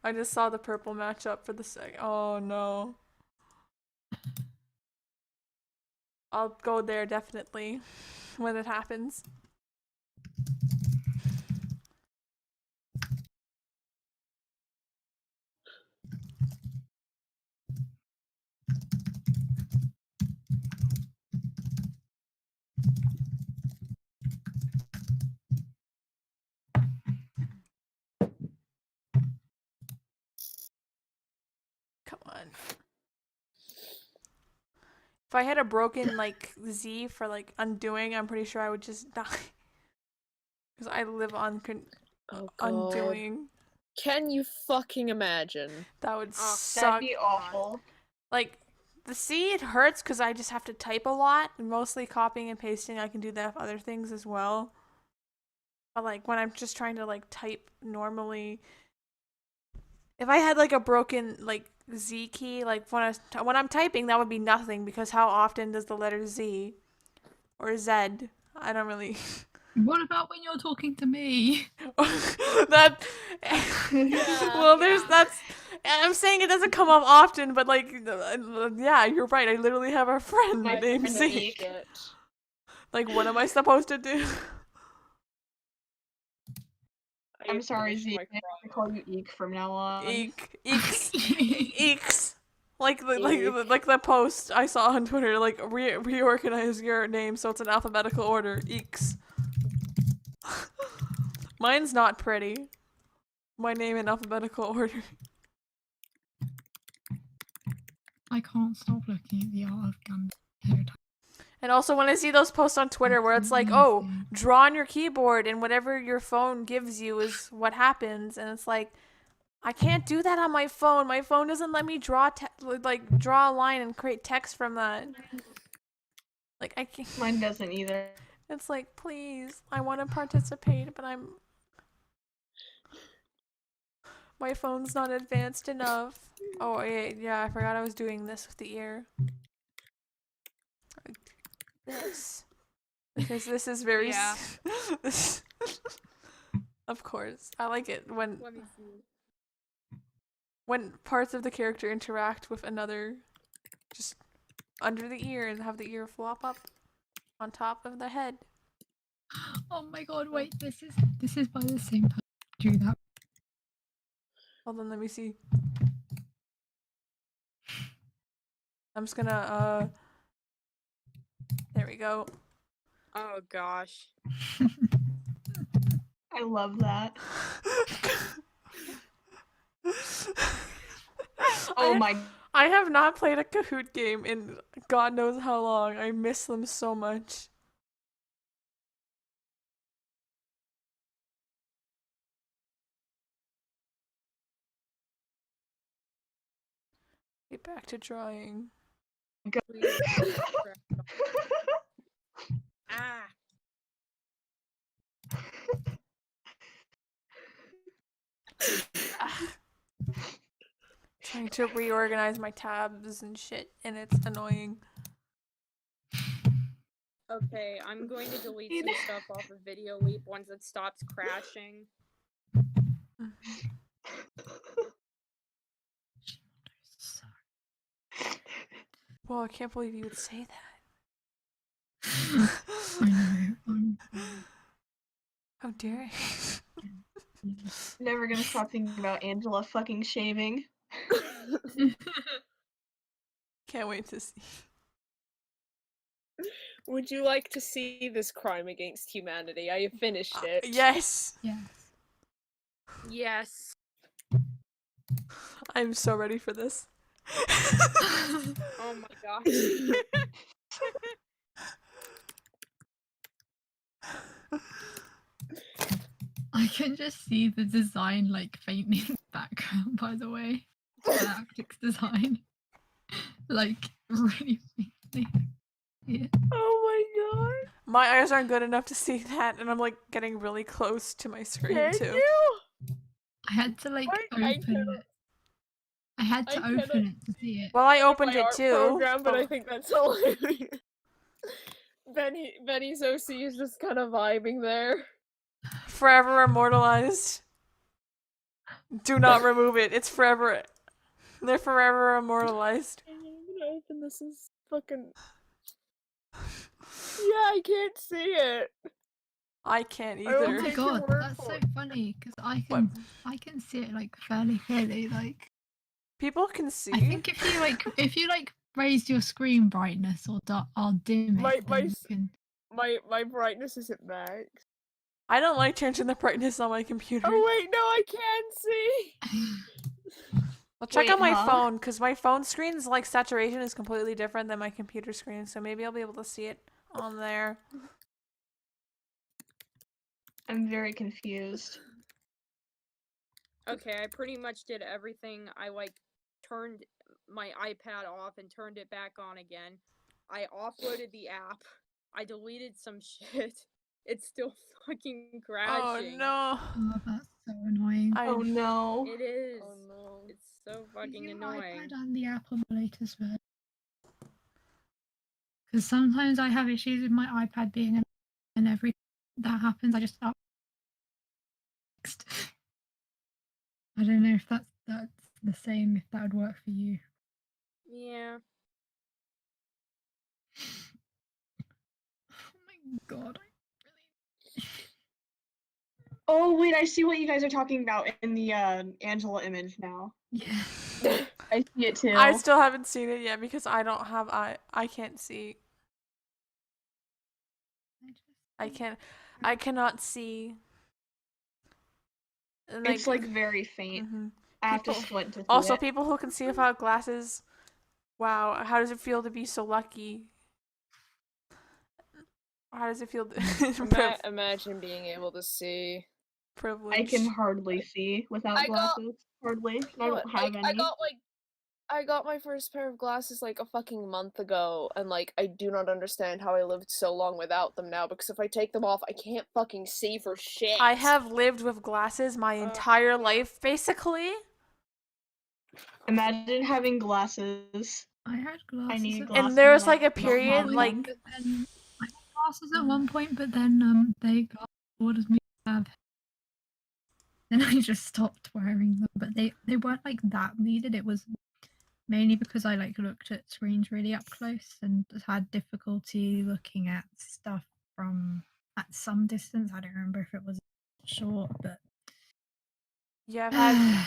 I just saw the purple matchup for the second. Oh no. I'll go there definitely when it happens. Come on. If I had a broken like Z for like undoing, I'm pretty sure I would just die. Because I live on Oh god. undoing. Can you fucking imagine? That would Oh, suck. That'd be awful. Like the C, it hurts because I just have to type a lot. And mostly copying and pasting. I can do that with other things as well. But like when I'm just trying to like type normally, if I had like a broken like Z key, like when I'm typing, that would be nothing because how often does the letter Z or Z? I don't really. What about when you're talking to me? That. Well, that's. I'm saying it doesn't come up often, but like, yeah, you're right. I literally have a friend My named friend Z. Ike. Like, what am I supposed to do? I'm sorry, Z. I have to call you Eek from now on. Eeks. Like the post I saw on Twitter, like reorganize your name so it's in alphabetical order. Eeks. Mine's not pretty. My name in alphabetical order. I can't stop looking at the art of gun. And also when I see those posts on Twitter where it's like, oh, draw on your keyboard and whatever your phone gives you is what happens, and it's like, I can't do that on my phone. My phone doesn't let me draw draw a line and create text from that. Like I can't. Mine doesn't either. It's like, please, I want to participate, but my phone's not advanced enough. Oh yeah, I forgot I was doing this with the ear. This. Because this is very Yeah. Of course. I like it when Let me see. parts of the character interact with another just under the ear and have the ear flop up on top of the head. Oh my god, wait, this is by the same person who drew that. Hold on, let me see. I'm just gonna there we go. Oh gosh. I love that. Oh my. I have not played a Kahoot game in God knows how long. I miss them so much. Get back to drawing. Please. Ah. Trying to reorganize my tabs and shit, and it's annoying. Okay, I'm going to delete some stuff off of Video Leap once it stops crashing. Well, I can't believe you would say that. I know. How dare you? Never gonna stop thinking about Angela fucking shaving. Can't wait to see. Would you like to see this crime against humanity? I have finished it. Yes. Yes. Yes. I'm so ready for this. Oh my gosh. I can just see the design like faintly in the background, by the way. Galactic's design. Like really faintly. Yeah. Oh my god. My eyes aren't good enough to see that, and I'm like getting really close to my screen Can too. you? I had to like I open it. I had to cannot open it to see it. Well, I in opened my it art too. program, but I think that's hilarious. Benny's OC is just kind of vibing there. Forever immortalized. Do not remove it. It's forever. They're forever immortalized. I'm gonna open this as fucking. Yeah, I can't see it. I can't I will Oh either. my take your god, word that's for so it. funny because What? I can see it like fairly clearly. Like People can see. I think if you raise your screen brightness or dim My- it, then you can. My brightness is at max. I don't like changing the brightness on my computer. Oh wait, no, I can see. I'll check Wait, on my huh? phone because my phone screen's like saturation is completely different than my computer screen, so maybe I'll be able to see it on there. I'm very confused. Okay, I pretty much did everything. I like turned my iPad off and turned it back on again. I offloaded the app. I deleted some shit. It's still fucking crashing. Oh no. Oh, that's so annoying. Oh no. It is. Oh no. It's so fucking Is your annoying. iPad and the app on the latest version? Because sometimes I have issues with my iPad being and every that happens, I just start. I don't know if that's the same. If that would work for you. Yeah. Oh my god! Oh wait, I see what you guys are talking about in the Angela image now. Yeah. I see it too. I still haven't seen it yet because I don't have I can't see. I cannot see. And, It's like very faint. mhm. I have to People- squint to see Also, it. people who can see without glasses. Wow, how does it feel to be so lucky? How does it feel? Imagine being able to see. Privilege. I can hardly see without I got- glasses. Hardly. I don't have any. I got my first pair of glasses like a fucking month ago, and like I do not understand how I lived so long without them now, because if I take them off, I can't fucking see for shit. I have lived with glasses my entire life, basically. Imagine having glasses. I had glasses. I need at glasses. And there was not- like a not period, having like them. But then I had glasses at one point, but then they got ordered me to have. Then I just stopped wearing them. But they weren't like that needed. It was mainly because I like looked at screens really up close and just had difficulty looking at stuff from at some distance. I don't remember if it was short, but yeah, I've had.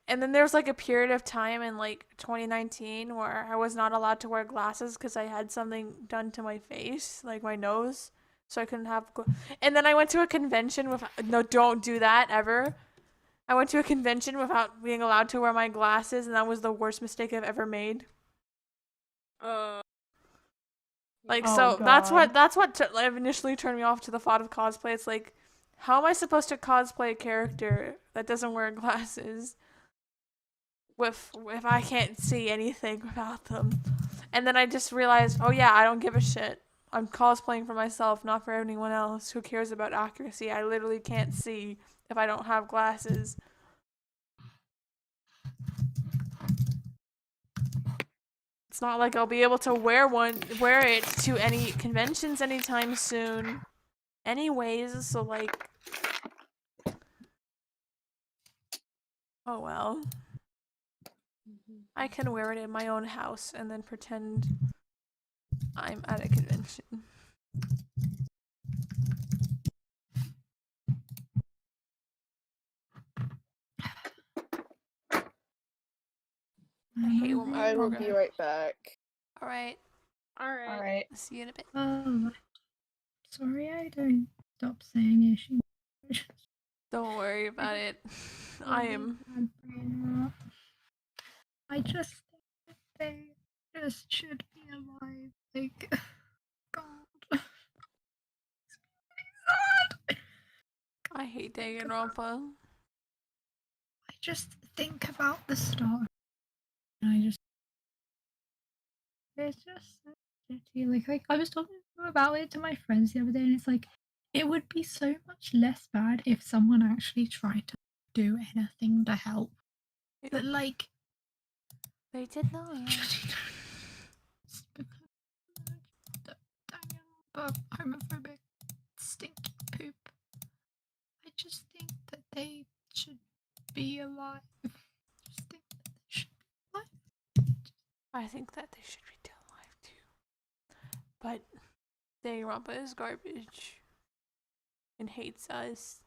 And then there was like a period of time in like 2019 where I was not allowed to wear glasses because I had something done to my face, like my nose, so I couldn't have. And then I went to a convention with no, don't do that ever. I went to a convention without being allowed to wear my glasses, and that was the worst mistake I've ever made. Like Oh, so God. that's what initially turned me off to the thought of cosplay. It's like, how am I supposed to cosplay a character that doesn't wear glasses? If I can't see anything without them. And then I just realized, oh yeah, I don't give a shit. I'm cosplaying for myself, not for anyone else. Who cares about accuracy? I literally can't see if I don't have glasses. It's not like I'll be able to wear it to any conventions anytime soon. Anyways, so like, oh well. I can wear it in my own house and then pretend I'm at a convention. I hate when my I will be program. right back. Alright. Alright. Alright. See you in a bit. Oh, sorry, I don't stop saying issue. Don't worry about it. I am. I just think that they just should be alive. Like, God. I hate Danganronpa. I just think about the start, and it's just so shitty. Like I was talking about it to my friends the other day, and it's like, it would be so much less bad if someone actually tried to do anything to help. But like, They did not. But homophobic, stinky poop. I just think that they should be alive. Just think that they should be alive. I think that they should be still alive too. But Danganronpa is garbage and hates us.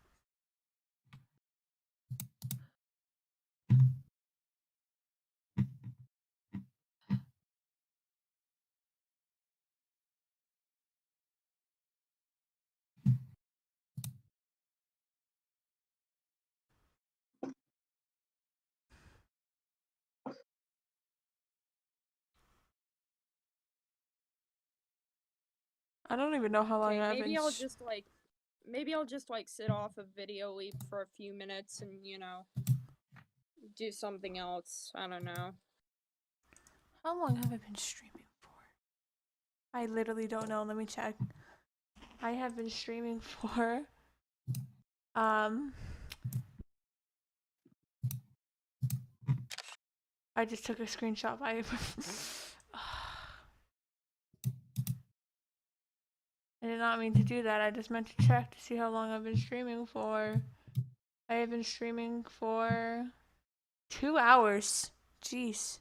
I don't even know how long Okay, I've maybe been. I'll just like sit off of Video Leap for a few minutes and, you know, do something else. I don't know. How long have I been streaming for? I literally don't know. Let me check. I have been streaming for I just took a screenshot. I did not mean to do that. I just meant to check to see how long I've been streaming for. I have been streaming for 2 hours. Jeez.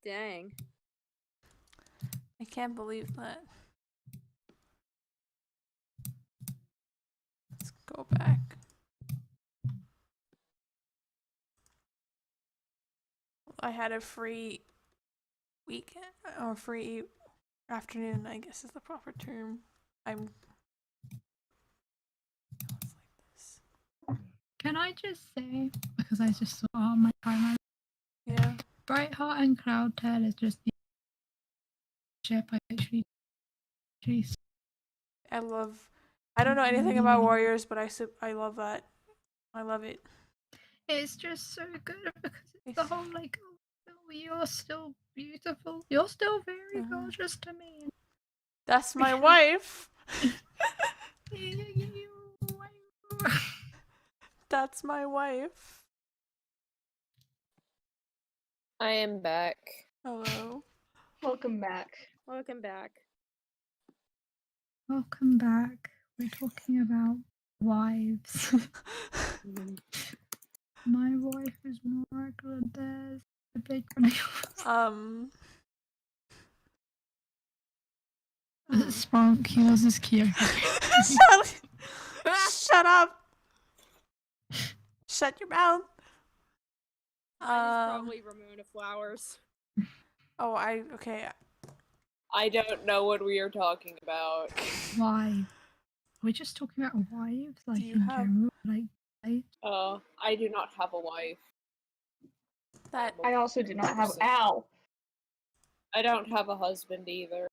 Dang. I can't believe that. Let's go back. I had a free weekend, or free afternoon, I guess is the proper term. I'm. It's like this. Can I just say, because I just saw on my timeline, Yeah. Brightheart and Cloudtail is just the ship I actually chase. I don't know anything about Warriors, but I love that. I love it. It's just so good because it's the whole like, oh, you're still beautiful. You're still very gorgeous to me. That's my wife. That's my wife. I am back. Hello. Welcome back. Welcome back. Welcome back. We're talking about wives. My wife is more ugly than the big one. Spronk, yours is cute. Shut up. Shut your mouth. Mine is probably Ramona Flowers. Oh, okay. I don't know what we are talking about. Why? We're just talking about wives, like in general, like. I do not have a wife. I also do not have. Ow! I don't have a husband either.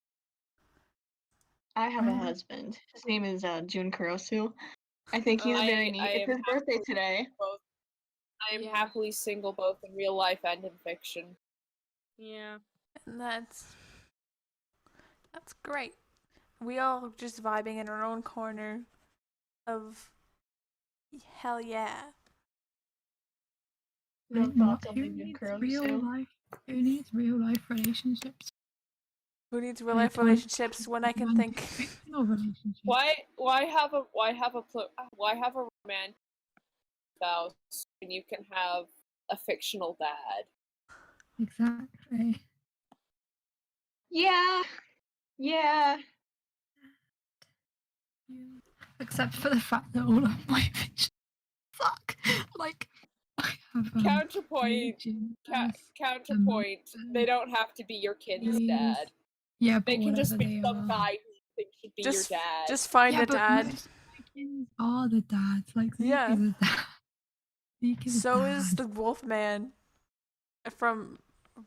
I have a husband. His name is Jun Kurosu. I think he's very neat. It's his birthday today. I am happily single both in real life and in fiction. Yeah. And that's great. We all just vibing in our own corner of hell yeah. Who needs real life relationships? Who needs real life relationships when I can think? Why have a romantic spouse when you can have a fictional dad? Exactly. Yeah. Except for the fact that all of my fictions suck. Like, I have counterpoint. They don't have to be your kid's dad. Yeah, but They can just whatever be they some are. guy who you think should be Just your dad. just find Yeah, a but dad. most of my kids are the dads. Like Zeke Yeah. is a dad. Zeke is So a is dad. the wolf man from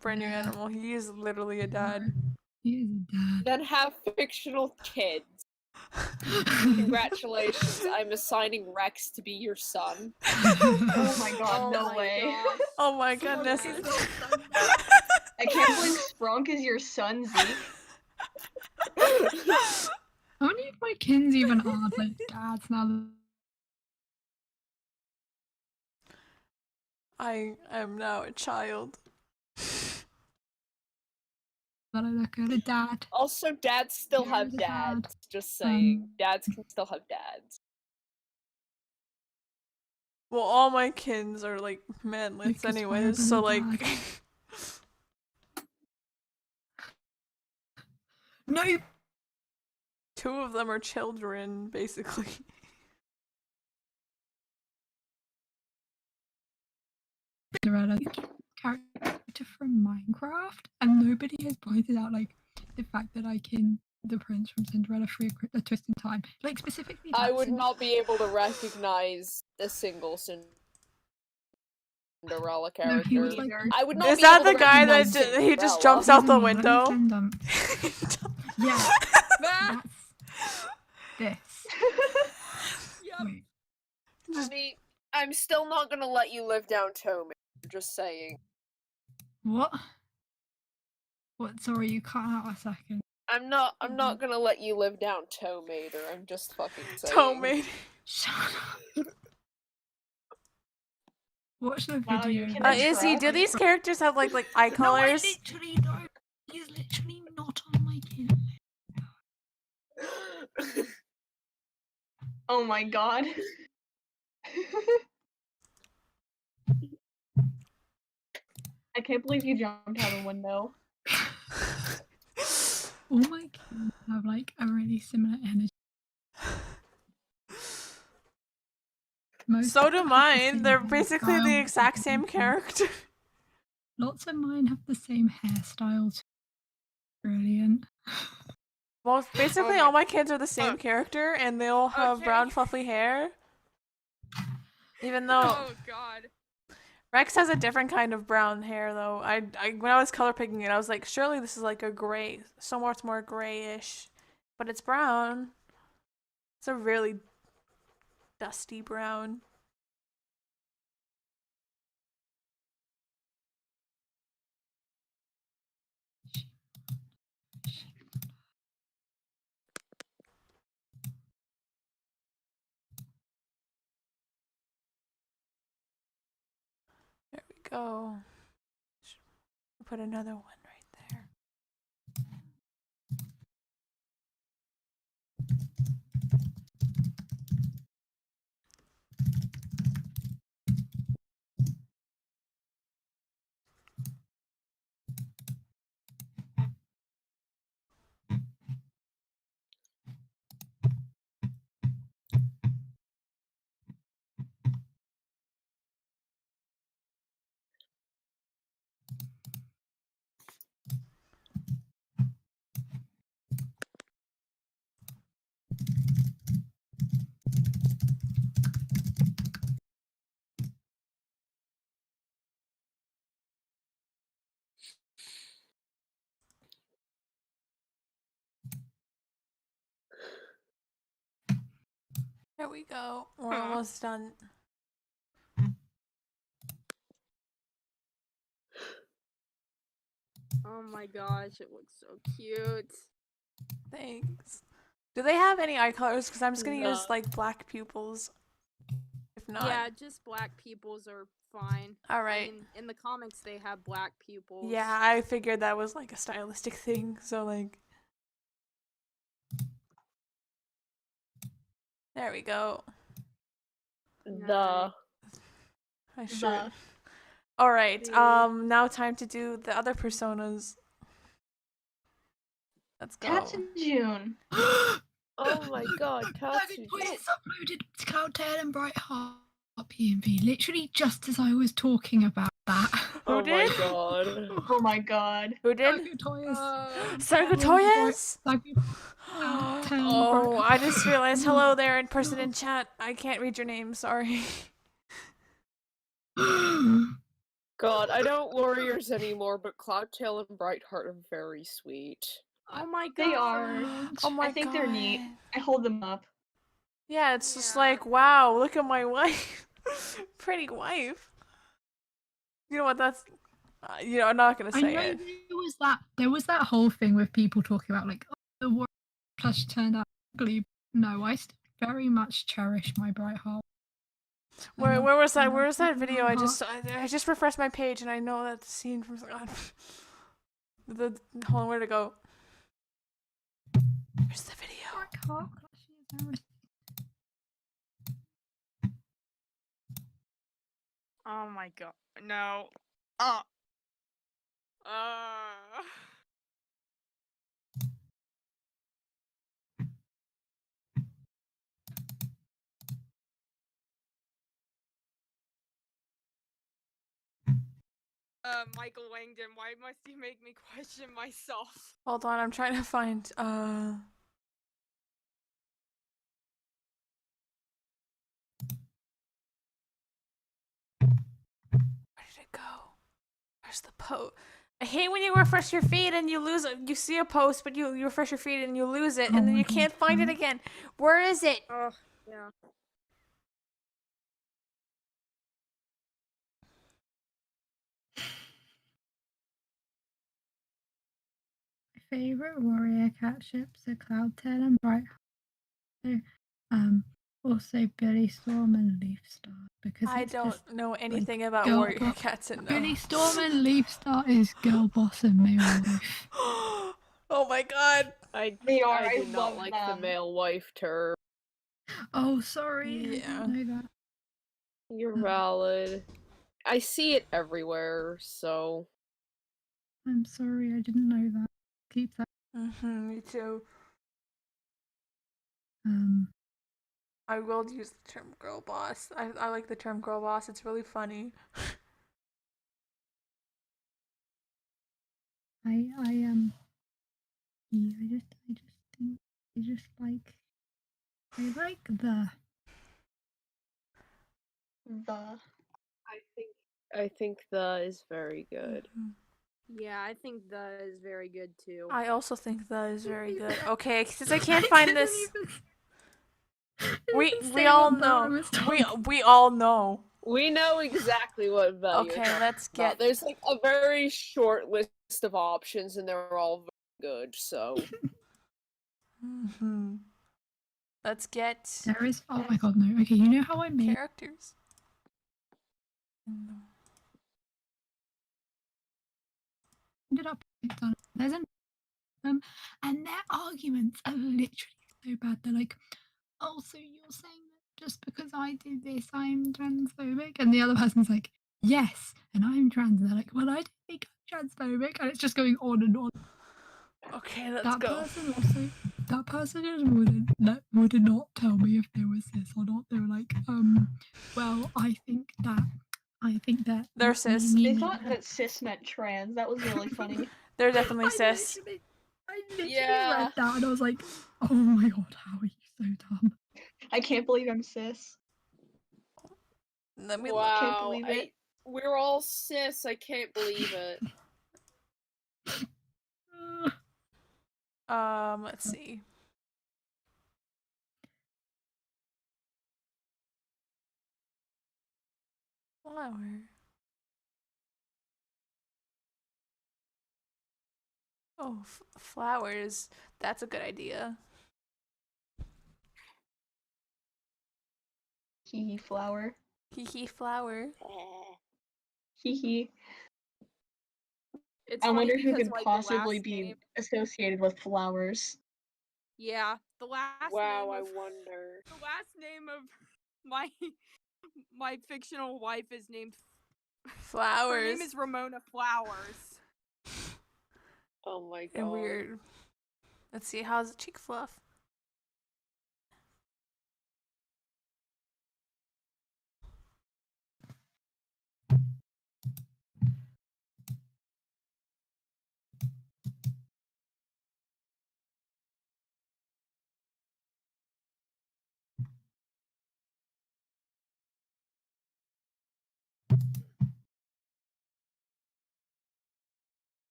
Brand New Yeah. Animal. He is literally a dad. He is a dad. Then have fictional kids. Congratulations, I'm assigning Rex to be your son. Oh my god, Oh no my way. gosh. Oh my So goodness. bad. I can't believe Spronk is your son, Zeke. How many of my kids even are like dads now? I am now a child. That I look at a dad. Also, dads still There have is a dad. dads. Just saying. Dads can still have dads. Well, all my kids are like manlets Because anyways, wherever so the like dad- No. two of them are children, basically. Cinderella character from Minecraft, and nobody has pointed out like the fact that I can the prince from Cinderella free a twist in time. Like specifically, I that would not be able to recognize a single Cinderella No, character. he was like. I would not Is be that able the to guy that recognize he just Cinderella. jumps out the Even me, let me window? send them. Yeah, that's this. Yep. Wait, I mean, I'm still not gonna let you live down Tommy. Just saying. what? What? Sorry, you cut out a second. I'm not gonna let you live down Tomater. I'm just fucking saying. Tomate. Shut up. Watch the Wow, you video. can Izzy, do these characters have like eye No, I colors? literally don't. He's literally not on my kid. Oh my god. I can't believe you jumped out a window. All my kids have like a really similar energy. Most So of do them have the mine. same They're basically the hairstyle, exact same everything. character. Lots of mine have the same hairstyle. Too. Brilliant. Well, basically my- all my kids are the same character, and they all have Okay. brown fluffy hair. Even though Oh god. Rex has a different kind of brown hair, though. I when I was color picking it, I was like, surely this is like a gray, so much more grayish, but it's brown. It's a really dusty brown. There we go. Put another one right there. There we go. We're almost done. Oh my gosh, it looks so cute. Thanks. Do they have any eye colors? Because I'm just gonna No. use like black pupils. If not, Yeah, just black pupils are fine. all I right. mean, in the comics they have black pupils. Yeah, I figured that was like a stylistic thing. So like, there we go. The I sure. All right. Now time to do the other personas. Let's go. June. oh my god, I Tatsu. it's uploaded to Cloudtail and Bright Heart. PNV, literally just as I was talking about that. Who did? my god. Oh my god. Who did? Sagittarius. Sagittarius? Oh, I just realized. Hello there in person in chat. I can't read your name. Sorry. God, I don't Warriors anymore, but Cloudtail and Brightheart are very sweet. Oh my god. They are. Oh my I think god. they're neat. I hold them up. Yeah, it's just Yeah. like, wow, look at my wife. Pretty wife. You know what? That's. I'm not gonna I say know it. there was that whole thing with people talking about like, oh, the war plush turned out ugly. No, I still very much cherish my Brightheart. Where was that? I Where was love that video? I Brightheart. just refreshed my page and I know that scene from. Hold on, where'd it go? Where's the video? Brightheart plushies, everything. Oh my god. No. Uh. Michael Langdon, why must you make me question myself? Hold on, I'm trying to find. Where did it go? Where's the post? I hate when you refresh your feed and you lose it. You see a post, but you refresh your feed and you lose it, Oh and then my you God, can't find it again. Where is it? Oh, yeah. My favorite warrior cat ships are Cloudtail and Brightheart. Also Billy Storm and Leafstar because I it's don't just know anything about girl warrior boss. cats and Billy Storm and Leafstar is girl boss and male wife. Oh my god. They are. I I do not love like them. the male wife term. Oh, sorry. Yeah. I didn't know that. You're valid. I see it everywhere, so. I'm sorry. I didn't know that. Keep that. Me too. I will use the term girl boss. I like the term girl boss. It's really funny. Yeah, I just think I like the I think the is very good. Yeah, I think that is very good too. I also think that is very good. Okay, since I can't find this, we all know. We all know. We know exactly what value. Okay, let's get. There's like a very short list of options, and they're all very good. So. Let's get. There is. Oh my god, no. Okay, you know how I made Characters. ended up. There's an and their arguments are literally so bad. They're like, oh, so you're saying that just because I did this, I'm transphobic? And the other person's like, yes, and I'm trans. And they're like, well, I don't think I'm transphobic. And it's just going on and on. Okay, let's That go. person also, that person just would not tell me if there was cis or not. They were like, well, I think that they're cis. They thought that cis meant trans. That was really funny. They're definitely cis. I literally read that and I was like, oh my god, how are you so dumb? I can't believe I'm cis. Let me Wow, Can't believe it. we're all cis. I can't believe it. Let's see. Flower. Oh, flowers. That's a good idea. Hee hee flower. Hee hee flower. Hee hee. It's I funny wonder who because, could like, possibly be name... associated with flowers. Yeah, the last Wow, name I of... wonder. The last name of my fictional wife is named Flowers. Her name is Ramona Flowers. Oh my god. And weird. Let's see, how's the cheek fluff?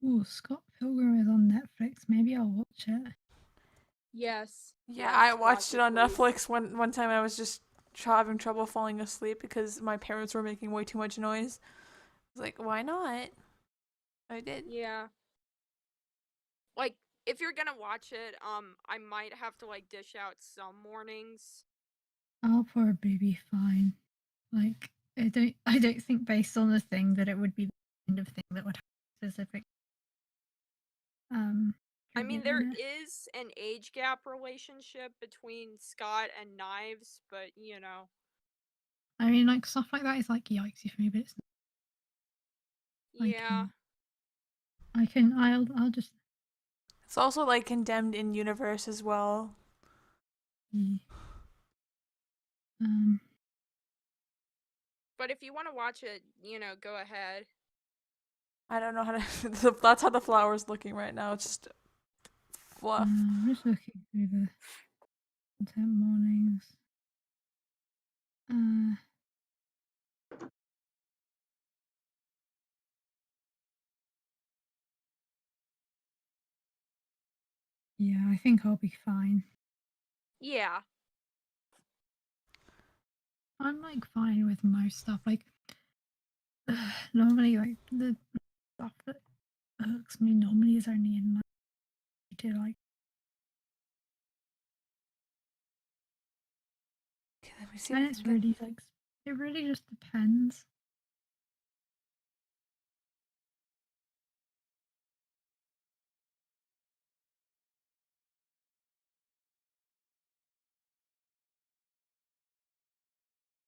Oh, Scott Pilgrim is on Netflix. Maybe I'll watch it. Yes. Yeah, yes, I watched watch it on please. Netflix one time. I was just having trouble falling asleep because my parents were making way too much noise. I was like, why not? I did. Yeah. Like, if you're gonna watch it, I might have to like dish out some mornings. I'll probably be fine. Like, I don't think based on the thing that it would be the kind of thing that would have specific. I mean, trigger there in it. is an age gap relationship between Scott and Knives, but you know. I mean, like stuff like that is like yikesy for me, but it's Yeah. I'll just. It's also like condemned in universe as well. Yeah. But if you want to watch it, you know, go ahead. I don't know how to. That's how the flower's looking right now. It's just fluff. I'm just looking through the content mornings. Yeah, I think I'll be fine. Yeah. I'm like fine with most stuff. Like normally, like the stuff that hooks me normally is only in like to like. Okay, let me see. And it's really like it really just depends.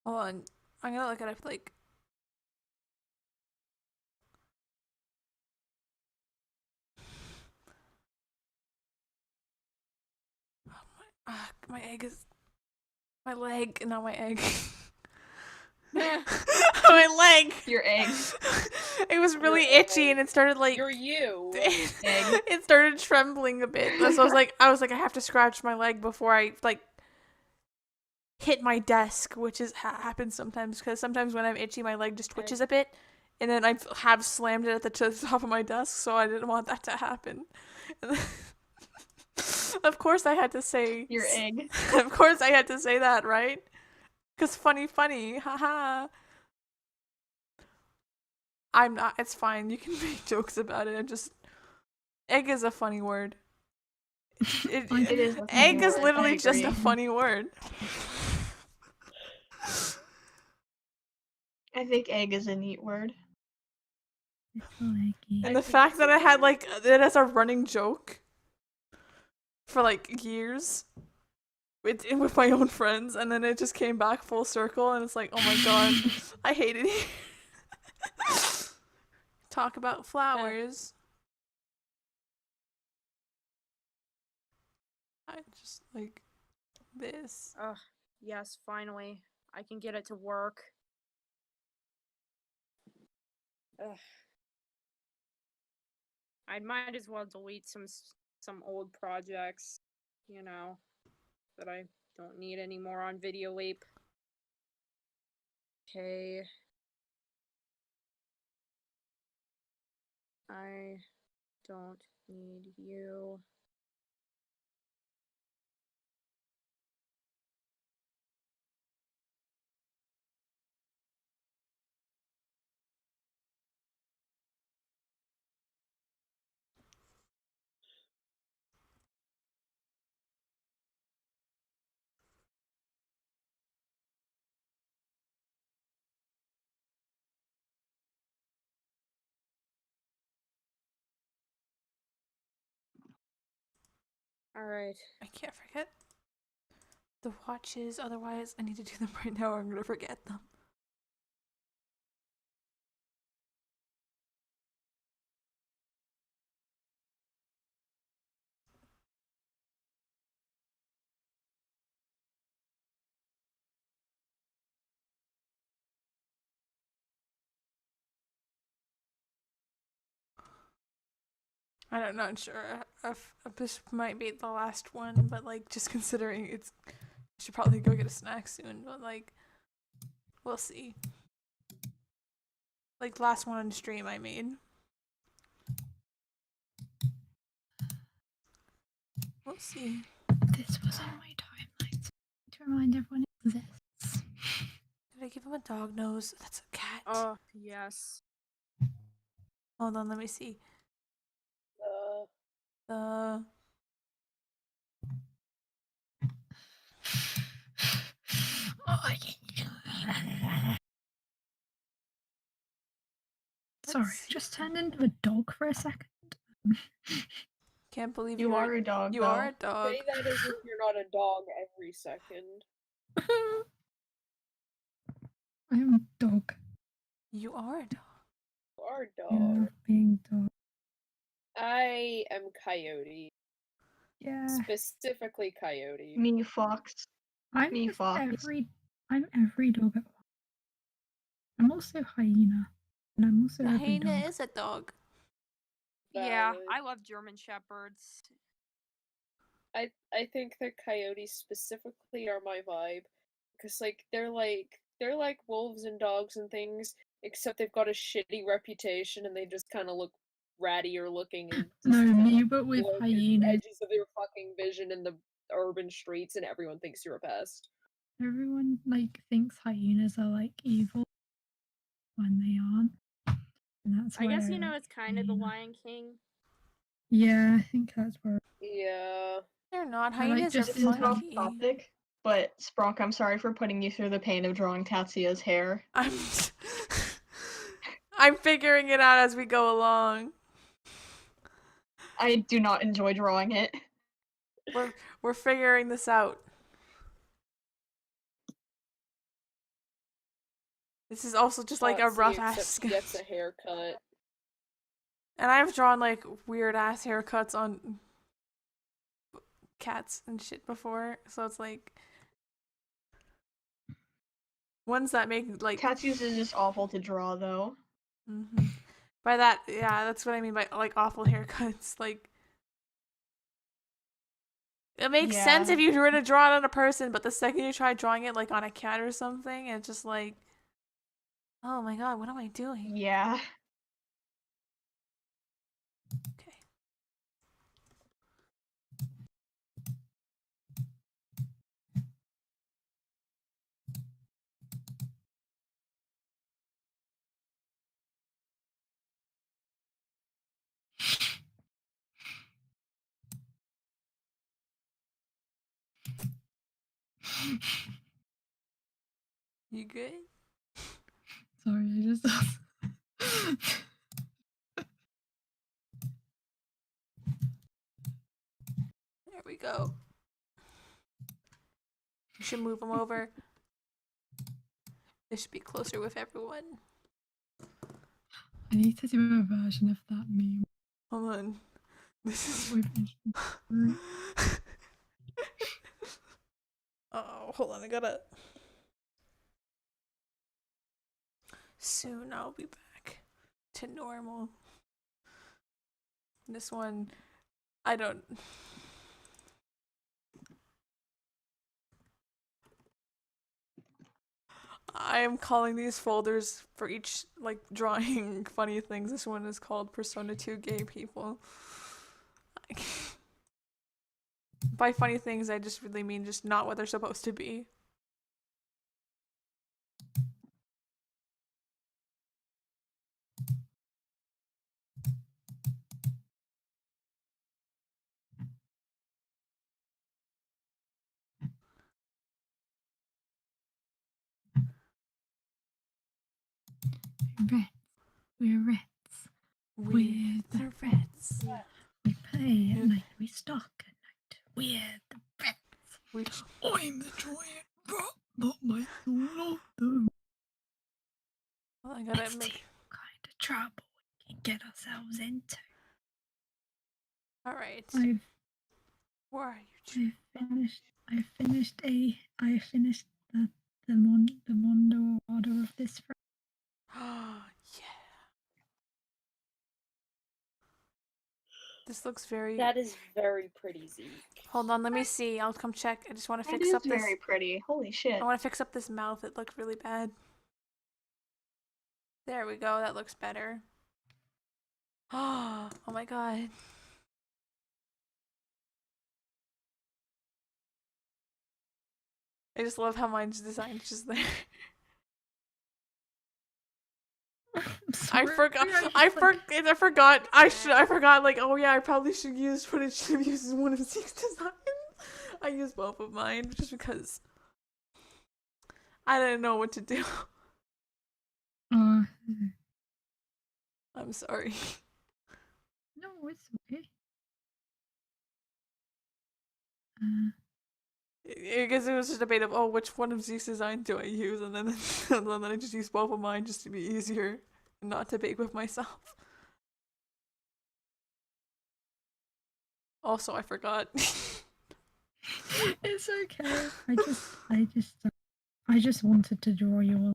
Hold on, I'm gonna look at it like. My egg is. My leg, not my egg. My leg. Your egg. It was really Your itchy and it started like. You're you. Egg. It started trembling a bit. So I was like, I have to scratch my leg before I like hit my desk, which is happens sometimes because sometimes when I'm itchy, my leg just twitches a bit, and then I have slammed it at the top of my desk, so I didn't want that to happen. Of course, I had to say Your egg. Of course, I had to say that, right? Because funny, haha. I'm not. It's fine. You can make jokes about it. Egg is a funny word. It is. A funny Egg is word, I literally just a agree. funny word. I think egg is a neat word. Little eggy. And the fact that I had like it as a running joke for like years with my own friends, and then it just came back full circle, and it's like, oh my god, I hated it. Talk about flowers. I just like this. Ugh. Yes, finally. I can get it to work. Ugh. I might as well delete some old projects, you know, that I don't need anymore on VideoApe. Okay. I don't need you. Alright. I can't forget the watches, otherwise I need to do them right now or I'm gonna forget them. I'm not sure if this might be the last one, but like just considering I should probably go get a snack soon, but like we'll see. Like last one on stream I made. We'll see. This was on my timeline to remind everyone it exists. Did I give him a dog nose? That's a cat. Oh, yes. Hold on, let me see. Oh, Sorry, I just turned into a dog for a second. Can't believe You are a dog, you though. are a dog. Say that as if you're not a dog every second. I'm a dog. You are a dog. You are a I dog. love being dog. I am coyote. Yeah. Specifically coyote. Me fox. I'm Me just fox. I'm every dog at once. I'm also hyena. And I'm also The every hyena dog. is a dog. Yeah, Valid. I love German Shepherds. I think the coyotes specifically are my vibe. Because they're like wolves and dogs and things, except they've got a shitty reputation and they just kinda look rattier looking and No, just me, but with blurred at the hyenas. edges of your fucking vision in the urban streets and everyone thinks you're a pest. Everyone thinks hyenas are evil when they aren't. And that's I why guess, I it's kind of the hyena. Lion King. Yeah, I think that's where Yeah. They're not. I like Hyenas are just This is off funky. topic, but Spronk, I'm sorry for putting you through the pain of drawing Tatsia's hair. I'm figuring it out as we go along. I do not enjoy drawing it. We're figuring this out. This is also just a Tatsu, rough ass except he sketch. gets a haircut. And I've drawn weird ass haircuts on cats and shit before, so it's ones that make Tatsu's is just awful to draw, though. Mm-hmm. By that, yeah, that's what I mean by awful haircuts. It makes sense if you were to draw it on a person, but the second you try drawing it on a cat or something, it's just oh my god, what am I doing? Yeah. Okay. You good? Sorry, I just There we go. You should move them over. They should be closer with everyone. I need to do a version of that meme. Hold on. This is oh, hold on, I gotta. Soon I'll be back to normal. This one, I don't. I am calling these folders for each drawing funny things. This one is called Persona 2 Gay People. By funny things, I just really mean just not what they're supposed to be. Rats. We're rats. We're the rats. We play at night. We stalk at night. We're the rats. I'm the giant rat, not my soul of the Well, I gotta Let's make. see what kind of trouble we can get ourselves into. All right. Where are you? I finished the Mondo order of this. Yeah. This looks very. That is very pretty, Zeke. Hold on, let me see. I'll come check. I just want to It fix is up this. very pretty. Holy shit. I want to fix up this mouth. It looked really bad. There we go. That looks better. Oh my god. I just love how mine's designed just there. I forgot. I forgot. I forgot. Like, oh yeah, I probably should use what it should have used as one of Zeke's designs. I used both of mine just because I didn't know what to do. Uh, I'm sorry. no, it's okay. I guess it was just a debate of, oh, which one of Zeke's designs do I use, and then and then I just used both of mine just to be easier and not to bake with myself. Also, I forgot. It's okay. I just wanted to draw you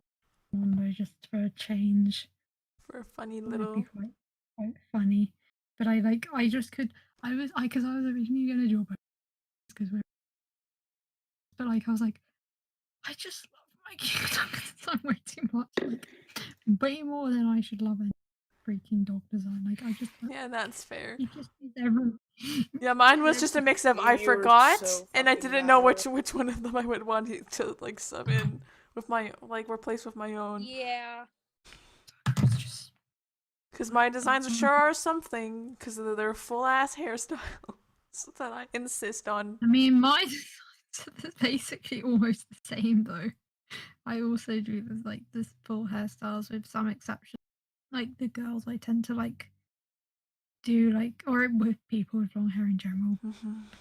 one just for a change. For a funny It would little. be quite funny. But I just could. Because I was originally gonna draw both because we're. But like I was like, I just love my Ink-Katana way too much. Like, way more than I should love any freaking dog design. Like I just. Yeah, that's fair. He just needs everyone. Yeah, mine was just a mix of I You're forgot so and I fucking didn't know valid. which one of them I would want to like sub in with my replace with my own. Yeah. It's just. Because my designs sure are something because of their full ass hairstyles that I insist on. I mean, my designs are basically almost the same though. I also do this full hairstyles with some exceptions. Like the girls, I tend to do or with people with long hair in general,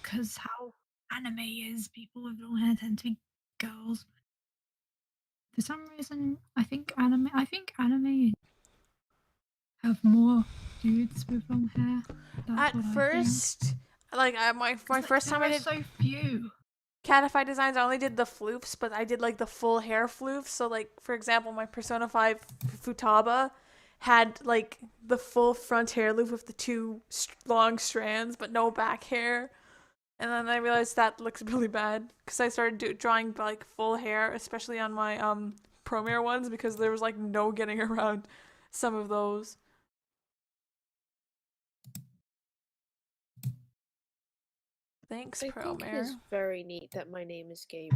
because how anime is, people with long hair tend to be girls. For some reason, I think anime have more dudes with long hair. That's At what first, my first time I did so few. Catify designs, I only did the floofs, but I did like the full hair floofs. So like for example, my Persona 5 Futaba had like the full front hair loop with the two long strands, but no back hair. And then I realized that looks really bad because I started drawing like full hair, especially on my Promare ones, because there was like no getting around some of those. Thanks, I think it is Promare. very neat that my name is Gabe.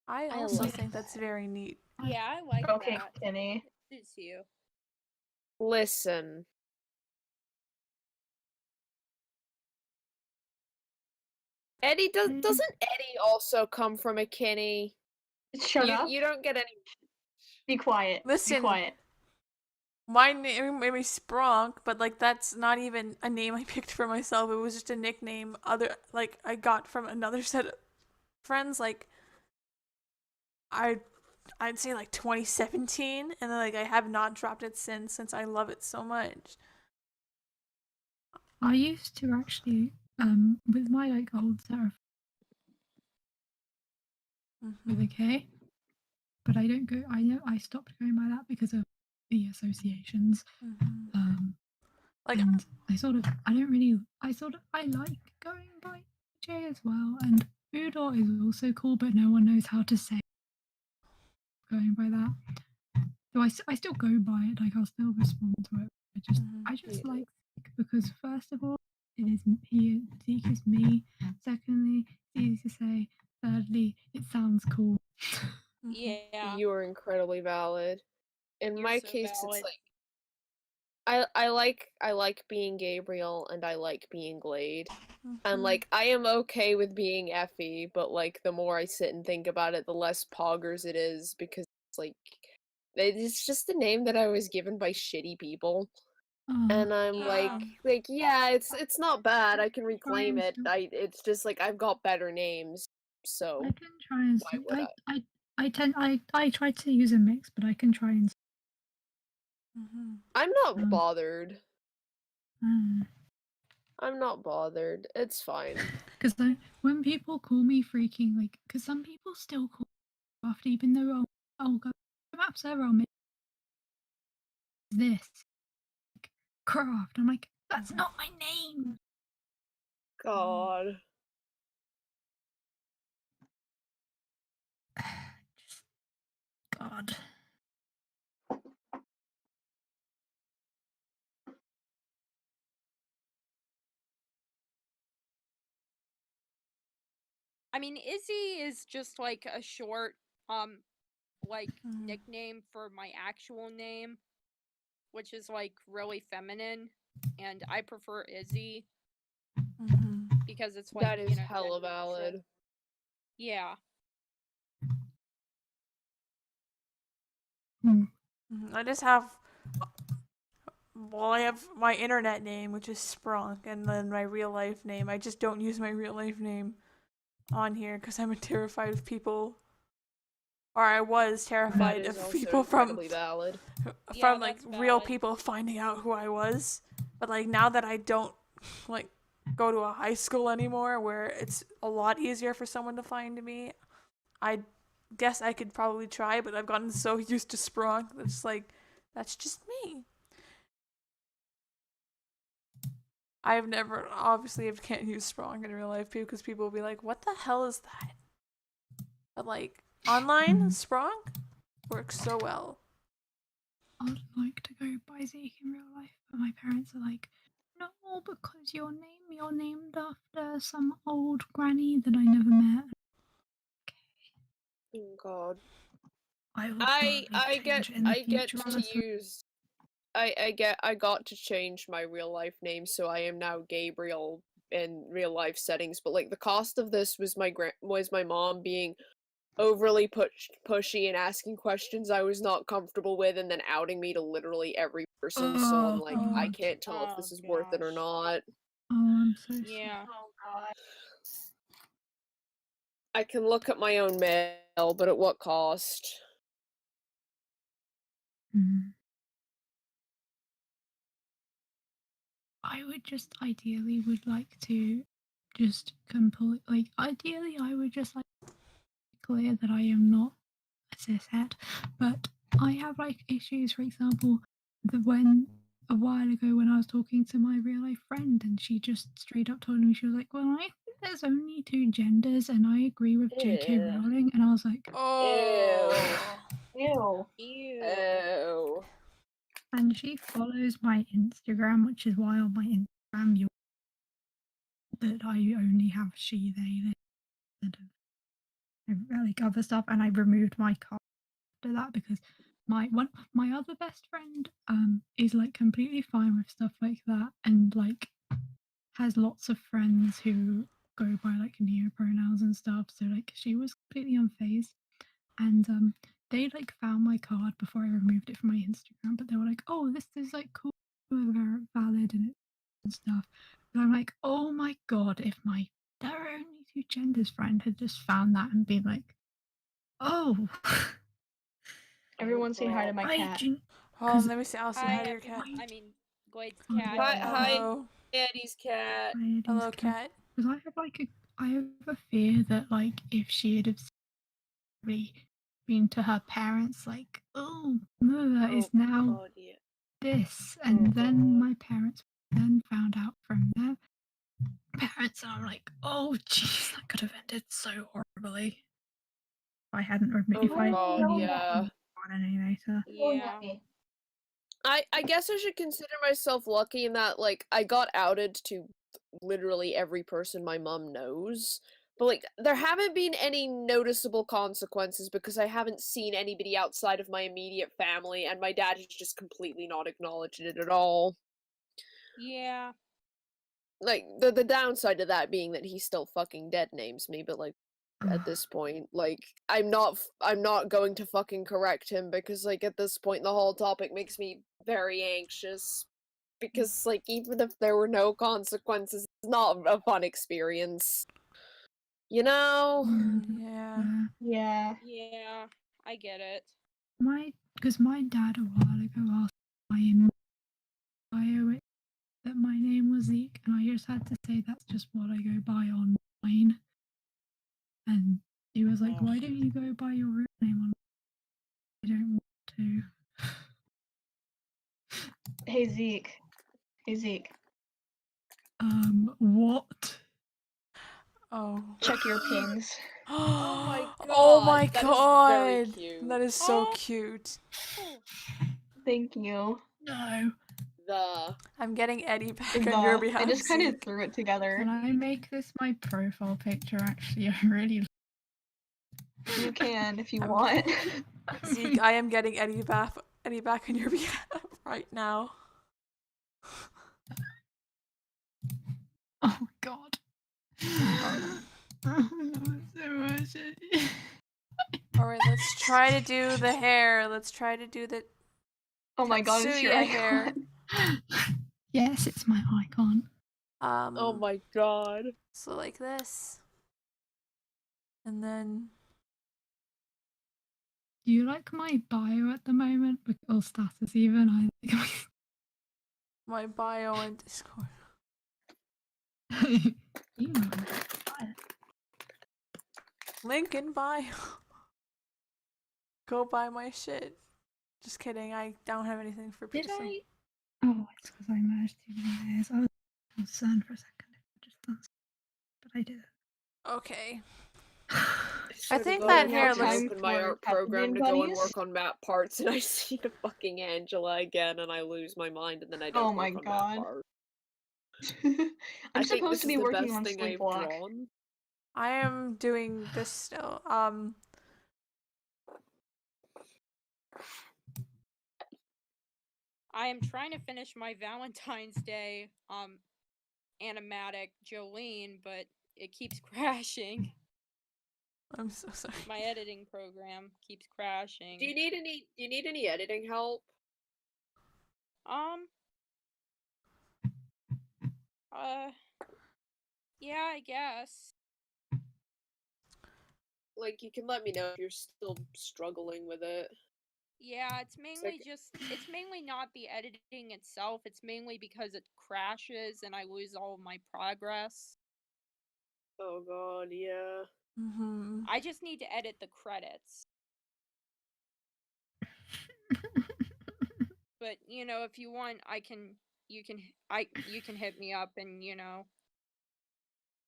I I also like think that's very neat. Yeah, I like Okay, that. Kenny. It's you. Listen. Eddie doesn't Eddie also come from a Kenny? Shut up. You don't get any. Be quiet. Listen. Be quiet. My name is Spronk, but like that's not even a name I picked for myself. It was just a nickname I got from another set of friends. Like I'd say like 2017, and then I have not dropped it since I love it so much. I used to actually with my old set of with a K, but I don't go. I stopped going by that because of the associations. And I like going by J as well. And Udor is also cool, but no one knows how to say going by that. So I still go by it. Like I'll still respond to it. I just like Zeke because first of all, Zeke is me. Secondly, it's easy to say. Thirdly, it sounds cool. Yeah. You are incredibly valid. In my so case, valid. it's like I like being Gabriel and I like being Glade. And like I am okay with being Effie, but like the more I sit and think about it, the less poggers it is because it's like it's just a name that I was given by shitty people. And I'm like yeah, it's not bad. I can reclaim it. It's just like I've got better names. So I can try and why would I try to use a mix, but I can try and I'm not bothered. I'm not bothered. It's fine. Because when people call me freaking because some people still call me after, even though I'll go map server, I'll make this craft. I'm like, that's not my name. God. God. I mean, Izzy is just like a short, like nickname for my actual name, which is like really feminine, and I prefer Izzy because it's like That is hella gender neutral. valid. Yeah. I just have, well, I have my internet name, which is Spronk, and then my real life name. I just don't use my real life name on here because I'm terrified of people, or I was terrified That is of also people from incredibly valid. Yeah, like that's real valid. people finding out who I was. But like now that I don't like go to a high school anymore, where it's a lot easier for someone to find me, I guess I could probably try. But I've gotten so used to Spronk that's like, that's just me. I've never, obviously, I can't use Spronk in real life because people will be like, what the hell is that? But like online, Spronk works so well. I'd like to go by Zeke in real life, but my parents are like, no, because you're named after some old granny that I never met. Oh God. I get to use. I got to change my real life name, so I am now Gabriel in real life settings. But like the cost of this was my mom being overly pushy and asking questions I was not comfortable with, and then outing me to literally every person. So I'm like, I can't tell if this is worth it or not. Oh, I'm so sorry. Yeah. Oh God. I can look at my own mail, but at what cost? I would just ideally would like to just complete, like, ideally I would just like clear that I am not a cishet, but I have like issues, for example, when a while ago when I was talking to my real life friend and she just straight up told me, she was like, well, I think there's only 2 genders and I agree with JK Rowling, and I was like, Ew. Ew. and she follows my Instagram, which is why on my Instagram that I only have she, they, instead of like other stuff, and I removed my card after that because my other best friend is like completely fine with stuff like that and like has lots of friends who go by like neopronouns and stuff, so like she was completely unfazed, and they like found my card before I removed it from my Instagram, but they were like, oh, this is like cool, very valid and stuff. And I'm like, oh my god, if my there are only 2 genders friend had just found that and been like, oh. Everyone say hi to my cat. Hold on, let me see. I'll say hi to your everyone. cat. I mean, Glade's cat. Hi, Eddie's cat. Hello, cat. Because I have a fear that like if she had been to her parents like, oh, mother is now this, and then my parents then found out from their parents, and I'm like, oh jeez, that could have ended so horribly if I hadn't removed. Oh God, yeah. Yeah. I guess I should consider myself lucky in that like I got outed to literally every person my mom knows. But like there haven't been any noticeable consequences because I haven't seen anybody outside of my immediate family, and my dad has just completely not acknowledged it at all. Yeah. Like the downside of that being that he still fucking dead names me, but like at this point, like I'm not going to fucking correct him because like at this point the whole topic makes me very anxious because like even if there were no consequences, it's not a fun experience. You know? Yeah. Yeah. I get it. Because my dad a while ago asked my in bio that my name was Zeke, and I just had to say that's just what I go by online. And he was like, why don't you go by your real name on? I don't want to. Hey Zeke. What? Oh. Check your pings. Oh my god. Oh my that god. Is very cute. That is so cute. Thank you. No. I'm getting Eddie back on your behalf. I just kind of Zeke. threw it together. Can I make this my profile picture? Actually, I really. You can if you want. Zeke, I am getting Eddie back on your behalf right now. Oh God. Oh no, so much. All right, let's try to do the hair. Let's try to do the. Oh my God, it's your Tatsuya icon. hair. Yes, it's my icon. Oh my god. So like this, and then. Do you like my bio at the moment? Or status even? My bio and Discord. You know. Link in bio. Go buy my shit. Just kidding. I don't have anything for Did PC. I? Oh, it's because I merged too many layers. I was concerned for a second if I just done something, but I did it. Okay. I think go that and hair fucking looks- open my for art Captain program to Bunnies. go and work on map parts, and I see the fucking Angela again, and I lose my mind, and then I don't Oh my work on God. map art. I'm I think supposed this to is be the working best on thing I've Sleepwalk. drawn. I am doing this still. I am trying to finish my Valentine's Day animatic Jolene, but it keeps crashing. I'm so sorry. My editing program keeps crashing. Do you need any editing help? Yeah, I guess. Like, you can let me know if you're still struggling with it. Yeah, it's mainly like- it's mainly not the editing itself, it's mainly because it crashes and I lose all of my progress. Oh god, yeah. I just need to edit the credits. But, you know, if you want, you can hit me up and, you know.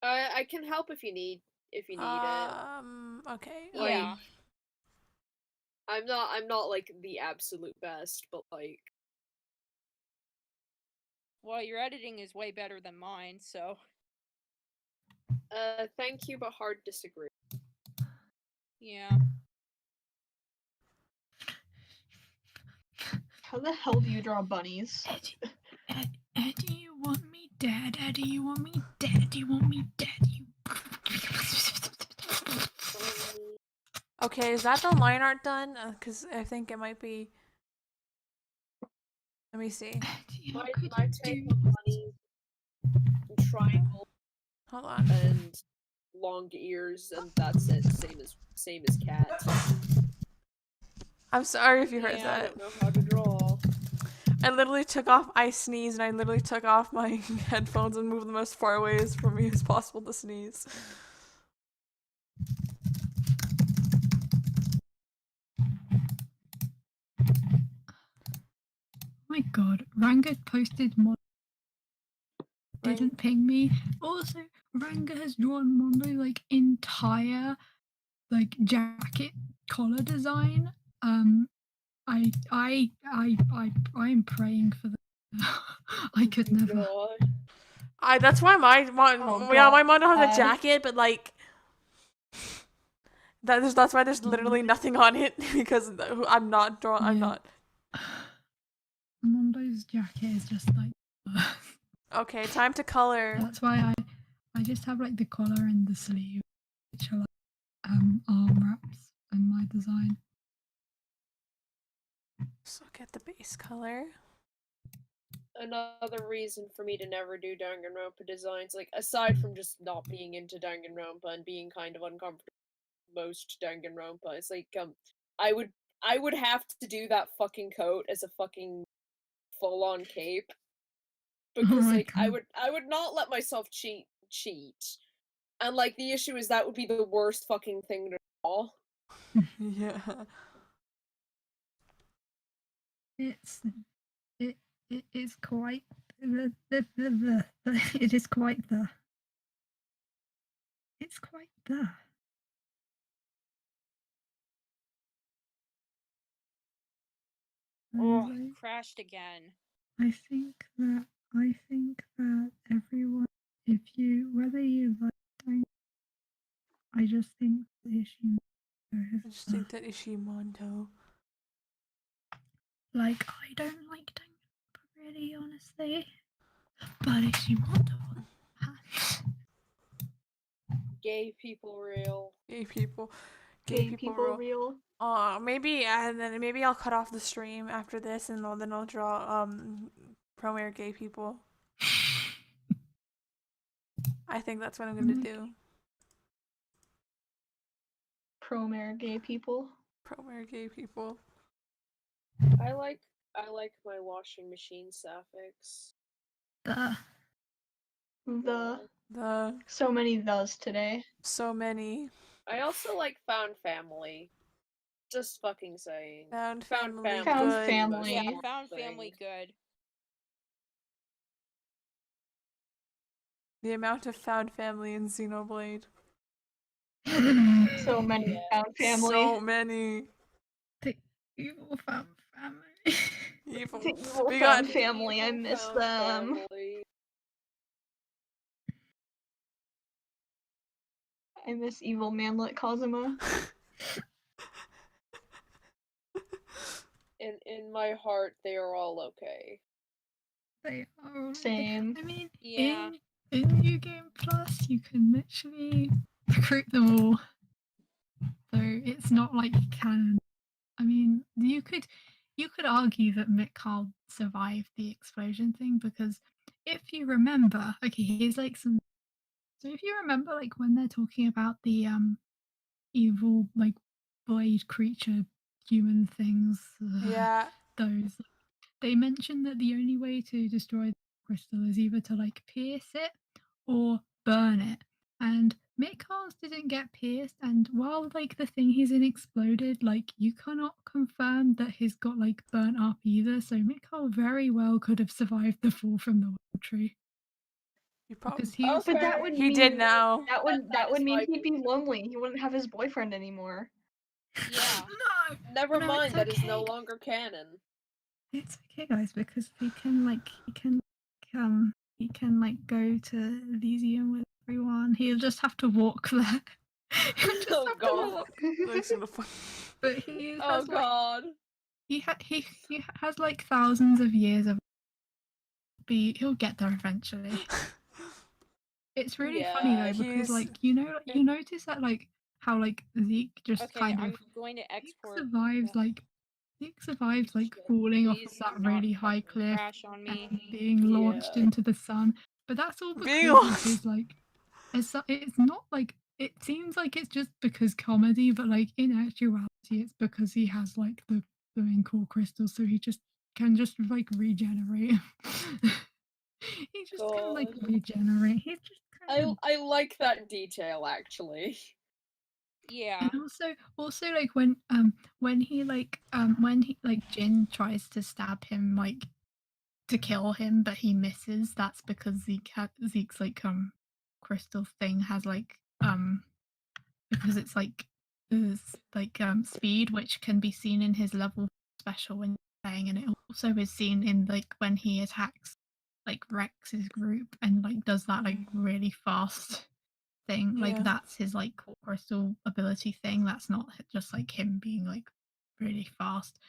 I can help if you need it. Okay. Yeah. I'm not like the absolute best, but like. Well, your editing is way better than mine, so. Thank you, but hard disagree. Yeah. How the hell do you draw bunnies? Eddie, you want me dead? Eddie, you want me dead? You want me dead? Okay, is that the line art done? Because I think it might be. Let me see. Eddie, My take on bunnies, triangle, Hold on. and long ears, and that's it. Same as cat. I'm sorry if you heard I that. don't know how to draw. I literally took off. I sneezed, and I literally took off my headphones and moved them as far away as from me as possible to sneeze. My God, Ranga posted didn't ping me. Also, Ranga has drawn Mondo like entire like jacket collar design. I'm praying for the. I could never. God. That's why my Mondo has a jacket, but like. That's why there's literally nothing on it because I'm not drawing. I'm not. Mondo's jacket is just like. Okay, time to color. That's why I just have like the collar and the sleeve, which are like arm wraps in my design. Let's look at the base color. Another reason for me to never do Danganronpa designs, like aside from just not being into Danganronpa and being kind of uncomfortable with most Danganronpa, it's like I would have to do that fucking coat as a fucking full-on cape. Because like I would not let myself cheat. And like the issue is that would be the worst fucking thing to draw. Yeah. It is quite it is quite the. It's quite the. Oh, crashed again. I think that everyone, if you, whether you like Tango, I just think that Ishimoto I is just think that Ishimoto. like, I don't like Tango really, honestly, but Ishimoto. Gay people real. Gay people. Gay people real. Maybe, and then maybe I'll cut off the stream after this, and then I'll draw Promare gay people. I think that's what I'm gonna do. Promare gay people. Promare gay people. I like my washing machine sapphics. The so many thes today. So many. I also like found family. Just fucking saying. Found family. Found Good. family. Yeah, found family good. The amount of found family in Xenoblade. So many found family. So many. The evil found family. Evil. The evil We found got family. I miss them. Family. I miss evil manlet Kazuma. In my heart, they are all okay. They are Same. I mean, Yeah. in New Game Plus, you can literally recruit them all. So it's not like canon. I mean, you could argue that Mikhail survived the explosion thing because if you remember, okay, here's like some. So if you remember, like when they're talking about the evil like blade creature human things, Yeah. those, they mentioned that the only way to destroy the crystal is either to like pierce it or burn it. And Mikhail's didn't get pierced, and while like the thing he's in exploded, like you cannot confirm that he's got like burnt up either. So Mikhail very well could have survived the fall from the world tree. Because he was, but that would he mean did now. That would mean he'd be lonely. He wouldn't have his boyfriend anymore. Yeah. No, Never no, mind, it's that is no okay. longer canon. It's okay, guys, because he can like go to Elysium with everyone. He'll just have to walk there. He'll just Oh have god. to walk. That's gonna fun. But he Oh has like god. he has like thousands of years of he'll get there eventually. It's really funny Yeah, though because he's- like you notice that like how like Zeke just Okay, kind I'm of going to export. Zeke survives like Shit, falling off please of that do not really high fucking cliff crash on me. and being launched Yeah. into the sun. But that's all Being because of launched. his like it's not like it seems like it's just because comedy, but like in actuality it's because he has like the glowing core crystals, so he just can just like regenerate. He just can like God. regenerate. He's just kind of I like that detail actually. Yeah. and also like when he like Jin tries to stab him like to kill him, but he misses. That's because Zeke's like crystal thing has like because it's like speed, which can be seen in his level special when playing, and it also is seen in like when he attacks like Rex's group and like does that like really fast thing. Like Yeah. that's his like core crystal ability thing. That's not just like him being like really fast.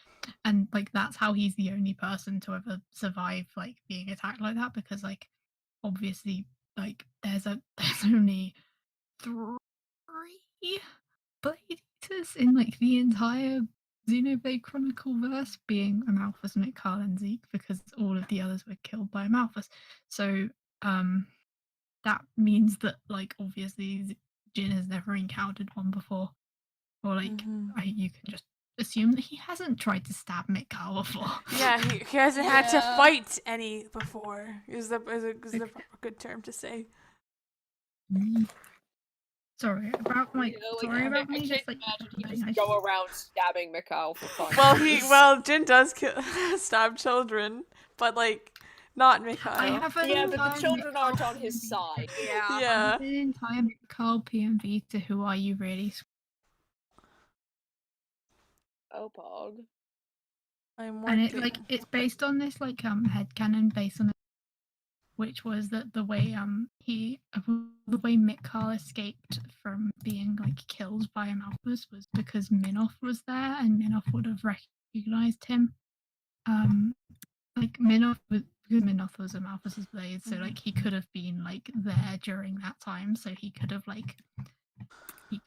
And like that's how he's the only person to ever survive like being attacked like that, because like obviously like there's only 3 Blade Eaters in like the entire Xenoblade Chronicle verse, being Amalthus, Mikhail, and Zeke, because all of the others were killed by Amalthus. So that means that like obviously Jin has never encountered one before, or like you can just assume that he hasn't tried to stab Mikhail before. Yeah, he hasn't had to fight any before. Is the good term to say. Sorry about my. Sorry I about me. can't Just like imagine he I just go around stabbing Mikhail for fun. Well, Jin does stab children, but like not Mikhail. I have an Yeah, but the entire children Mikhail aren't on his PMV. side. Yeah. I Yeah. have an entire Mikhail PMV to Who Are You Really? Oh, Pog. I'm And working. it's based on this headcanon based on which was that the way Mikhail escaped from being like killed by a Malthus was because Minoth was there, and Minoth would have recognized him. Like Minoth was, because Minoth was a Malthus's blade, so like he could have been like there during that time, so he could have He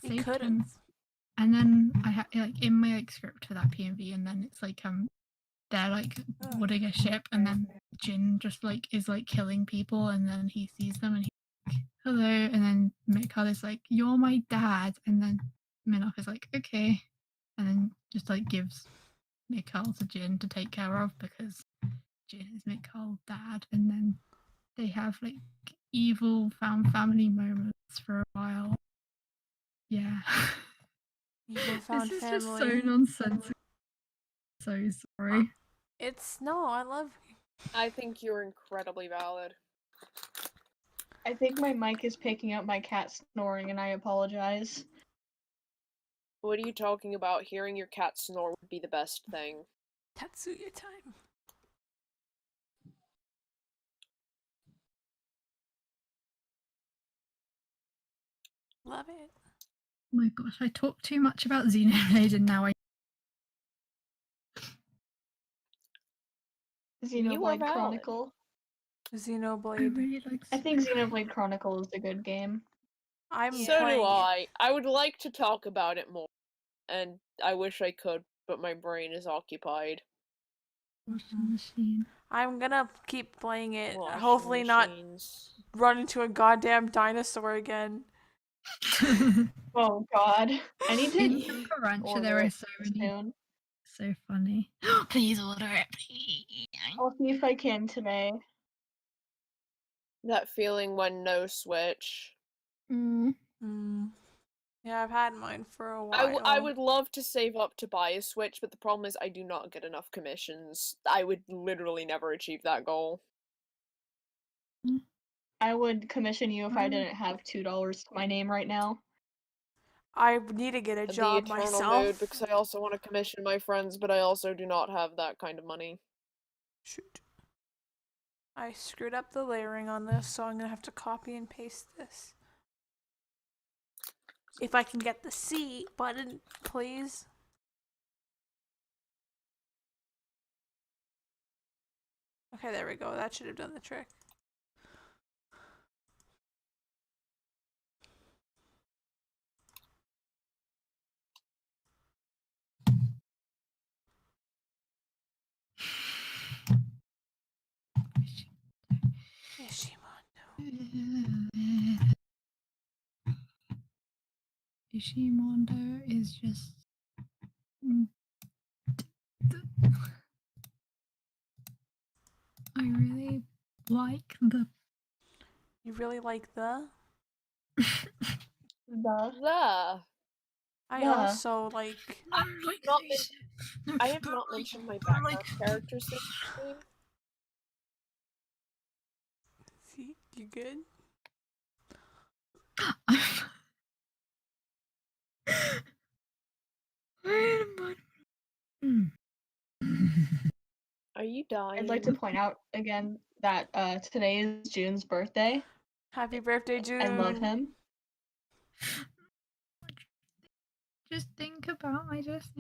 saved could've. him. And then I had like in my like script for that PMV, and then it's like they're like boarding a ship, and then Jin just like is like killing people, and then he sees them and he's like, hello, and then Mikhail is like, you're my dad, and then Minoth is like, okay, and then just like gives Mikhail to Jin to take care of because Jin is Mikhail's dad, and then they have like evil found family moments for a while. Yeah. Evil found this is family. just so nonsensical. So sorry. I love you. I think you're incredibly valid. I think my mic is picking up my cat snoring, and I apologize. What are you talking about? Hearing your cat snore would be the best thing. Tatsuya time. Love it. Oh my gosh, I talked too much about Xenoblade, and now Xenoblade valid. Chronicle. I Xenoblade. really like. I think Xenoblade Chronicle is a good game. So playing do it. I. I would like to talk about it more, and I wish I could, but my brain is occupied. Washing machine. I'm gonna keep playing it. Washing Hopefully machines. not run into a goddamn dinosaur again. Oh god. I need In to Parancha, there are so many. soon. So funny. Please order it, please. I'll see if I can today. That feeling when no Switch. Yeah, I've had mine for a while. I would love to save up to buy a Switch, but the problem is I do not get enough commissions. I would literally never achieve that goal. I would commission you if I didn't have $2 to my name right now. I need to get a job the eternal myself. mood, because I also want to commission my friends, but I also do not have that kind of money. Shoot. I screwed up the layering on this, so I'm gonna have to copy and paste this. If I can get the C button, please. Okay, there we go. That should have done the trick. Ishimondo is just. I really like the. You really like the? The. I The. also like. I have not mentioned my background characters this game. See, you good? Are you dying? I'd like to point out again that today is June's birthday. Happy birthday, June. I love him. Just think about like just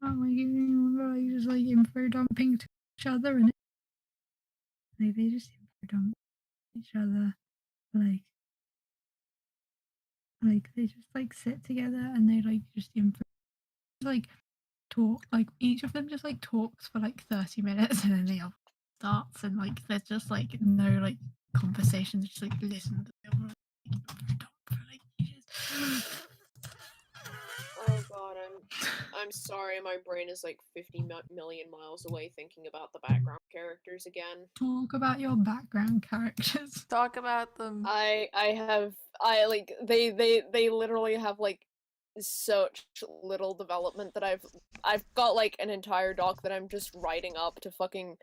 info dumping to each other, and like they just info dump each other, like they just like sit together and they like just info like talk, like each of them just like talks for like 30 minutes and then the other starts, and like there's just like no like conversations, just like listen to the other, like, for like ages. Oh god, I'm sorry, my brain is like 50 million miles away thinking about the background characters again. Talk about your background characters. Talk about them. I like they literally have like such little development that I've got like an entire doc that I'm just writing up to fucking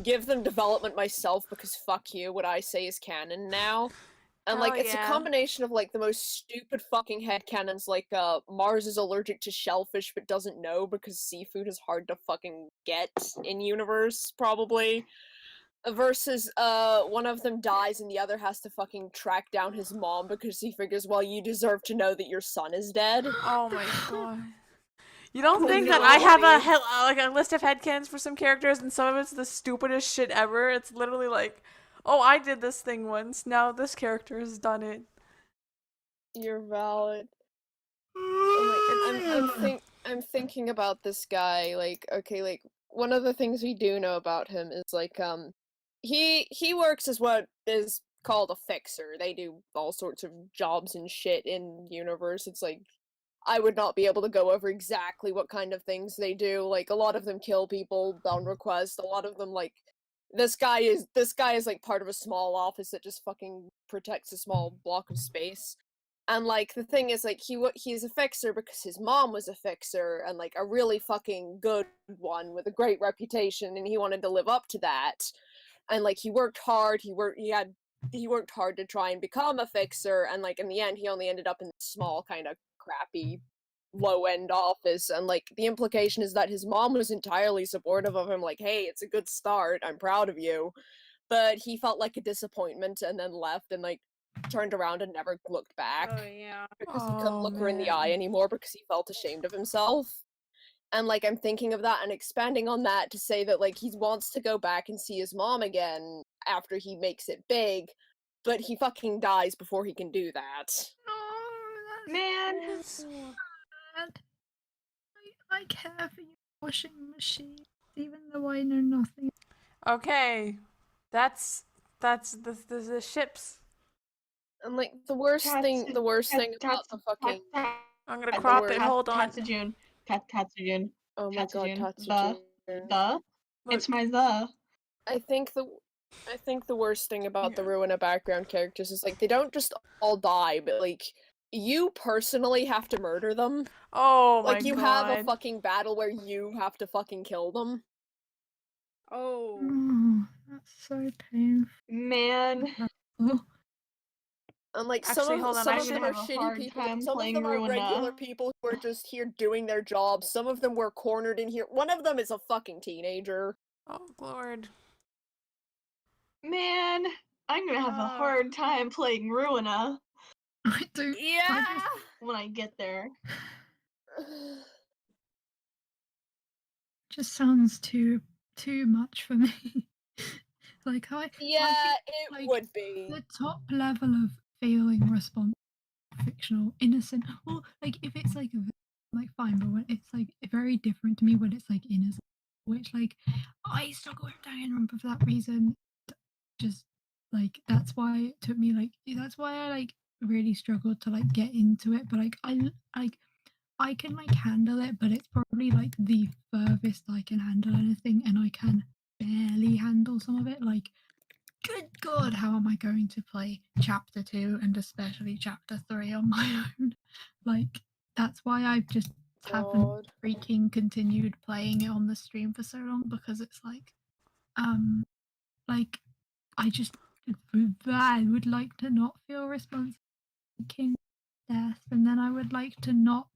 give them development myself, because fuck you, what I say is canon now. And Hell like it's a yeah. combination of like the most stupid fucking headcanons, like Mars is allergic to shellfish but doesn't know because seafood is hard to fucking get in universe, probably. Versus one of them dies and the other has to fucking track down his mom because he figures, well, you deserve to know that your son is dead. Oh my god. You don't Like, think that I have literally. like a list of headcanons for some characters and some of it's the stupidest shit ever? It's literally like, oh, I did this thing once. Now this character has done it. You're valid. I'm thinking about this guy, like, okay, like, one of the things we do know about him is, like, he works as what is called a fixer. They do all sorts of jobs and shit in universe. It's like, I would not be able to go over exactly what kind of things they do. Like, a lot of them kill people on request. A lot of them, like, this guy is like part of a small office that just fucking protects a small block of space. And like the thing is, like, he's a fixer because his mom was a fixer, and like a really fucking good one with a great reputation, and he wanted to live up to that. And like he worked hard. He worked hard to try and become a fixer, and like in the end, he only ended up in this small kind of crappy, low end office. And like the implication is that his mom was entirely supportive of him. Like, hey, it's a good start. I'm proud of you. But he felt like a disappointment and then left and like turned around and never looked back Oh yeah. because he couldn't Oh, look her in the eye man. anymore because he felt ashamed of himself. And like I'm thinking of that and expanding on that to say that like he wants to go back and see his mom again after he makes it big, but he fucking dies before he can do that. No, Man. that's so sad. I care for your washing machine, even though I know nothing. Okay. That's the ships. And like the worst thing about the fucking I'm gonna the crop it. word Hold on. Tatsujin. Tatsujin. oh my god, Tatsujin. Tatsujin. The. It's my the. I think the worst thing about the Yeah. Ruina background characters is like they don't just all die, but like you personally have to murder them. Oh my Like you god. have a fucking battle where you have to fucking kill them. Oh. Oh, that's so painful. Man. Oh, And like Actually, hold on, I some of should them are have a shitty hard people. time Some of playing them are regular Ruina. people who are just here doing their jobs. Some of them were cornered in here. One of them is a fucking teenager. Oh lord. Man, I'm gonna have a hard time playing Ruina I do. Yeah. when I get there. Just sounds too much for me. Like I Yeah, think, it like, would be. the top level of feeling response, fictional, innocent, or like if it's like like fine, but when it's like very different to me when it's like innocent, which like I struggle with Danganronpa for that reason. Just like that's why it took me that's why I like really struggled to like get into it. But like I can like handle it, but it's probably like the furthest I can handle anything, and I can barely handle some of it. Like, good God, how am I going to play chapter 2 and especially chapter 3 on my own? Like, that's why I just haven't freaking continued playing it on the stream for so long, because it's like I just I would like to not feel responsible for King's death, and then I would like to not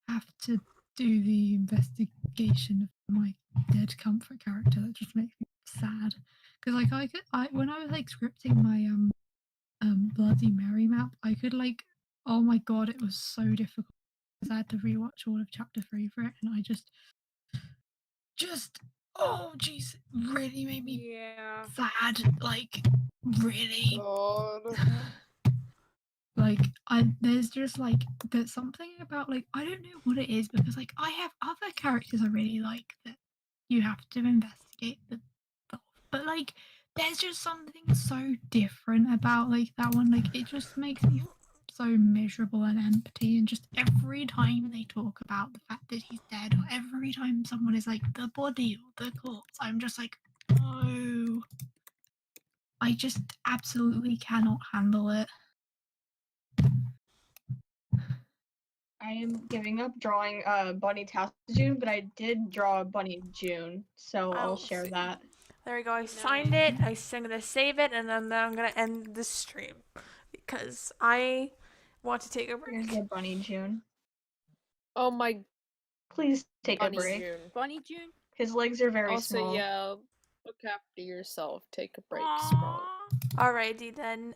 have to do the investigation of my dead comfort character. That just makes me sad. Because like when I was like scripting my Bloody Mary map, I could like, oh my god, it was so difficult because I had to rewatch all of chapter 3 for it, and I just oh jeez, really made me sad. Like really. God. Like there's just like there's something about like I don't know what it is, because like I have other characters I really like that you have to investigate the stuff, but like there's just something so different about like that one. Like it just makes me so miserable and empty, and just every time they talk about the fact that he's dead, or every time someone is like the body or the corpse, I'm just like, oh, I just absolutely cannot handle it. I am giving up drawing Bunny Tatsujin, but I did draw Bunny June, so I'll share that. There we go. I signed it. I'm gonna save it, and then I'm gonna end the stream because I want to take a Here's break. the bunny June. Oh my Please take a bunny break. June. Bunny June. His legs are very Also, small. yeah, look after yourself. Take a break, Aww. Spronk. Alrighty then.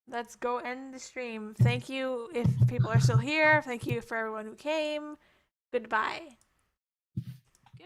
Let's go end the stream. Thank you if people are still here. Thank you for everyone who came. Goodbye.